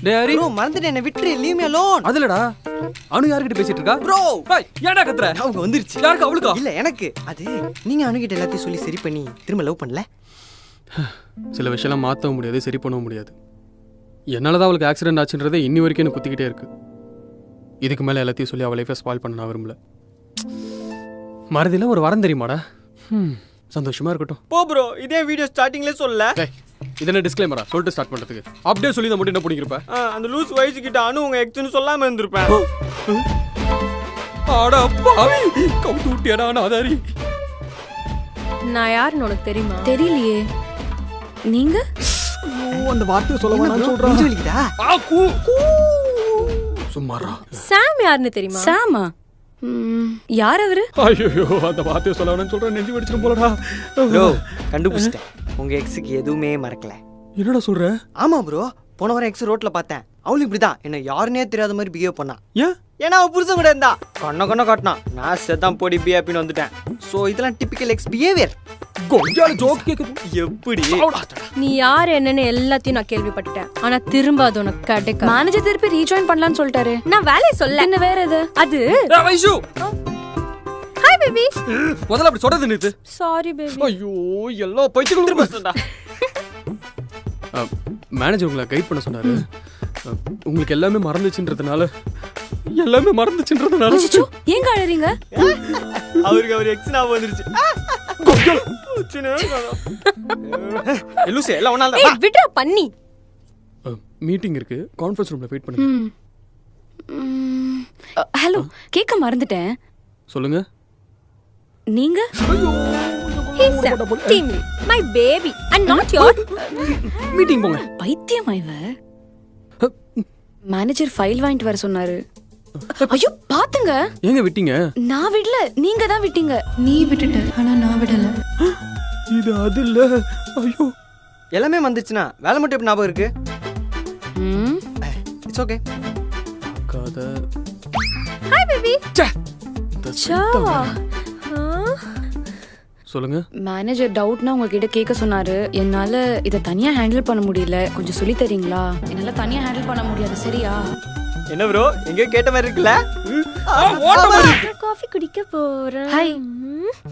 டேய் ஹரி ப்ரோ மறந்துட்டேன், என்ன விட்டுரு, லீவ் மீ அலோன். அதுலடா அனு யார்கிட்ட பேசிட்டு இருக்கா ப்ரோ? ஏன்டா கத்துற? அவங்க வந்துருச்சு. யாருக்கு? அவளுக்கா? இல்ல எனக்கு. அது நீங்க அனுகிட்ட எல்லாத்தையும் சொல்லி சரி பண்ணி திரும்ப லவ் பண்ணல. சில விஷயம்லாம் மாற்றவும் முடியாது, சரி பண்ணவும் முடியாது. என்னால் தான் அவளுக்கு ஆக்சிடென்ட் ஆச்சுன்றதே இன்னி வரைக்கும் எனக்கு குத்திக்கிட்டே இருக்கு. இதுக்கு மேலே எல்லாத்தையும் சொல்லி அவள் லைஃபை ஸ்பாயில் பண்ண நான் விரும்பல. மறதியில் ஒரு வரம் தெரியுமாடா? சந்தோஷமா இருக்கட்டும். போ ப்ரோ, இதே வீடியோ ஸ்டார்டிங்ல சொல்லல. இதென்ன டிஸ்க்ளைமரா சொல்லிட்டு ஸ்டார்ட் பண்ணுறதுக்கு? அப்படியே சொல்லி தான் மட்டும் என்ன பண்ணிக்கிறப்ப? அந்த லூஸ் வயசு கிட்ட அனு உங்க எக்ஸ்னு சொல்லாம இருந்திருப்பேன். ஆடா பாவி, கவுத்து விட்டியாடா நாதாரி. நான் யாருன்னு உனக்கு தெரியுமா? தெரியலையே. நீங்க அந்த வார்த்தையை சொல்ல வேணாம்னு சொல்றா. சொல்லிக்கிட்டா சும்மாரா. சாம் யாருன்னு தெரியுமா? சாமா? யார் அவரு? ஐயோ, அந்த வார்த்தையை சொல்ல வேணாம்னு சொல்ற, நெஞ்சு வெடிச்சிடும் போலடா. ப்ரோ கண்டுபிடிச்சிட்டேன், உங்க எக்ஸுக்கு எதுவுமே மறக்கல. என்னடா சொல்ற? ஆமா ப்ரோ, போன வாரம் எக்ஸ் ரோட்ல பார்த்தேன். அவளும் இப்படிதான் என்ன யாருன்னே தெரியாத மாதிரி பிஹேவ் பண்ணா. ஏன்னா அவ புருஷன் கூட இருந்தா கண்ண காட்டினா. நான் செத்தான் போடி பிஹேப்பின்னு வந்துட்டேன். சோ இதெல்லாம் டிபிக்கல் எக்ஸ் பிஹேவியர். கொஞ்சம் ஜோக் கேக்குது. எப்படி நீ யார் என்னன்னு எல்லாத்தையும் நான் கேள்விப்பட்டேன். ஆனா திரும்ப அது உனக்கு கிடைக்கும். மேனேஜர் திருப்பி ரீஜாயின் பண்ணலாம்னு சொல்லிட்டாரு. நான் வேலையை சொல்ல. என்ன வேற எது? அது வைஷு. Hi baby. முதல்ல அப்படி சொல்றது நிறுத்து. Sorry baby. ஐயோ, எல்லாம் பைத்தியங்களும் திரும்ப. மேனேஜர் உங்களை கைட் பண்ண சொன்னாரு. உங்களுக்கு எல்லாமே மறந்துச்சுன்றதுனால ஏங்க அழறீங்க? அவருக்கு அவர் எக்ஸ் ஞாபகம் வந்துருச்சு. எலுசே எல்லாம் ஒண்ணால தான். விட்றா பண்ணி. மீட்டிங் இருக்கு, கான்ஃபரன்ஸ் ரூம்ல வெயிட் பண்ணுங்க. ஹலோ, கேக்க மறந்துட்டேன். சொல்லுங்க. நீங்க? He's a team lead, my baby and not your. Meeting போங்க. பைத்தியமா இவ? மேனேஜர் ஃபைல் வாங்கிட்டு வர சொன்னாரு. ஐயோ பாத்துங்க. எங்க விட்டீங்க? நான் விடல, நீங்க தான் விட்டீங்க. நீ விட்டுட்ட, ஆனா நான் விடல. இது அது இல்ல. ஐயோ, எல்லாமே வந்துச்சுனா வேலை மட்டும் எப்படி ஞாபகம் இருக்கு? It's okay. கத. Hi baby. சா. சொல்லுங்க. மேனேஜர் டவுட்னா உங்ககிட்ட கேட்க சொன்னாரு. என்னால இத தனியா ஹேண்டில் பண்ண முடியல, கொஞ்சம் சொல்லி தரீங்களா? என்னால தனியா ஹேண்டில் பண்ண முடியாது, சரியா? என்ன ப்ரோ, எங்க கேட்ட மாதிரி இருக்குல்ல? காஃபி குடிக்க போறேன். ஹாய்.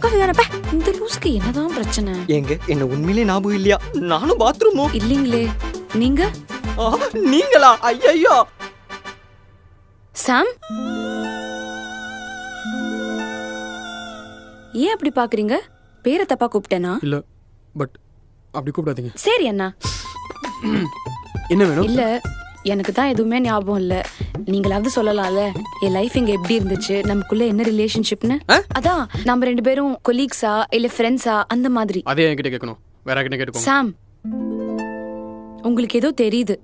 காஃபி வரப்ப. இந்த லூஸ்க்கு என்னதான் பிரச்சனை? எங்க என்ன உண்மையிலேயே ஞாபகம் இல்லையா? நானும் பாத்ரூமோ இல்லீங்களே. நீங்க? நீங்களா? ஐயோ சாம், ஏன் அப்படி பாக்குறீங்க? பேரை தப்பா கூப்பிட்டேனா? இல்ல, பட் அப்படி கூப்பிடாதீங்க. சரி அண்ணா. என்ன வேணும்? இல்ல, எனக்கு தான் எதுவுமே ஞாபகம் இல்ல. நீங்களாவது சொல்லலாம்ல என் லைஃப் இங்க எப்படி இருந்துச்சு, நமக்குள்ள என்ன ரிலேஷன்ஷிப்னு. அதான் நம்ம ரெண்டு பேரும் கொலீக்ஸா இல்ல ஃப்ரெண்ட்ஸா அந்த மாதிரி. அதே என்கிட்ட கேட்கணும், வேற கிட்ட கேட்டுக்கோங்க. சாம், உங்களுக்கு ஏதோ தெரியுது,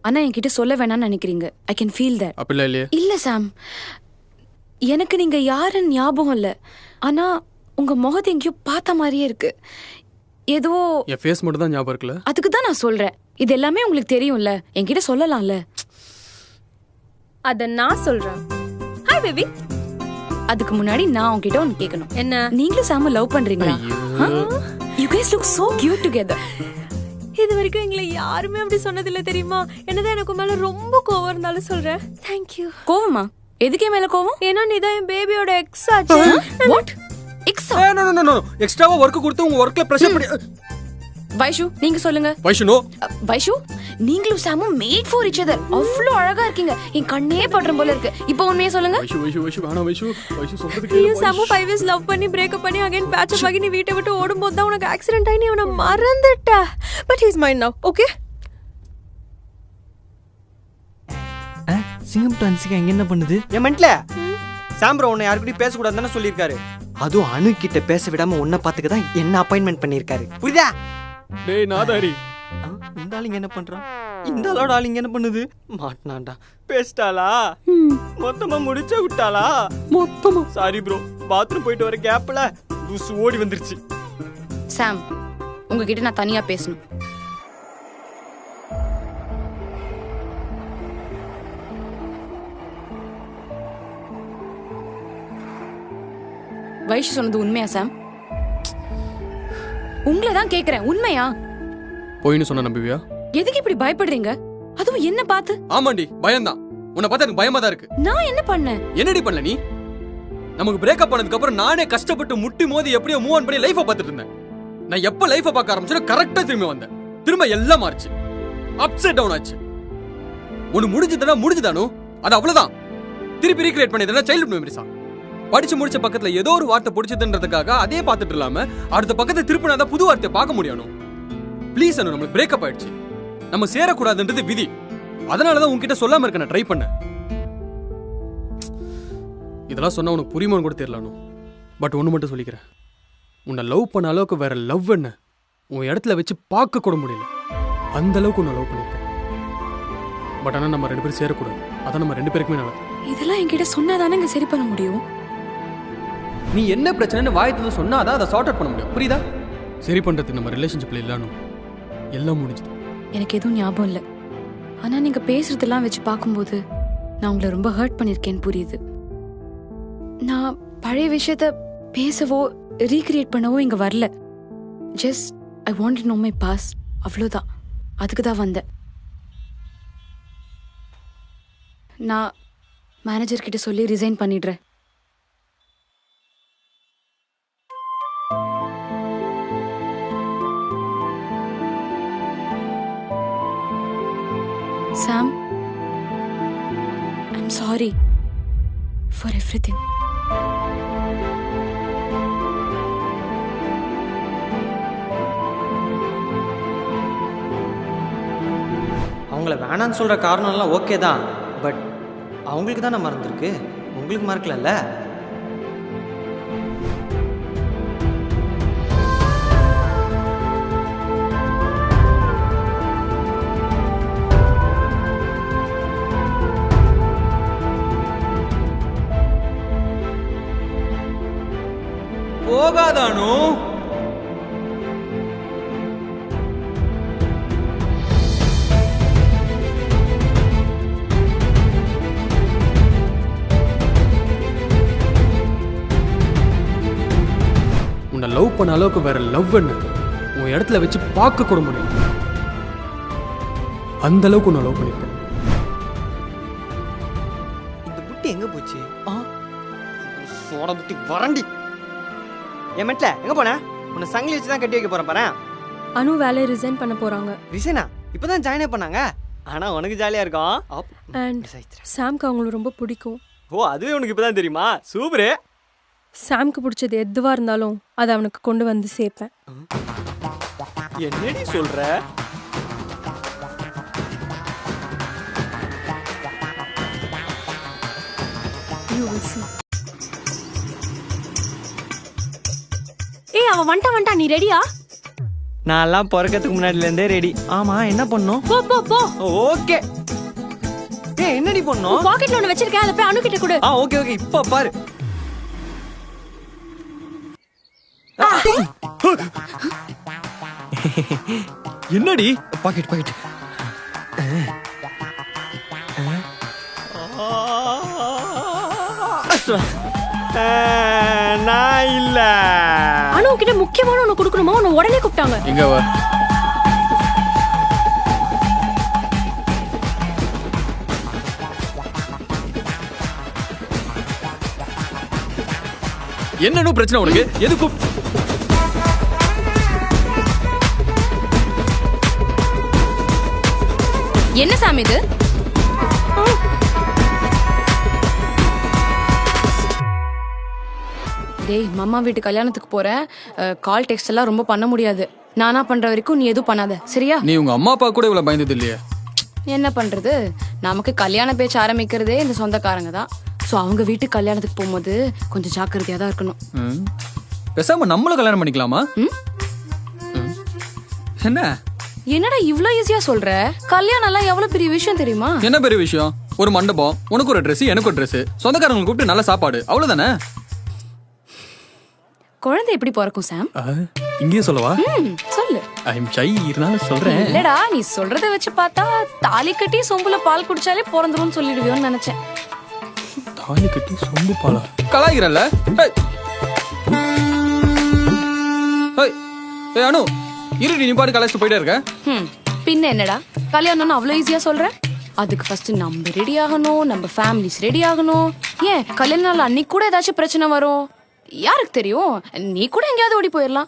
ஆனா என்கிட்ட சொல்ல வேணாம்னு நினைக்கிறீங்க. I can feel that. அப்படிலாம் இல்லையே. இல்ல சாம், எனக்கு நீங்க யாருன்னு ஞாபகம் இல்ல, ஆனா உங்க முகத்தை எங்கேயோ பார்த்த மாதிரியே இருக்கு. ஏதோ என் ஃபேஸ் மட்டும் தான் ஞாபகம் இருக்குல்ல. அதுக்கு தான் நான் சொல்றேன். இது எல்லாமே உங்களுக்கு தெரியும்ல, என்கிட்ட சொல்லலாம்ல. அத நான் சொல்றேன். Hi baby. அதுக்கு முன்னாடி நான் உங்ககிட்ட ஒன்னு கேட்கணும். என்ன? நீங்களும் சாம லவ் பண்றீங்களா? You guys look so cute together. இது வரைக்கும் எங்களை யாருமே அப்படி சொன்னதில்ல தெரியுமா? என்னதான் எனக்கு மேல ரொம்ப கோவம் இருந்தாலும் சொல்றேன். Thank you. கோவமா? எதுக்கே மேல கோவம்? ஏன்னா நீதான் என் பேபியோட எக்ஸ் ஆச்சு. What? Ex? No no no, எக்ஸ்ட்ராவா வர்க் கொடுத்து உங்க வர்க்ல பிரஷர் பண்ணி. வைஷு, நீங்க சொல்லுங்க. வைஷு நோ. வைஷு, நீங்களும் சாமும் மேட் ஃபார் ஈச் அதர். அவ்வளவு அழகா இருக்கீங்க, என் கண்ணே படுற போல இருக்கு. இப்போ உண்மையா சொல்லுங்க. வைஷு வைஷு வைஷு வேணா வைஷு, வைஷு சொல்றது கேளு. நீ சாமு 5 years லவ் பண்ணி பிரேக் அப் பண்ணி அகைன் பேட்ச் அப் ஆகி நீ வீட்டை விட்டு ஓடும்போது தான் உனக்கு ஆக்சிடென்ட் ஆகி நீ அவனை மறந்துட்ட. பட் ஹி இஸ் மைண்ட் நவ, ஓகே? சிங்கம் டு அன்சிகா எங்க என்ன பண்ணுது? ஏன் மென்ட்ல சாம் ப்ரோ உன்னை யார்கிட்டயும் பேச கூடாதுன்னு சொல்லிருக்காரு. அதுவும் அனு கிட்ட பேச விடாம உன்னை பாத்துக்க தான் என்ன அப்பாயின்மெண்ட் பண்ணிருக்காரு. புரியுதா? டேய் நாதாரி, இந்த ஆளுங்க என்ன பண்றான்? இந்த ஆளோட ஆளுங்க என்ன பண்ணுது? மாட்டனாண்டா. பேசிட்டாளா? மொத்தமா முடிச்ச விட்டாளா? மொத்தமா. சாரி ப்ரோ, பாத்ரூம் போயிட்டு வர கேப்ல லூஸ் ஓடி வந்துருச்சு. சாம், உங்ககிட்ட நான் தனியா பேசணும். வைஷு சொன்னது உண்மையா சாம்? உங்களை தான் கேக்குறேன், உண்மையா? போயின்னு சொன்ன நம்புவியா? எதுக்கு இப்படி பயப்படுறீங்க? அதுவும் என்ன பார்த்து? ஆமாண்டி, பயம்தான். உன்னை பார்த்தா எனக்கு பயமா தான் இருக்கு. நான் என்ன பண்ணேன்? என்னடி பண்ணல நீ? நமக்கு பிரேக்கப் பண்ணதுக்கு அப்புறம் நானே கஷ்டப்பட்டு முட்டி மோதி எப்படியோ மூவ் ஆன் பண்ணி லைஃபை பார்த்துட்டு இருந்தேன். நான் எப்ப லைஃபை பார்க்க ஆரம்பிச்சேன் கரெக்டா திரும்பி வந்தேன். திரும்ப எல்லாம் மாறிச்சு, அப்செட் டவுன் ஆச்சு. ஒன்னு முடிஞ்சுதானோ அது அவ்வளவுதான். திருப்பி ரீக்ரியேட் பண்ணியதுனா சைல்ட்ஹுட் மெமரிஸா? படிச்சு முடிச்ச பக்கத்துல ஏதோ ஒரு வார்த்தை பிடிச்சதுன்றதுக்காக அதே பார்த்துட்டு இல்லாம அடுத்த பக்கத்தை திருப்பினாதான் புது வார்த்தையை பார்க்க முடியணும். ப்ளீஸ் அனு, நம்மளுக்கு பிரேக்கப் ஆயிடுச்சு. நம்ம சேரக்கூடாதுன்றது விதி. அதனாலதான் உன்கிட்ட சொல்லாம இருக்க நான் ட்ரை பண்ணேன். இதெல்லாம் சொன்னா உனக்கு புரியுமான்னு கூட தெரியல. பட் ஒன்று மட்டும் சொல்லிக்கிறேன், உன்னை லவ் பண்ண அளவுக்கு வேற லவ் என்ன உன் இடத்துல வச்சு பார்க்க கூட முடியல. அந்த அளவுக்கு உன்னை லவ் பண்ணிருக்கேன். பட் ஆனால் நம்ம 2 பேரும் சேரக்கூடாது. அதான் நம்ம 2 பேருக்குமே நல்லது. இதெல்லாம் என்கிட்ட சொன்னாதானே இங்க சரி பண்ண முடியும். நீ என்ன பிரச்சனைன்னு வாயத்துல சொன்னாதான் அதை சார்ட் அவுட் பண்ண முடியும். புரியுதா? சரி பண்றதுக்கு நம்ம ரிலேஷன்ஷிப்ல இல்லணும். எல்லாம் முடிஞ்சுது. எனக்கு எதுவும் ஞாபகம் இல்லை. ஆனா நீங்க பேசுறதெல்லாம் வச்சு பார்க்கும்போது நான் உங்களை ரொம்ப ஹர்ட் பண்ணிருக்கேன்னு புரியுது. நான் பழைய விஷயத்த பேசவோ ரீக்ரியேட் பண்ணவோ இங்க வரல. Just I want to know my past, அவ்வளோதான். அதுக்கு தான் வந்தேன். நான் மேனேஜர் கிட்ட சொல்லி ரிசைன் பண்ணிடுறேன். Sam, I'm sorry for everything. அவங்கள வேணான்னு சொல்கிற காரணம்லாம் ஓகே தான். பட் அவங்களுக்கு தான் மறந்துருக்கு, உங்களுக்கு மறக்கலல்ல. போகாதானோ? உன்னை லவ் பண்ண அளவுக்கு வேற லவ் என்ன உன் இடத்துல வச்சு பார்க்க கூட முடியும். அந்த அளவுக்கு உன்னை லவ் பண்ணிருக்கேன். இந்த புட்டி எங்க போச்சு? சோட புட்டி வரண்டி. என் மெட்ல எங்க போன? உன்னை சங்கிலி வச்சு தான் கட்டி வைக்க போறேன் பாரு. அனு வேலையை ரிசைன் பண்ண போறாங்க. ரிசைனா? இப்பதான் ஜாயினே பண்ணாங்க. ஆனா உனக்கு ஜாலியா இருக்கும். அண்ட் சாம்க்கு அவங்களுக்கு ரொம்ப பிடிக்கும். ஓ, அதுவே உனக்கு இப்பதான் தெரியுமா? சூப்பரு. சாம்க்கு பிடிச்சது எதுவா இருந்தாலும் அதை அவனுக்கு கொண்டு வந்து சேர்ப்பேன். என்னடி சொல்ற? You will see. ஏய், அவன் வந்துட்டான். நீ ரெடியா? நான் எல்லாம் பிறக்கிறதுக்கு முன்னாடில இருந்தே ரெடி. ஆமா, என்ன பண்ணும்? போ போ போ. ஓகே. ஏய், என்னடி பண்ணும்? பாக்கெட்ல ஒன்னு வச்சிருக்கேன், அத போய் அனு கிட்ட கொடு. ஓகே ஓகே, இப்ப பாரு. என்னடி? பாக்கெட். நான் இல்ல. அனு கிட்ட முக்கியமான ஒன்னு கொடுக்கணுமா? உன்னை உடனே கூப்பிட்டாங்க. எங்க வா? என்னன்னு பிரச்சனை உனக்கு? எதுக்கு? என்ன சாமி இது? டேய், மாமா வீட்டு கல்யாணத்துக்கு போறேன். கால் டெக்ஸ்ட் எல்லாம் ரொம்ப பண்ண முடியாது. நானா பண்ற வரைக்கும் நீ எதுவும் பண்ணாத, சரியா? நீ உங்க அம்மா அப்பா கூட இவ்வளவு பயந்தது இல்லையே? என்ன பண்றது, நமக்கு கல்யாண பேச்சு ஆரம்பிக்கிறதே இந்த சொந்தக்காரங்க தான். ஸோ அவங்க வீட்டுக்கு கல்யாணத்துக்கு போகும்போது கொஞ்சம் ஜாக்கிரதையா தான் இருக்கணும். பேசாம நம்மளும் கல்யாணம் பண்ணிக்கலாமா? என்ன என்னடா இவ்ளோ ஈஸியா சொல்ற? கல்யாணம் எல்லாம் எவ்வளவு பெரிய விஷயம் தெரியுமா? என்ன பெரிய விஷயம்? ஒரு மண்டபம், உனக்கு ஒரு ட்ரெஸ், எனக்கு ஒரு ட்ரெஸ், சொந்தக்காரங்களுக்கு கூப்பிட்டு நல்ல சாப்பாடு, அவ்வளவுதானே? குழந்தை எப்படி பிறக்கும் சாம்? இங்கேயே சொல்லவா? சொல்லு. ஐ அம் ஷை, இருந்தாலும் சொல்றேன். இல்லடா, நீ சொல்றத வச்சு பார்த்தா தாலி கட்டி சொம்புல பால் குடிச்சாலே பிறந்துரும்னு சொல்லிடுவியோன்னு நினைச்சேன். தாலி கட்டி சொம்பு பாலா? கலாய்கிறல்ல? ஏய் அனு, இருடி, நீ பாட்டு கலாய்ச்சிட்டு போயிட்டே இருக்க. பின்ன என்னடா கல்யாணம்னு அவ்வளோ ஈஸியா சொல்ற? அதுக்கு ஃபர்ஸ்ட் நம்ம ரெடி ஆகணும், நம்ம ஃபேமிலிஸ் ரெடி ஆகணும். ஏன் கல்யாண நாள் அன்னைக்கு கூட ஏதாச்சும் பிரச்சனை வரும், யாருக்கு தெரியும்? நீ கூட எங்கேயாவது ஓடி போயிடலாம்.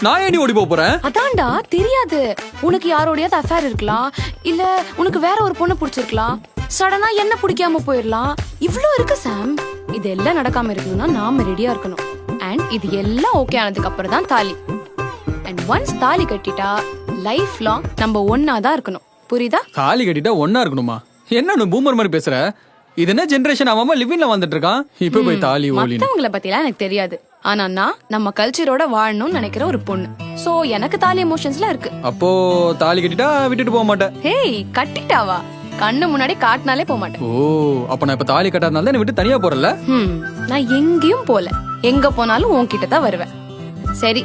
நான் ஏன் ஓடி போறேன்? அதான்டா தெரியாது. உனக்கு யாரோடையாவது அஃபேர் இருக்கலாம், இல்ல உனக்கு வேற ஒரு பொண்ணு பிடிச்சிருக்கலாம், சடனா என்ன பிடிக்காம போயிடலாம். இவ்ளோ இருக்கு சாம். இது எல்லாம் நடக்காம இருக்கணும்னா நாம ரெடியா இருக்கணும். அண்ட் இது எல்லாம் ஓகே ஆனதுக்கு அப்புறம் தான் தாலி. அண்ட் ஒன்ஸ் தாலி கட்டிட்டா லைஃப் லாங் நம்ம ஒன்னாதான் இருக்கணும். புரியுதா? தாலி கட்டிட்டா ஒன்னா இருக்கணுமா? என்ன பூமர் மாதிரி பேசுற? இது என்ன ஜெனரேஷன்? அவன் லிவிங்ல வந்துட்டு இருக்கான், இப்ப போய் தாலி ஓலி. மத்தவங்கள பத்திலாம் எனக்கு தெரியாது. ஆனா நான் நம்ம கல்ச்சரோட வாழணும்னு நினைக்கிற ஒரு பொண்ணு. சோ எனக்கு தாலி எமோஷன்ஸ்லாம் இருக்கு. அப்போ தாலி கட்டிட்டா விட்டுட்டு போக மாட்டேன்? ஹேய், கட்டிட்டாவா? கண்ணு முன்னாடி காட்டினாலே போக மாட்டேன். ஓ, அப்ப நான் இப்ப தாலி கட்டாதனால தான் விட்டு தனியா போறல? நான் எங்கேயும் போல. எங்க போனாலும் உன்கிட்ட தான் வருவேன். சரி,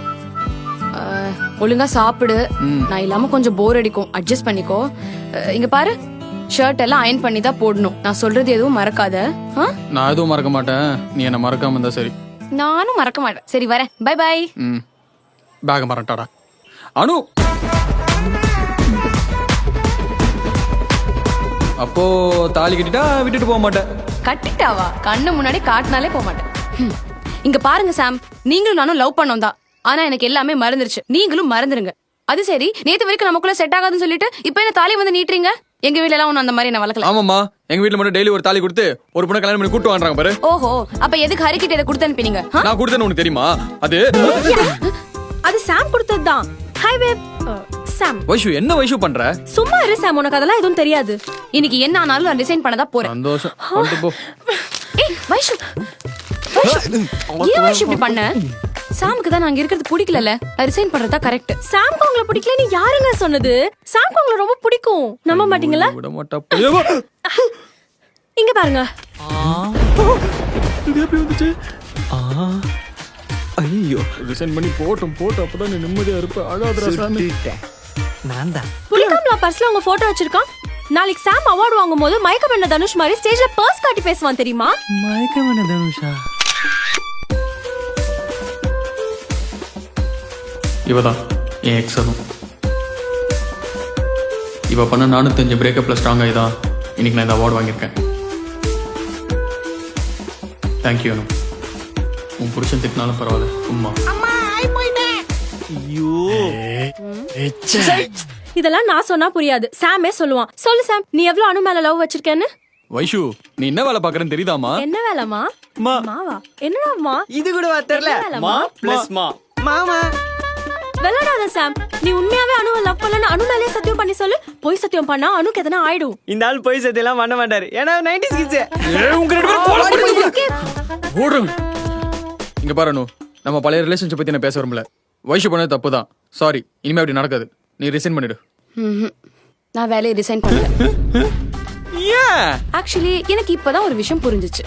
ஒழுங்கா சாப்பிடு. நான் இல்லாம கொஞ்சம் போர் அடிக்கும், அட்ஜஸ்ட் பண்ணிக்கோ. இங்க பாரு, ஷர்ட் எல்லாம் அயன் பண்ணி தான் போடணும். நான் சொல்றது எதுவும் மறக்காத. நான் எதுவும் மறக்க மாட்டேன், நீ என்ன மறக்காம இருந்தா சரி. நானும் மறக்க மாட்டேன். சரி வரேன், பை பை. பேக மறட்டாடா. அனு, அப்போ தாலி கட்டிட்டா விட்டுட்டு போக மாட்டேன்? கட்டிட்டாவா? கண்ணு முன்னாடி காட்டினாலே போக மாட்டேன். இங்க பாருங்க சாம், நீங்களும் நானும் லவ் பண்ணோம் தான். ஆனா எனக்கு எல்லாமே மறந்துருச்சு, நீங்களும் மறந்துருங்க. அது சரி, நேத்து வரைக்கும் நமக்குள்ள செட் ஆகாதுன்னு சொல்லிட்டு இப்ப என்ன தாலி வந்து நீட்டுறீங்க? எங்க வீட்ல எல்லாம் அந்த மாதிரி என்ன வளர்க்கல. ஆமாமா, எங்க வீட்ல மட்டும் டெய்லி ஒரு தாலி கொடுத்து ஒரு பொண்ணை கல்யாணம் பண்ணி கூட்டு வாங்குறாங்க பாரு. ஓஹோ, அப்ப எதுக்கு ஹரிக்கிட்ட இதை கொடுத்து அனுப்பினீங்க? நான் கொடுத்தேன்னு உனக்கு தெரியுமா? அது சாம் கொடுத்ததுதான். ஹாய் பேப். சாம். வைஷு, என்ன வைஷு பண்ற? சும்மா இரு சாம், உனக்கு அதெல்லாம் எதுவும் தெரியாது. இன்னைக்கு என்ன ஆனாலும் நான் டிசைன் பண்ணதா போறேன். சந்தோஷம், கொண்டு போ. ஏய் வைஷு, ஏன் வைஷு இப்படி பண்ண? சாமுக்கு தான் நாங்க இருக்கிறது பிடிக்கல. ரிசைன் பண்றதா கரெக்ட். சாம்க்கு உங்களை பிடிக்கலன்னு யாருங்க சொன்னது? சாம்க்கு உங்களை ரொம்ப பிடிக்கும், நம்ப மாட்டீங்களா? இங்க பாருங்க. இது எப்படி வந்துச்சு? ஐயோ, ரிசைன் பண்ணி போட்டும் அப்பதான் நீ நிம்மதியா இருப்ப. அழாதடா சாமி. நான் தான் புலிகாம்ல பர்ஸ்ல உங்க போட்டோ வச்சிருக்கான். நாளைக்கு சாம் அவார்ட் வாங்கும்போது மயக்கமண்ண தனுஷ் மாதிரி ஸ்டேஜ்ல பர்ஸ் காட்டி பேசுவான், தெரியுமா? மயக்கமண்ண தனுஷா? இவதான் என் எக்ஸ். அதுவும் இவ பண்ண 405 பிரேக்கப்ல ஸ்ட்ராங் ஆகிதான் இன்னைக்கு நான் இந்த அவார்டு வாங்கியிருக்கேன். தேங்க்யூ அனு. உன் புருஷன் திட்டினாலும் பரவாயில்ல, சும்மா. இதெல்லாம் நான் சொன்னா புரியாது, சாமே சொல்லுவான். சொல்லு சாம், நீ எவ்வளவு அனு மேல லவ் வச்சிருக்கேன்னு? வைஷு, நீ என்ன வேலை பாக்குறேன்னு தெரியுதாமா? என்ன வேலைமா? மாவா? என்னடாமா இது கூட தெரியல? மா பிளஸ் மா மாமா. வெளாடாத சாம், நீ உண்மையாவே அனுவை லவ் பண்ணலன்னு அனு மேலே சத்தியம் பண்ணி சொல்லு. போய் சத்தியம் பண்ணா அனுக்கு எதனா ஆயிடும். இந்த ஆள் போய் சத்தியம் எல்லாம் பண்ண மாட்டாரு, ஏன்னா 90s கிட்ஸ். உங்க ரெண்டு பேரும் ஓடுங்க. இங்க பாரு அனு, நம்ம பழைய ரிலேஷன்ஷிப் பத்தி நான் பேச விரும்பல. வைஷு பண்ணது தப்பு தான், சாரி. இனிமே அப்படி நடக்காது, நீ ரிசைன் பண்ணிடு. நான் வேலையை ரிசைன் பண்ணல. ஆக்சுவலி எனக்கு இப்பதான் ஒரு விஷயம் புரிஞ்சிச்சு.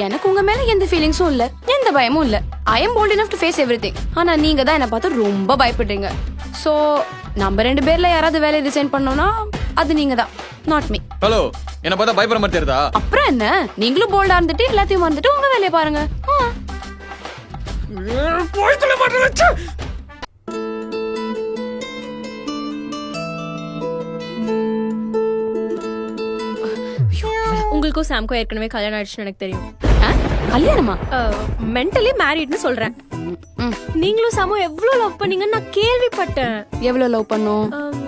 எனக்கு உங்க மேல எந்த ஃபீலிங்ஸும் இல்ல, எந்த பயமும் இல்ல. I am bold enough to face everything. ஆனா நீங்க தான் என்ன பார்த்து ரொம்ப பயப்படுறீங்க. சோ நம்ம 2 பேர்ல யாராவது வேலையை ரிசைன் பண்ணோம்னா அது நீங்க தான், நாட் மீ. ஹலோ, என்ன பார்த்தா பயப்படுற மாதிரி தெரியுதா? அப்புறம் என்ன, நீங்களும் போல்டா இருந்துட்டு எல்லாத்தையும் வந்துட்டு உங்க வேலையை பாருங்க. உங்களுக்கும் சாம்க்கும் ஏற்கனவே கல்யாணம் ஆயிடுச்சுன்னு எனக்கு தெரியும். கல்யாணமா? மென்டலி மேரிட்னு சொல்றேன். நீங்களும் சாமும் எவ்வளவு லவ் பண்ணீங்கன்னு நான் கேள்விப்பட்டேன். எவ்வளவு லவ் பண்ணோம்?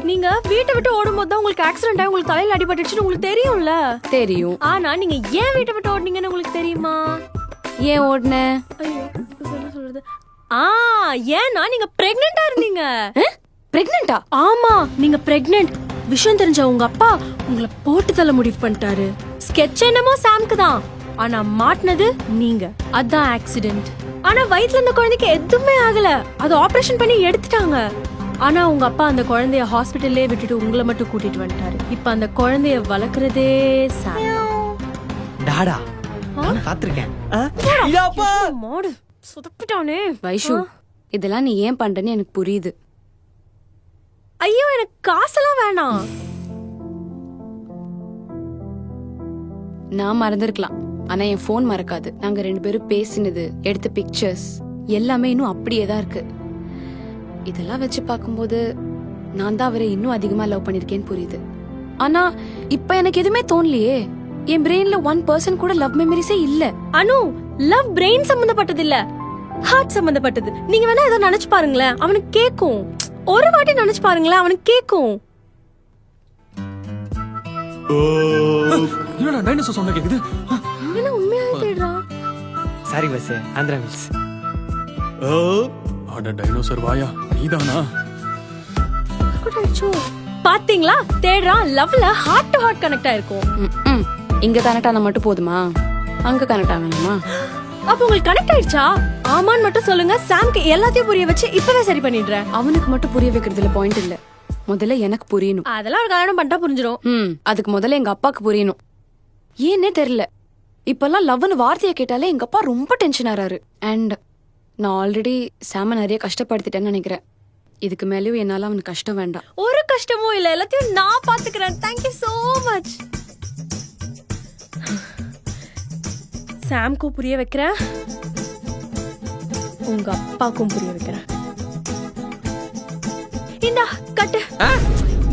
நீங்க வீட்டை விட்டு ஓடும்போது தான் உங்களுக்கு ஆக்சிடென்ட் ஆகி உங்களுக்கு தலையில அடிபட்டுச்சுன்னு உங்களுக்கு தெரியும்ல? தெரியும். ஆனா நீங்க ஏன் வீட்டை விட்டு ஓடுனீங்கன்னு உங்களுக்கு தெரியுமா? ஏன் ஓடுன? என்ன சொல்றது? ஏன்னா நீங்க பிரெக்னெண்டா இருந்தீங்க. பிரெக்னெண்டா? ஆமா, நீங்க பிரெக்னென்ட் விஷயம் தெரிஞ்ச உங்க அப்பா உங்களை போட்டு தள்ள முடிவு பண்ணிட்டாரு. ஸ்கெட்ச் என்னமோ சாம்க்கு தான், ஆனா மாட்டினது நீங்க. அதான் ஆக்சிடென்ட். ஆனா வயித்துல இருந்த குழந்தைக்கு எதுவுமே ஆகல, அது ஆபரேஷன் பண்ணி எடுத்துட்டாங்க. ஆனா உங்க அப்பா அந்த குழந்தைய ஹாஸ்பிட்டல்லே விட்டுட்டு உங்களை மட்டும் கூட்டிட்டு வந்துட்டாரு. இப்ப அந்த குழந்தைய வளர்க்கறதே சாம். டாடா நான் பாத்துர்க்கேன். இதப்பா மாடு சுதப்பிட்டானே. வைஷு, இதெல்லாம் நீ ஏன் பண்றேன்னு எனக்கு புரியுது. ஐயோ, எனக்கு காசெல்லாம் வேணாம். நான் மறந்துருக்கலாம், ஆனா என் போன் மறக்காது. நாங்க 2 பேரும் பேசினது, எடுத்த பிக்சர்ஸ் எல்லாமே இன்னும் அப்படியே தான் இருக்கு. இதெல்லாம் வச்சு பார்க்கும்போது நான் தான் அவரை இன்னும் அதிகமா லவ் பண்ணிருக்கேன்னு புரியுது. ஆனா இப்ப எனக்கு எதுவுமே தோணலையே. என் பிரெயின்ல 1% கூட லவ் மெமரிஸே இல்ல. அனு, லவ் பிரெயின் சம்பந்தப்பட்டது இல்ல, ஹார்ட் சம்பந்தப்பட்டது. நீங்க வேணா ஏதோ நினைச்சு பாருங்களேன், அவனுக்கு கேக்கும். ஒரு வாட்டி நினைச்சு பாருங்களேன், அவனுக்கு கேக்கும். என்னடா டைனோசர் சவுண்ட் கேக்குது? என்ன உண்மையாவே தேடுறா? Sorry boss, Andhra meals. அட டைனோசர் வாயா, நீதானா? பாத்தீங்களா, தேடுறான். லவ்ல ஹார்ட் டு ஹார்ட் கனெக்ட் ஆயிருக்கும். இங்க கனெக்ட் ஆனா மட்டும் போதுமா, அங்க கனெக்ட் ஆகணுமா? அப்ப உங்களுக்கு கனெக்ட் ஆயிடுச்சா? ஆமான்னு மட்டும் சொல்லுங்க, சாம்க்கு எல்லாத்தையும் புரிய வச்சு இப்பவே சரி பண்ணிடுறேன். அவனுக்கு மட்டும் புரிய வைக்கிறதுல பாயிண்ட் இல்ல, முதல்ல எனக்கு புரியணும். அதெல்லாம் ஒரு கல்யாணம் பண்ணிட்டா புரிஞ்சிடும். அதுக்கு முதல்ல எங்க அப்பாக்கு புரியணும். ஏன்னே தெரியல, இப்பெல்லாம் லவ்னு வார்த்தையை கேட்டாலே எங்க அப்பா ரொம்ப டென்ஷன் ஆறாரு. அண்ட் நான் ஆல்ரெடி சாம நிறைய கஷ்டப்படுத்திட்டேன்னு நினைக்கிறேன். இதுக்கு மேலேயும் என்னால அவனுக்கு கஷ்டம் வேண்டாம். ஒரு கஷ்டமும் இல்ல, எல்லாத்தையும் நான் பாத்துக்கிறேன். Thank you so much. சாம்க்கும் புரிய வைக்கிறேன், உங்க அப்பாக்கும் புரிய வைக்கிறேன். இந்தா கட்டு.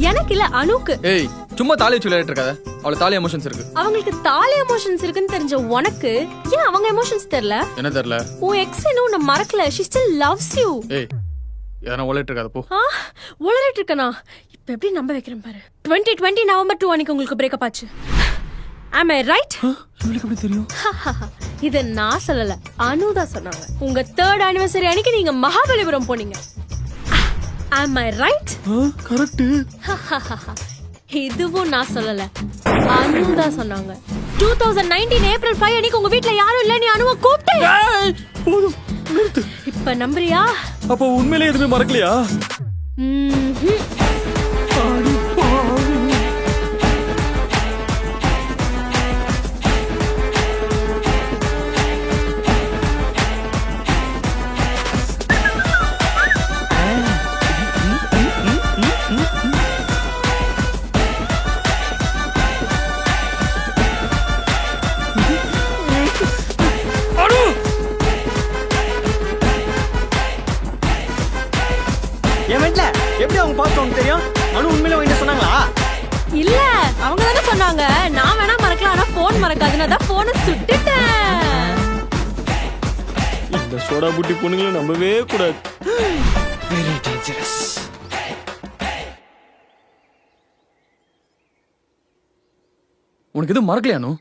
எனக்கு இல்ல, அனுக்கு. ஏய், சும்மா தாலி வச்சு விளையாட்டு இருக்காத. அவள தாலி எமோஷன்ஸ் இருக்கு. அவங்களுக்கு தாலி எமோஷன்ஸ் இருக்குன்னு தெரிஞ்ச உனக்கு ஏன் அவங்க எமோஷன்ஸ் தெரியல? என்ன தெரியல? உன் எக்ஸ் இன்னும் உன்னை மறக்கல. she still loves you. ஏய், எதனா உளையிட்டு இருக்காத போ. உளறிட்டு இருக்கனா? இப்ப எப்படி நம்ப வைக்கிறேன் பாரு. 2020 நவம்பர் 2 அன்னைக்கு உங்களுக்கு பிரேக்கப் ஆச்சு. am I right? உங்களுக்கு எப்படி தெரியும்? இத நான் சொல்லல, அனு தான் சொன்னாங்க. உங்க 3rd anniversary அன்னைக்கு நீங்க மகாபலிபுரம் போனீங்க. am I right? கரெக்ட். இதுவும் நான் சொல்லல, அனு தான் சொன்னாங்க. 2019 ஏப்ரல் 5 அன்னைக்கு உங்க வீட்ல யாரும் இல்ல, நீ அனுவை கூப்பிட்டு. இப்ப நம்புறியா? அப்ப உண்மையிலே எதுவுமே மறக்கலையா? எப்படி அவங்க பார்த்து உனக்கு தெரியும்? அனு உண்மையில என்ன சொன்னாங்களா? இல்ல, அவங்க தானே சொன்னாங்க. நான் வேணா மறக்கலாம், ஆனா போன் மறக்காதுன்னு அதான் போனை சுட்டுட்டேன். இந்த சோடா புட்டி பொண்ணுங்களை நம்பவே கூடாது. Very dangerous. உனக்கு எதுவும் மறக்கலையா அனு?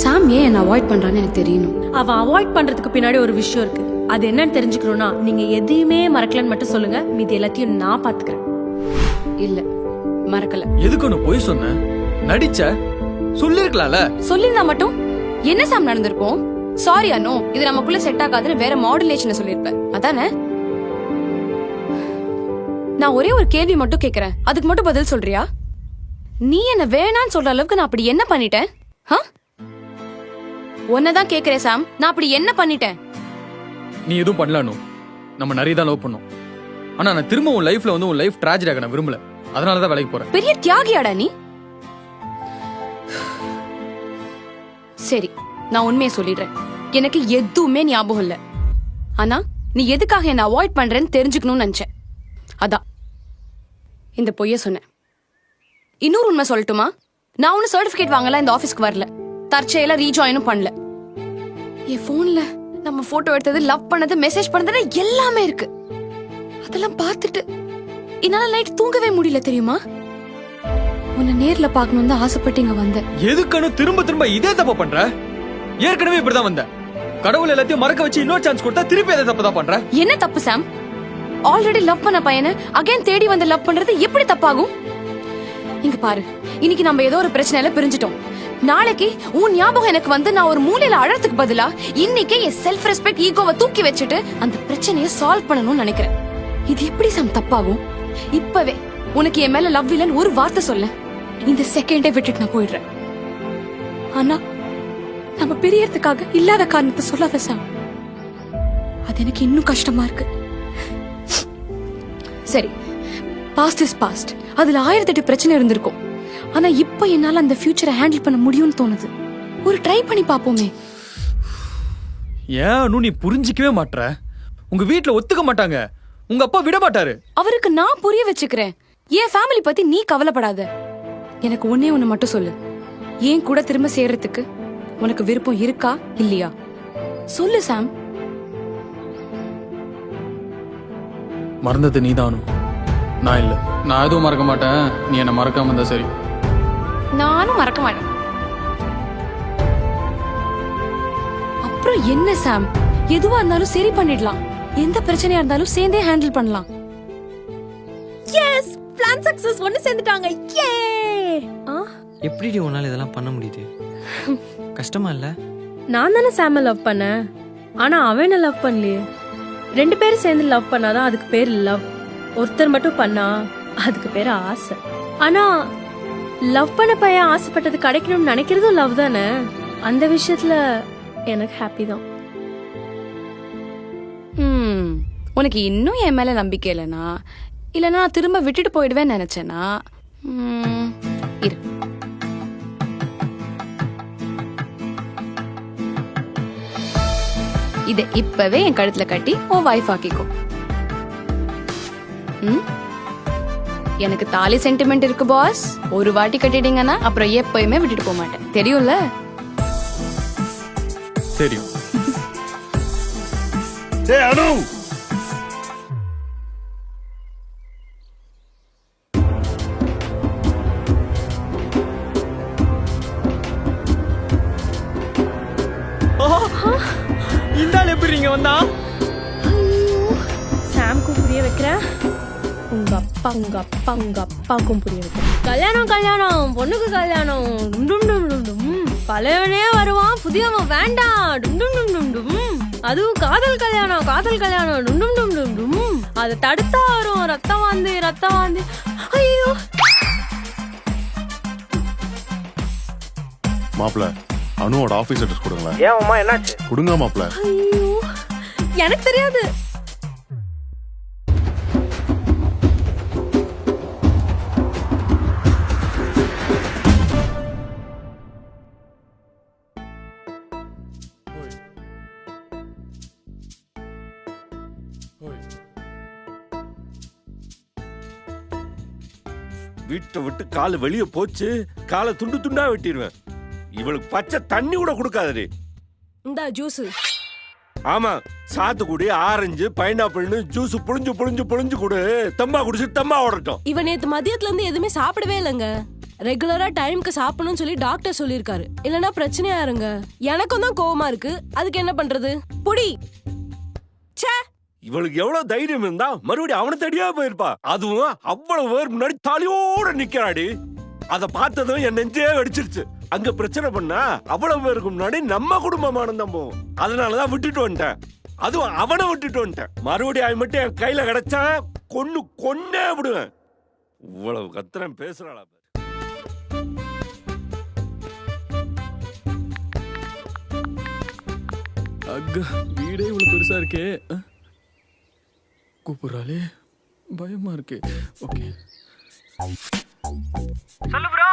சாம் ஏன் என்ன அவாய்ட் பண்றான்னு எனக்கு தெரியணும். அவ அவாய்ட் பண்றதுக்கு பின்னாடி ஒரு விஷயம் இருக்கு. அது என்னன்னு தெரிஞ்சுக்கணும்னா நீங்க எதையுமே மறக்கலன்னு மட்டும் சொல்லுங்க, மீதி எல்லாத்தையும் நான் பாத்துக்கிறேன். இல்ல, மறக்கல. எதுக்கு ஒண்ணு போய் சொன்ன? நடிச்ச சொல்லிருக்கலாம்ல. சொல்லிருந்தா மட்டும் என்ன சாம் நடந்திருக்கும்? சாரி அனு, இது நமக்குள்ள செட் ஆகாதுன்னு வேற மாடுலேஷன் சொல்லிருப்பேன், அதானே? நான் ஒரே ஒரு கேள்வி மட்டும் கேக்குறேன், அதுக்கு மட்டும் பதில் சொல்றியா? நீ என்ன வேணான்னு சொல்ற அளவுக்கு நான் அப்படி என்ன பண்ணிட்டேன்? உன்னதான் கேக்குறேன் சாம், நான் அப்படி என்ன பண்ணிட்டேன்? நீ எதுவும் பண்ணலானோ, நம்ம நிறைய தான் லவ் பண்ணோம். ஆனா நான் திரும்ப உன் லைஃப்ல வந்து உன் லைஃப் ட்ராஜடி ஆக நான் விரும்பல. அதனாலதான் வேலைக்கு போறேன். பெரிய தியாகியாடா நீ. சரி, நான் உண்மையை சொல்லிடுறேன். எனக்கு எதுவுமே ஞாபகம் இல்ல. ஆனா நீ எதுக்காக என்ன அவாய்ட் பண்றேன்னு தெரிஞ்சுக்கணும்னு நினைச்சேன், அதான் இந்த பொய்ய சொன்னேன். இன்னொரு உண்மை சொல்லட்டுமா? நான் ஒன்னும் சர்டிபிகேட் வாங்கல, இந்த ஆபீஸ்க்கு வரல, தற்செயலா ரீஜாயினும் பண்ணல. என் போன்ல நம்ம போட்டோ எடுத்தது, லவ் பண்ணது, மெசேஜ் பண்ணது எல்லாமே இருக்கு. அதெல்லாம் பார்த்துட்டு என்னால நைட் தூங்கவே முடியல தெரியுமா? உன்னை நேர்ல பார்க்கணும் தான் ஆசைப்பட்டு இங்க வந்தேன். எதுக்குன்னு திரும்ப திரும்ப இதே தப்பு பண்ற? ஏற்கனவே இப்படிதான் வந்த. கடவுள் எல்லாத்தையும் மறக்க வச்சு இன்னொரு சான்ஸ் கொடுத்தா திருப்பி அதே தப்பு தான் பண்ற. என்ன தப்பு சாம்? ஆல்ரெடி லவ் பண்ண பையனை அகைன் தேடி வந்து லவ் பண்றது எப்படி தப்பாகும்? இங்க பாரு, இன்னைக்கு நம்ம ஏதோ ஒரு பிரச்சனையில பிரிஞ்சிட்டோம். நாளைக்கு உன் ஞாபகம் எனக்கு வந்து நான் ஒரு மூலையில அழறதுக்கு பதிலா இன்னைக்கே என் செல்ஃப் ரெஸ்பெக்ட் ஈகோவை தூக்கி வச்சுட்டு அந்த பிரச்சனையை சால்வ் பண்ணணும்னு நினைக்கிறேன். இது எப்படி சாம் தப்பாகும்? இப்பவே உனக்கு என் மேல லவ் இல்லன்னு ஒரு வார்த்தை சொல்ல, இந்த செகண்டே விட்டுட்டு நான் போயிடுறேன். ஆனா நம்ம பிரியறதுக்காக இல்லாத காரணத்தை சொல்லாத சாம், அது எனக்கு இன்னும் கஷ்டமா இருக்கு. சரி, பாஸ்ட் இஸ் பாஸ்ட், அதுல 1008 பிரச்சனை இருந்திருக்கும். ஆனா இப்ப என்னால அந்த ஃபியூச்சரை ஹேண்டில் பண்ண முடியும்னு தோணுது. ஒரு ட்ரை பண்ணி பாப்போமே. ஏன் நீ புரிஞ்சிக்கவே மாட்ற? உங்க வீட்டுல ஒத்துக்க மாட்டாங்க. உங்க அப்பா விட மாட்டாரு. அவருக்கு நான் புரிய வச்சுக்கிறேன். என் ஃபேமிலி பத்தி நீ கவலைப்படாத. எனக்கு ஒன்னே ஒண்ணு மட்டும் சொல்லு. ஏன் கூட திரும்ப சேர்றதுக்கு உனக்கு விருப்பம் இருக்கா இல்லையா சொல்லு சாம். மறந்தது நீதானும், நான் இல்ல. நான் எதுவும் மறக்க மாட்டேன், நீ என்ன மறக்காம இருந்தா சரி. நானும் மறக்க மாட்டேன். அப்புறம் என்ன சாம், எதுவா இருந்தாலும் சரி பண்ணிடலாம். எந்த பிரச்சனையா இருந்தாலும் சேர்ந்தே ஹேண்டில் பண்ணலாம். Yes, plan success. ஒன்னு சேர்ந்துட்டாங்க. யே! எப்படிடி உன்னால இதெல்லாம் பண்ண முடியுது? கஷ்டமா இல்ல? நான் தானே சாம லவ் பண்ணேன், ஆனா அவன் என்ன லவ் பண்ணலையே. 2 பேரும் சேர்ந்து லவ் பண்ணாதான் அதுக்கு பேர் லவ். ஒருத்தர் மட்டும் பண்ணா அதுக்கு பேர் ஆசை. ஆனா லவ் பண்ண பையன் ஆசைப்பட்டது கிடைக்கணும்னு நினைக்கிறதும் லவ் தானே. அந்த விஷயத்துல எனக்கு ஹாப்பி தான். உனக்கு இன்னும் என் மேல நம்பிக்கை இல்லைனா, இல்லைனா திரும்ப விட்டுட்டு போயிடுவேன்னு நினைச்சேனா, இரு. இதை இப்பவே என் கழுத்துல கட்டி உன் வைஃப் ஆக்கிக்கோ. எனக்கு தாலி சென்டிமெண்ட் இருக்கு பாஸ். ஒரு வாட்டி கட்டிட்டீங்கன்னா அப்புறம் எப்பயுமே விட்டுட்டு போக மாட்டேன், தெரியும்ல? தெரியும். ஏய் அனு, இந்த ஆள் எப்படி நீங்க வந்தா? சாம்க்கும் புரிய வைக்கிறேன், உங்க அப்பாவுக்கும் புரிய வைக்கிறேன். கல்யாணம் பொண்ணுக்கு கல்யாணம். பழையவனே வருவான், புதியவன் வேண்டாம். அதுவும் காதல் கல்யாணம். அதை தடுத்தா வரும் ரத்தம் வாந்தி. ஐயோ மாப்பிள்ள, அனுவோட ஆபீஸ் அட்ரஸ் கொடுங்களேன். ஏன் அம்மா என்னாச்சு? கொடுங்க மாப்பிள்ள. ஐயோ எனக்கு தெரியாது. வீட்டை விட்டு காலு வெளியே போச்சு, காலை துண்டு துண்டா வெட்டிடுவேன். இவளுக்கு பச்சை தண்ணி கூட கொடுக்காதே. இந்த ஜூஸ். ஆமா, சாத்துக்குடி, ஆரஞ்சு, பைனாப்பிள்னு ஜூஸ் புழிஞ்சு கொடு. தம்பா குடிச்சிட்டு தம்பா ஓடட்டும். இவன் நேத்து மதியத்துல இருந்து எதுவுமே சாப்பிடவே இல்லைங்க. ரெகுலரா டைம்க்கு சாப்பிடணும்னு சொல்லி டாக்டர் சொல்லிருக்காரு. இல்லனா பிரச்சனையா இருங்க. எனக்கும் தான் கோவமா இருக்கு. அதுக்கு என்ன பண்றது? புடி. ச்சே, இவளுக்கு எவ்வளவு தைரியம் இருந்தா மறுபடியும் அவனை தேடியா போயிருப்பா. அதுவும் அவ்வளவு பேர் முன்னாடி தாலியோட நிக்கிறாடி. அத பார்த்ததும் என் நெஞ்சே வெடிச்சிருச்சு. அங்க பிரச்சனை பண்ணா அவ்வளவு பேருக்கு முன்னாடி நம்ம குடும்பமானந்தான் போகும். அதனாலதான் விட்டுட்டு வந்துட்டேன். அதுவும் அவனை விட்டுட்டு வந்துட்டேன். மறுபடியும் அவன் மட்டும் என் கையில கிடைச்சா கொன்னே விடுவேன். இவ்வளவு கத்திரம் பேசுறாளா? அக்கா, வீடே இவ்வளவு பெருசா இருக்கே. கூப்பிடுறாளே, பயமா இருக்கு. ஓகே, சொல்லு ப்ரோ.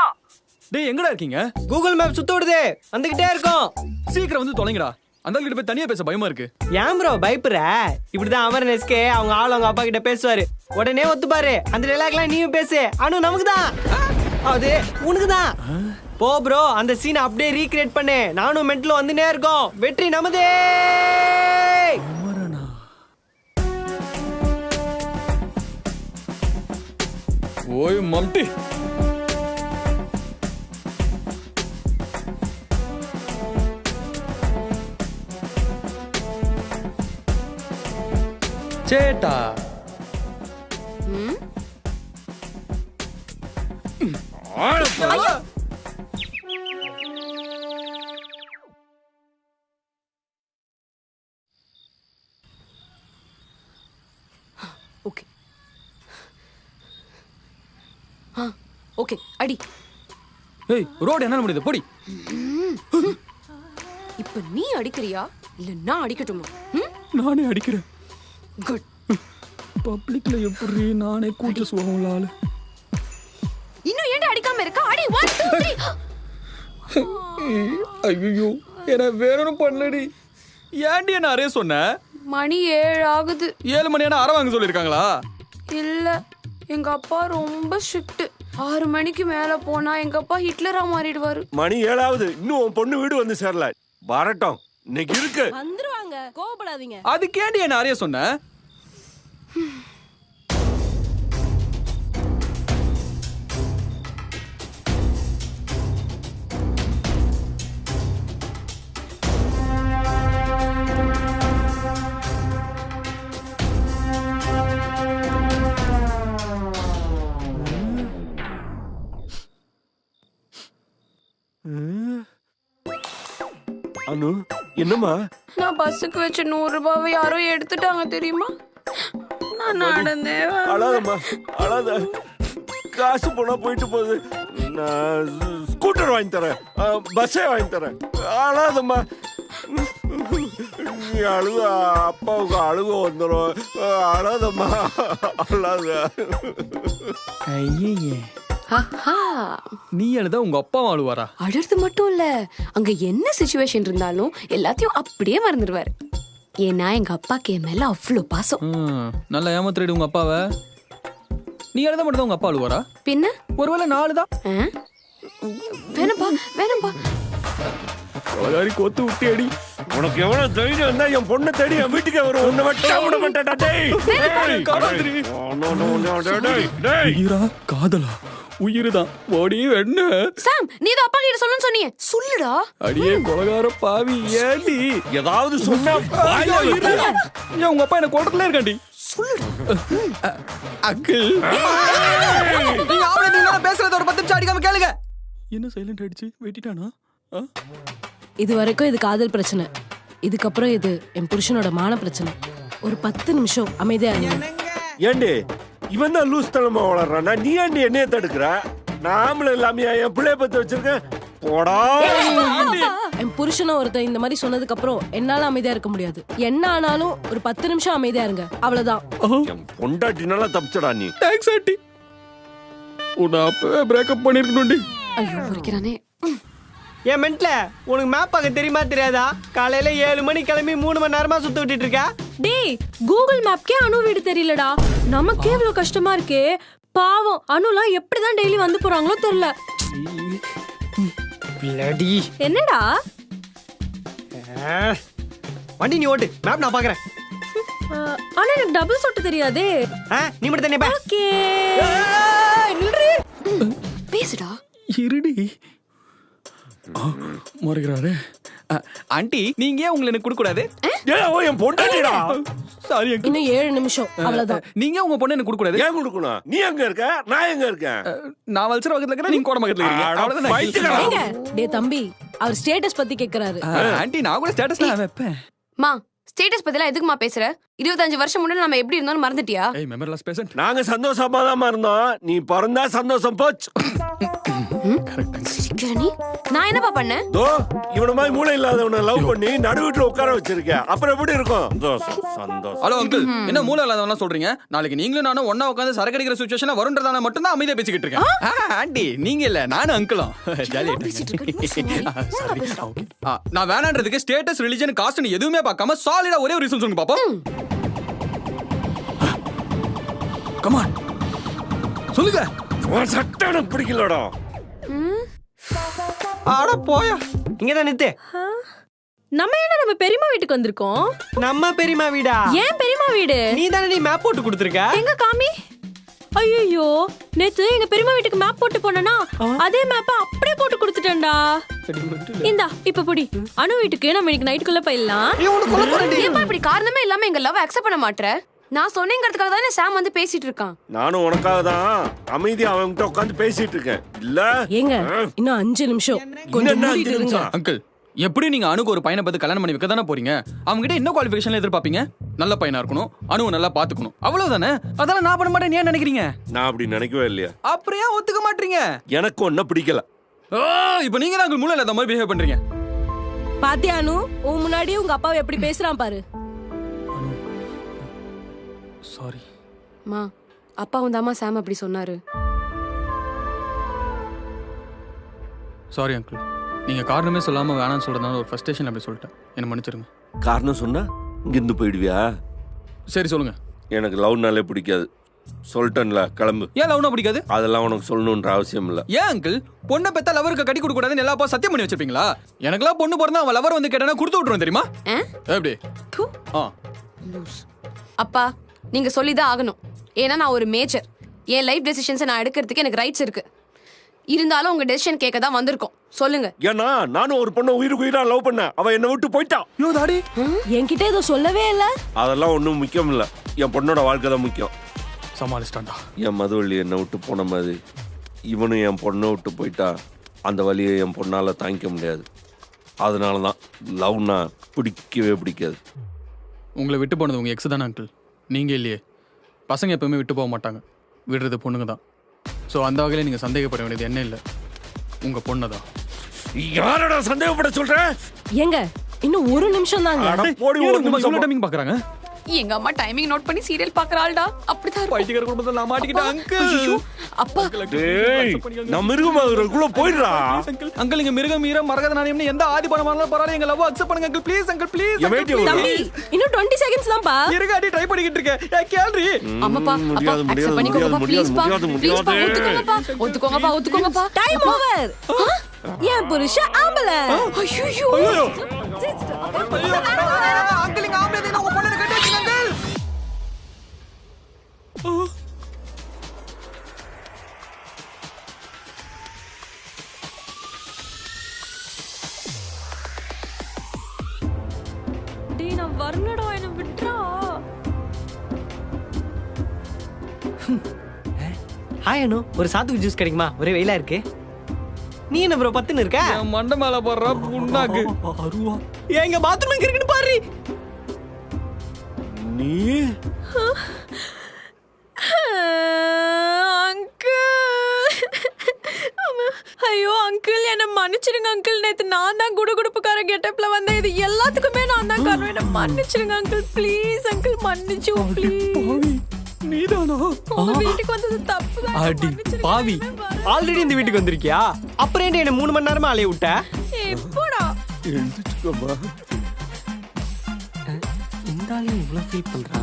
டேய், எங்கடா இருக்கீங்க? கூகுள் மேப் சுத்த விடுதே, வந்துகிட்டே இருக்கோம். சீக்கிரம் வந்து தொலைங்கடா. அந்த கிட்ட போய் தனியா பேச பயமா இருக்கு. ஏன் ப்ரோ பயப்படுற? இப்படிதான் அமர்னஸ்கே அவங்க ஆள் அவங்க அப்பா கிட்ட பேசுவாரு. உடனே ஒத்துப்பாரு. அந்த டைலாக்லாம் நீயும் பேசு. அனு நமக்கு தான், அது உனக்கு தான். போ ப்ரோ, அந்த சீனை அப்படியே ரீக்ரியேட் பண்ணு. நானும் மென்ட்ல வந்துனே இருக்கோம். வெற்றி நமதே. ஓய் மம்டி, சேட்டா. ஓகே ஓகே, அடி. ஏய், ரோட் என்ன முடியுது? போடி. இப்ப நீ அடிக்கிறியா இல்ல நான் அடிக்கட்டுமா? நானே அடிக்கிறேன். குட். பப்ளிக்ல எப்படி நானே கூச்ச சுவாங்கல ஆளு. இன்னும் ஏன்டா அடிக்காம இருக்க? அடி. 1 2 3. ஐயோ, என்ன வேறொன்னும் பண்ணலடி. ஏன்டி என்ன அரே சொன்ன? மணி 7 ஆகுது. 7 மணியான அரை வாங்க சொல்லியிருக்காங்களா? இல்ல, எங்க அப்பா ரொம்ப ஸ்ட்ரிக்ட். 6 மணிக்கு மேல போனா எங்க அப்பா ஹிட்லரா மாறிடுவாரு. மணி 7 ஆகுது, இன்னும் உன் பொண்ணு வீடு வந்து சேரல. வரட்டும், இன்னைக்கு இருக்கு. வந்துருவாங்க, கோவப்படாதீங்க. அதுக்கேண்டி என்ன நிறைய சொன்ன? அனு, என்னம்மா? நான் பஸ்ஸுக்கு வச்ச 100 ரூபாவை யாரோ எடுத்துட்டாங்க தெரியுமா? நான் நடந்தே அழாதம்மா, அழாத. காசு போனா போயிட்டு போகுது. நான் ஸ்கூட்டர் வாங்கி தரேன், பஸ்ஸே வாங்கி தரேன். அழாதம்மா. நீ அழுக, அப்பாவுக்கு அழுக வந்துடும். அழாதம்மா, அழாத. ஐயே, நீ அழுதா உங்க அப்பா அழுவாரா? அழுறது மட்டும் இல்ல, அங்க என்ன சிச்சுவேஷன் இருந்தாலும் எல்லாத்தையும் அப்படியே மறந்துடுவாரு. ஏன்னா எங்க அப்பாக்கு என் மேல அவ்வளோ பாசம். நல்லா ஏமாத்திடு உங்க அப்பாவை. நீ அழுத மட்டும் தான் உங்க அப்பா அழுவாரா? பின்ன ஒருவேளை 4 தான். வேணாம்பா, வேணாம்பா. கொலகாரி கோத்து விட்டு அடி. உனக்கு எவ்வளவு தைரியம் இருந்தா என் பொண்ணை தேடி என் வீட்டுக்கு வரும். உன்னை மட்டும் விட மாட்டேடா. உயிரா காதலா? உயிர்தான். ஓடி என்ன சாம், நீ தான் அப்பா கிட்ட சொல்லணும்னு சொன்னீங்க, சொல்லுடா. அடியே கொலகார பாவி, ஏடி ஏதாவது சொன்னா ஏன் உங்க அப்பா என்ன கோட்டத்துல இருக்காண்டி? சொல்லுடா. அங்கிள், நீங்க அவளை நீங்க பேசுறத ஒரு 10 நிமிஷம் அடிக்காம கேளுங்க. என்ன சைலண்ட் ஆயிடுச்சு? வெட்டிட்டானா? இது வரைக்கும் இது காதல் பிரச்சனை, இதுக்கப்புறம் இது என் புருஷனோட மான பிரச்சனை. ஒரு 10 நிமிஷம் அமைதியா இருங்க. ஏண்டி இவன் தான் லூஸ் தனமா வளர்றானா? நீ ஏண்டி என்னைய தடுக்கிற? நாமளும் இல்லாம என் பிள்ளைய பத்தி வச்சிருக்கேன். போடா. என் புருஷனை ஒருத்தன் இந்த மாதிரி சொன்னதுக்கு அப்புறம் என்னால அமைதியா இருக்க முடியாது. என்ன ஆனாலும் ஒரு 10 நிமிஷம் அமைதியா இருங்க, அவ்வளவுதான். என் பொண்டாட்டினால தப்பிச்சடா நீ. Thanks aunty. உன்னை அப்பவே பிரேக்கப் பண்ணிருக்கணும்டி. ஐயோ, முறைக்கிறானே. ஏன் மென்ட்ல உனக்கு மேப் பார்க்க தெரியுமா தெரியாதா? காலையில 7 மணி கிளம்பி 3 மணி நேரமா சுத்த விட்டுட்டு இருக்க. டேய், கூகுள் மேப்க்கே அனு வீடு தெரியலடா. நமக்கே இவ்வளவு கஷ்டமா இருக்கே. பாவம், அனுலாம் எப்படிதான் டெய்லி வந்து போறாங்களோ தெரியல. என்னடா வண்டி நீ ஓட்டு, மேப் நான் பாக்குறேன். ஆனா எனக்கு டபுள் சொட்டு தெரியாதே. நீ மட்டும் தனியா பா. ஓகே, பேசுடா. இருடி. முறைகிறாரு. ஆண்டி, நீங்க ஏன் உங்களை எனக்கு கொடுக்க கூடாது? என் பொண்டாட்டிடா. சாரி, இன்னும் 7 நிமிஷம், அவ்வளவுதான். நீங்க உங்க பொண்ணை எனக்கு கொடுக்க கூடாது. ஏன் கொடுக்கணும்? நீ எங்க இருக்க, நான் எங்க இருக்கேன்? நான் வல்சர பக்கத்துல இருக்கேன், நீங்க கோட பக்கத்துல இருக்கீங்க. ஏங்க, டேய் தம்பி, அவர் ஸ்டேட்டஸ் பத்தி கேக்குறாரு. ஆண்டி, நான் கூட ஸ்டேட்டஸ்ல வைப்பேன். மா, ஸ்டேட்டஸ் பத்திலாம் எதுக்குமா பேசுற? 25 வருஷம் முன்னாடி நம்ம எப்படி இருந்தோம்னு மறந்துட்டியா? ஏய், மெமரிலெஸ் பேசன்ட். நாங்க சந்தோஷமா தான் இருந்தோம். நீ பிறந்தா சந்தோஷம் போச்சு. நான் என்னப்பா பண்ணேன்? தோ இவன மாதிரி மூளை இல்லாதவனை லவ் பண்ணி நடுவுல உட்கார வச்சிருக்கேன். அப்புறம் எப்படி இருக்கும்? சந்தோஷம். ஹலோ அங்கிள், என்ன மூளை இல்லாதவனா சொல்றீங்க? நாளைக்கு நீங்களும் நானும் ஒண்ணா உட்கார்ந்து சரக்கு அடிக்கிற சிச்சுவேஷன்ல வரும்ன்றதால மட்டும் தான் அமைதியா பேசிக்கிட்டு இருக்கேன். ஆண்டி, நீங்க இல்ல, நானும் அங்கிளும் ஜாலியா இருக்கேன். நான் வேணான்றதுக்கு ஸ்டேட்டஸ், ரிலிஜன், காஸ்ட்னு எதுவுமே பார்க்காம சாலிடா ஒரே ஒரு ரீசன் சொல்லுங்க பாப்போம். கம் ஆன், சொல்லுங்க. உன் சட்டை எனக்கு பிடிக்கலடா. ஆட போயா, இங்க தான் நித்து. நம்ம என்ன நம்ம பெரியம்மா வீட்டுக்கு வந்திருக்கோம்? நம்ம பெரியம்மா வீடா? ஏன் பெரியம்மா வீடு? நீ தானே நீ மேப் போட்டு கொடுத்துருக்க. எங்க காமி? ஐயோ, நேத்து எங்க பெரியம்மா வீட்டுக்கு மேப் போட்டு போனனா, அதே மேப்ப அப்படியே போட்டு கொடுத்துட்டேன்டா. இந்தா இப்ப புடி. அனு வீட்டுக்கு நம்ம இன்னைக்கு நைட்டுக்குள்ள போயிடலாம். ஏப்பா இப்படி காரணமே இல்லாம எங்க லவ் அக்செப்ட் பண்ண மாட்டற? நான் சொன்னேங்கிறதுக்காக தானே சாம் வந்து பேசிட்டு இருக்கான். நானும் உனக்காக தான் அமைதியா அவன்கிட்ட உட்கார்ந்து பேசிட்டு இருக்கேன். இல்ல ஏங்க, இன்னும் 5 நிமிஷம் கொஞ்சம் மூடிட்டு இருங்க. அங்கிள், எப்படி நீங்க அனுக்கு ஒரு பையனை பார்த்து கல்யாணம் பண்ணி வைக்க தானே போறீங்க? அவங்க கிட்ட என்ன குவாலிஃபிகேஷன்ல எதிர்பார்ப்பீங்க? நல்ல பையனா இருக்கணும், அனுவை நல்லா பாத்துக்கணும், அவ்வளவுதானே. அதெல்லாம் நான் பண்ண மாட்டேன், ஏன் நினைக்கிறீங்க? நான் அப்படி நினைக்கவே இல்லையா. அப்புறம் ஏன் ஒத்துக்க மாட்டீங்க? எனக்கு ஒன்னும் பிடிக்கல. இப்போ நீங்க தான் மூளை இல்லாத மாதிரி பிஹேவ் பண்றீங்க. பாத்தியா அனு, உன் முன்னாடியே உங்க அப்பாவை எப்படி பேசுறான் பாரு. சாரி மா, அப்பாவும் தாமா சாம் அப்படி சொன்னாரு. சாரி அங்கிள், நீங்க காரணமே சொல்லாம வேணாம்னு சொல்றதுனால ஒரு ஃப்ரஸ்ட்ரேஷன் அப்படி சொல்லிட்டேன். என்ன மன்னிச்சிருங்க. காரணம் சொன்னா இங்கிருந்து போயிடுவியா? சரி சொல்லுங்க. எனக்கு லவ்னாலே பிடிக்காது. சொல்லிட்டேன்ல, கிளம்பு. ஏன் லவ்னா பிடிக்காது? அதெல்லாம் உனக்கு சொல்லணுன்ற அவசியம் இல்லை. ஏன் அங்கிள் பொண்ணை பெத்தா லவருக்கு கட்டி கொடுக்க கூடாதுன்னு எல்லா அப்பா சத்தியம் பண்ணி வச்சிருப்பீங்களா? எனக்கெல்லாம் பொண்ணு பிறந்தா அவன் லவர் வந்து கேட்டானா கொடுத்து விட்டுருவேன் தெரியுமா? எப்படி? அப்பா நீங்க சொல்லிதான் ஆகணும். ஏன்னா நான் ஒரு மேஜர். என் லைஃப் டெசிஷன்ஸை நான் எடுக்கிறதுக்கு எனக்கு ரைட்ஸ் இருக்கு. இருந்தாலும் உங்க டெசிஷன் கேட்க தான் வந்திருக்கோம். சொல்லுங்க. ஏன்னா நானும் ஒரு பொண்ணை உயிருக்கு உயிரா லவ் பண்ணேன். அவ என்னை விட்டு போயிட்டான். என்கிட்ட ஏதோ சொல்லவே இல்ல. அதெல்லாம் ஒன்றும் முக்கியம் இல்லை. என் பொண்ணோட வாழ்க்கை தான் முக்கியம். சமாளிச்சிட்டான்டா. என் மதுவள்ளி என்னை விட்டு போன மாதிரி இவனும் என் பொண்ணை விட்டு போயிட்டா அந்த வழியை என் பொண்ணால் தாங்கிக்க முடியாது. அதனால தான் லவ்னா பிடிக்கவே பிடிக்காது. உங்களை விட்டு போனது உங்கள் எக்ஸ் தானே அங்கிள், நீங்கள் இல்லையே. பசங்க எப்பவுமே விட்டு போக மாட்டாங்க, விடுறது பொண்ணுங்க தான். ஸோ அந்த வகையில் நீங்கள் சந்தேகப்பட வேண்டியது என்ன இல்லை, உங்கள் பொண்ணு தான். யாரோட சந்தேகப்பட சொல்கிறேன்? ஏங்க இன்னும் ஒரு நிமிஷம் தாங்க. டைமிங் பார்க்குறாங்க. எங்க அம்மா டைமிங் நோட் பண்ணி சீரியல் பாக்குறாள்டா. அப்படிதான் பைத்தியக்கார குடும்பத்துல நான் மாட்டிக்கிட்டேன் அங்கிள். அப்பா டேய் நான் மிருகமாகுறதுக்குள்ள போயிடுறா. அங்கிள் இங்க மிருகம் மீற மரகத நாணயம்னு எந்த ஆதி பணமானாலும் பரவாயில்ல, எங்க லவ் அக்செப்ட் பண்ணுங்க அங்கிள் ப்ளீஸ். அங்கிள் ப்ளீஸ் தம்பி இன்னும் 20 செகண்ட்ஸ் தான்ப்பா. இருக்காடி ட்ரை பண்ணிக்கிட்டு இருக்கேன். ஏ கேள்றி. அம்மாப்பா அக்செப்ட் பண்ணிக்கோங்க ப்ளீஸ் பா. ப்ளீஸ் பா ஒத்துக்கோங்கப்பா. ஒத்துக்கோங்கப்பா. Time over. ஏன் புருஷன் ஆம்பள. ஐயோ அங்கிள் இங்க ஆம்பளை தான் உங்க பொண்ணு கட்டி வச்சிங்க அங்கிள். டேய் நான் வரலடா, என்ன விட்றா. ஹாய் அனு, ஒரு சாத்துக்கு ஜூஸ் கிடைக்குமா? ஒரே வெயிலா இருக்கு. நீ என்ன ப்ரோ பத்துன்னு இருக்க? மண்டை மேல போடுற புண்ணாக்கு. அருவா எங்க பாத்ரூம் எங்க இருக்குன்னு பாரு. நீ ஐயோ அங்கிள் என்ன மன்னிச்சிருங்க அங்கிள். நேத்து நான் தான் குடுகுடுப்புக்கார கெட்டப்ல வந்தேன். இது எல்லாத்துக்குமே நான் தான் காரணம். என்ன மன்னிச்சிருங்க அங்கிள் ப்ளீஸ். அங்கிள் மன்னிச்சு ப்ளீஸ். நீதானா? உங்க வீட்டுக்கு வந்தது தப்பு தான். அடி பாவி, ஆல்ரெடி இந்த வீட்டுக்கு வந்திருக்கியா? அப்புறம் என்ன 3 மணி நேரமா அலைய விட்ட? எப்போடா எழுந்துச்சுக்கோமா. இந்த ஆளு இவ்வளவு ஃபீல் பண்றா.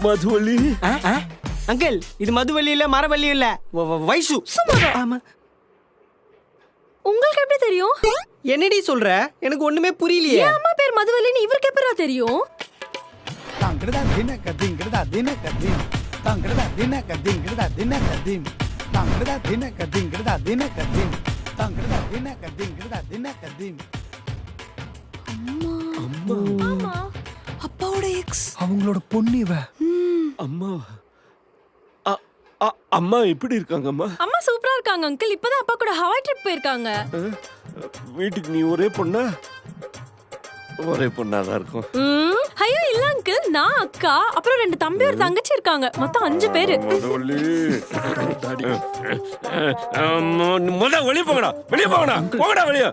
மதுவள்ளி அங்கிள் இது மதுவள்ளி இல்ல, மரவள்ளி இல்ல, வைசு. ஆமா. உங்களுக்கு எப்படி தெரியும்? என்னடி சொல்ற? எனக்கு ஒண்ணுமே புரியலையே. என் அம்மா பேர் மதுவல்லின்னு இவருக்கு எப்பரா தெரியும்? தாங்கடா தின கதிங்கடா தின கதிம். தாங்கடா தின கதிங்கடா தின கதிம். தாங்கடா தின கதிங்கடா தின கதிம். தாங்கடா தின கதிங்கடா தின கதிம். ஆமா அப்பாவோட எக்ஸ். அவங்களோட பொண்ணு இவ. அம்மா அம்மா எப்படி இருக்காங்க? அம்மா அம்மா சூப்பரா இருக்காங்க அங்கிள். இப்பதான் அப்பா கூட ஹவாய் ட்ரிப் போயிருக்காங்க. வீட்டுக்கு நீ ஒரே பொண்ணா? ஒரே பொண்ணாதான் இருக்கும். ஐயோ இல்ல அங்கிள், நான் அக்கா அப்புறம் 2 தம்பி ஒரு தங்கச்சி இருக்காங்க. மொத்தம் 5 பேரு. முத வெளியே போங்கடா, வெளியே போங்கடா, போங்கடா வெளியே.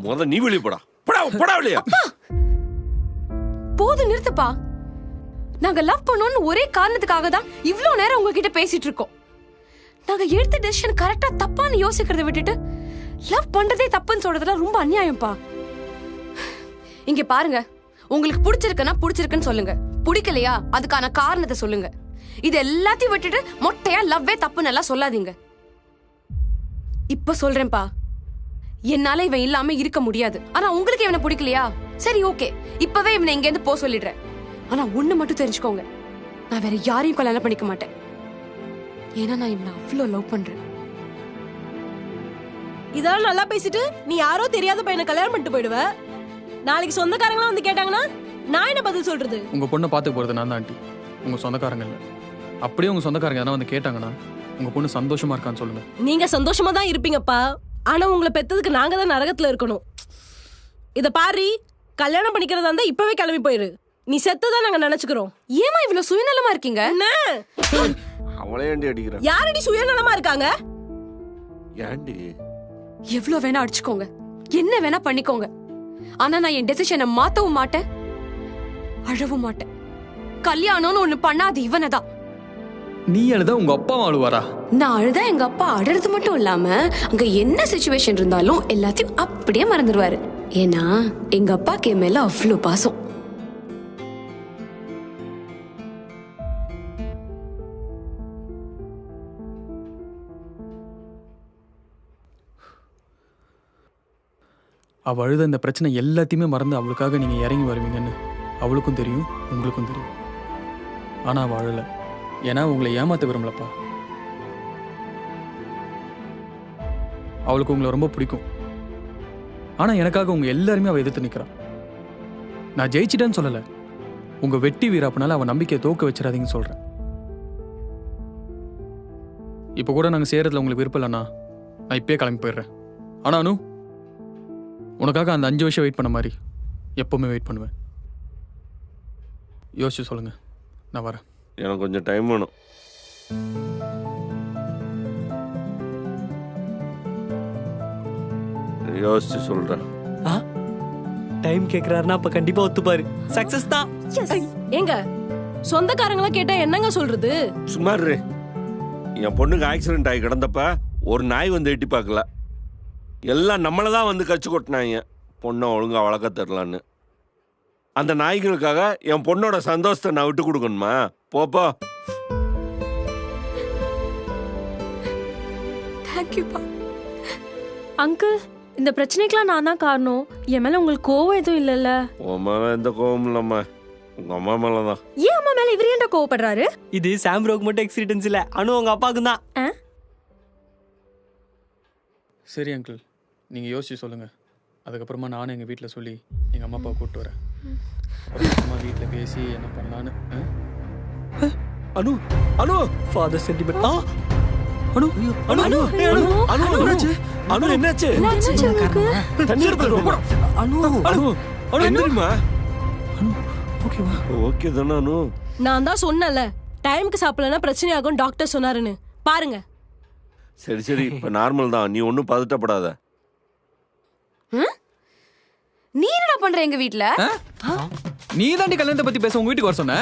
முத நீ வெளியே போடா, போடா போடா வெளியே. போது நிறுத்துப்பா. நாங்க லவ் பண்ணோம்னு ஒரே காரணத்துக்காக தான் இவ்ளோ நேரம் உங்ககிட்ட பேசிட்டு இருக்கோம். நாங்க எடுத்த டெசிஷன் கரெக்டா தப்பான்னு யோசிக்கிறத விட்டுட்டு லவ் பண்றதே தப்புன்னு சொல்றதுல ரொம்ப அநியாயம்ப்பா. இங்க பாருங்க, உங்களுக்கு பிடிச்சிருக்குன்னா பிடிச்சிருக்குன்னு சொல்லுங்க, பிடிக்கலையா அதுக்கான காரணத்தை சொல்லுங்க. இது எல்லாத்தையும் விட்டுட்டு மொட்டையா லவ்வே தப்புன்னு எல்லாம் சொல்லாதீங்க. இப்ப சொல்றேன்ப்பா, என்னால இவன் இல்லாம இருக்க முடியாது. ஆனா உங்களுக்கு இவனை பிடிக்கலையா? சரி ஓகே, இப்பவே இவனை இங்க இருந்து போ சொல்லிடுறேன். ஆனா ஒண்ணு மட்டும் தெரிஞ்சுக்கோங்க, நான் வேற யாரையும் கல்யாணம் பண்ணிக்க மாட்டேன். ஏன்னா நான் இவனை அவ்வளோ லவ் பண்றேன். இதெல்லாம் நல்லா பேசிட்டு நீ யாரோ தெரியாத பையனை கல்யாணம் பண்ணிட்டு போயிடுவ. நாளைக்கு சொந்தக்காரங்களாம் வந்து கேட்டாங்கன்னா நான் என்ன பதில் சொல்றது? உங்க பொண்ணை பார்த்து போறது நான் தான் ஆண்டி, உங்க சொந்தக்காரங்க இல்ல. அப்படியே உங்க சொந்தக்காரங்க எதனா வந்து கேட்டாங்கன்னா உங்க பொண்ணு சந்தோஷமா இருக்கான்னு சொல்லுங்க. நீங்க சந்தோஷமா தான் இருப்பீங்கப்பா. ஆனா உங்களை பெத்ததுக்கு நாங்க தான் நரகத்துல இருக்கணும். இத பாரு, கல்யாணம் பண்ணிக்கிறதா இருந்தா இப்பவே கிளம்பி போயிரு. நீ செத்ததான் நாங்க நினைச்சுக்கிறோம். ஏமா இவ்வளவு சுயநலமா இருக்கீங்க? அவளே ஏண்டி அடிக்கிறா? யாரடி சுயநலமா இருக்காங்க? ஏண்டி? எவ்வளவு வேணா அடிச்சுக்கோங்க, என்ன வேணா பண்ணிக்கோங்க. ஆனா நான் என் டெசிஷனை மாத்தவும் மாட்டேன், அழவும் மாட்டேன். கல்யாணம்னு ஒண்ணு பண்ணாது இவனதான். நீ அழுதா உங்க அப்பாவும் அழுவாரா? நான் அழுதா எங்க அப்பா அழுறது மட்டும் இல்லாம அங்க என்ன சிச்சுவேஷன் இருந்தாலும் எல்லாத்தையும் அப்படியே மறந்துடுவாரு. ஏன்னா எங்க அப்பாக்கு என் மேல அவ்வளோ பாசம். அவள் அழுத இந்த பிரச்சனை எல்லாத்தையுமே மறந்து அவளுக்காக நீங்க இறங்கி வருவீங்கன்னு அவளுக்கும் தெரியும், உங்களுக்கும் தெரியும். ஆனா அவள் அழலை. ஏன்னா உங்களை ஏமாத்த விரும்பலப்பா. அவளுக்கு உங்களை ரொம்ப பிடிக்கும். ஆனா எனக்காக உங்க எல்லாருமே அவள் எதிர்த்து நிற்கிறான். நான் ஜெயிச்சிட்டேன்னு சொல்லலை, உங்க வெட்டி வீராப்பனால அவன் நம்பிக்கையை தோக்க வச்சிடாதீங்கன்னு சொல்றேன். இப்போ கூட நாங்கள் சேரத்துல உங்களுக்கு விருப்பம் இல்லைண்ணா, நான் இப்பயே கிளம்பி போயிடுறேன். ஆனா அனு, உனக்காக அந்த 5 வருஷம் வெயிட் பண்ண மாதிரி எப்பவுமே வெயிட் பண்ணுவேன். யோசிச்சு சொல்லுங்க, நான் வரேன். எனக்கு கொஞ்சம் டைம் வேணும். யோசிச்சு சொல்றேன். டைம் கேக்குறாருன்னா அப்ப கண்டிப்பா ஒத்துப்பாரு. சக்சஸ் தான். ஏங்க சொந்தக்காரங்கள கேட்டா என்னங்க சொல்றது? சுமார் என் பொண்ணுக்கு ஆக்சிடென்ட் ஆகி கிடந்தப்ப ஒரு நாய் வந்து எட்டி பார்க்கல. எல்லாம் நம்மளை தான் வந்து கச்சு கொட்டினாங்க, பொண்ணை ஒழுங்கா வளர்க்க தரலான்னு. அந்த நாய்களுக்காக என் பொண்ணோட சந்தோஷத்தை நான் விட்டு கொடுக்கணுமா? போப்போ. அங்கிள், இந்த பிரச்சனைக்கெல்லாம் நான் தான் காரணம். என் மேல உங்களுக்கு கோவம் எதுவும் இல்லைல்ல? உன் மேல எந்த கோவம் இல்லம்மா, உங்க அம்மா மேலதான். ஏன் அம்மா மேல இவர் ஏன்டா கோவப்படுறாரு? இது சாம் ப்ரோக்கு மட்டும் எக்ஸ்பீரியன்ஸ் இல்ல, அனு உங்க அப்பாவுக்கு தான். சரி அங்கிள், நீங்கள் யோசிச்சு சொல்லுங்கள். அதுக்கப்புறமா நானும் எங்கள் வீட்டில் சொல்லி எங்கள் அம்மா அப்பாவை கூப்பிட்டு வரேன். அப்புறமா வீட்டில் பேசி என்ன பண்ணலான்னு. அனு அனு ஃபாதர் சென்டிமெண்ட். அனு அனு அனு அனு என்னாச்சு? அனு என்னாச்சு? தண்ணி எடுத்து அனு அனு அனு என்னமா? அனு ஓகேவா? ஓகே தானே அனு? நான் தான் சொன்னல, டைம்க்கு சாப்பிடலன்னா பிரச்சனை ஆகும் டாக்டர் சொன்னாருன்னு. பாருங்க. சரி சரி, இப்ப நார்மல் தான், நீ ஒன்னும் பதட்டப்படாத. நீ என்ன பண்ற எங்க வீட்ல? நீ தாண்டி கல்யாணத்தை பத்தி பேச உங்க வீட்டுக்கு வர சொன்ன.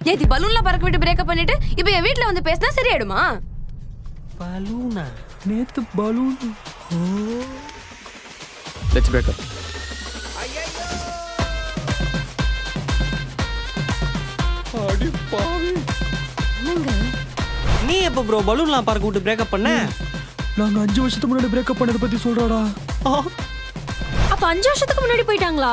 நேத்தி பலூன்ல பறக்க விட்டு பிரேக்கப் பண்ணிட்டு இப்போ என் வீட்ல வந்து பேசினா சரியாயிடுமா? பலூனா? நேத்து பலூன். லெட்ஸ் பிரேக் அப். அடி பாவி. நீ எப்ப ப்ரோ பலூன்லாம் பறக்க விட்டு பிரேக்கப் பண்ண? நாங்க 5 வருஷத்துக்கு முன்னாடி பிரேக்கப் பண்ணத பத்தி சொல்றடா. அப்ப 5 வருஷத்துக்கு முன்னாடி போயிட்டாங்களா?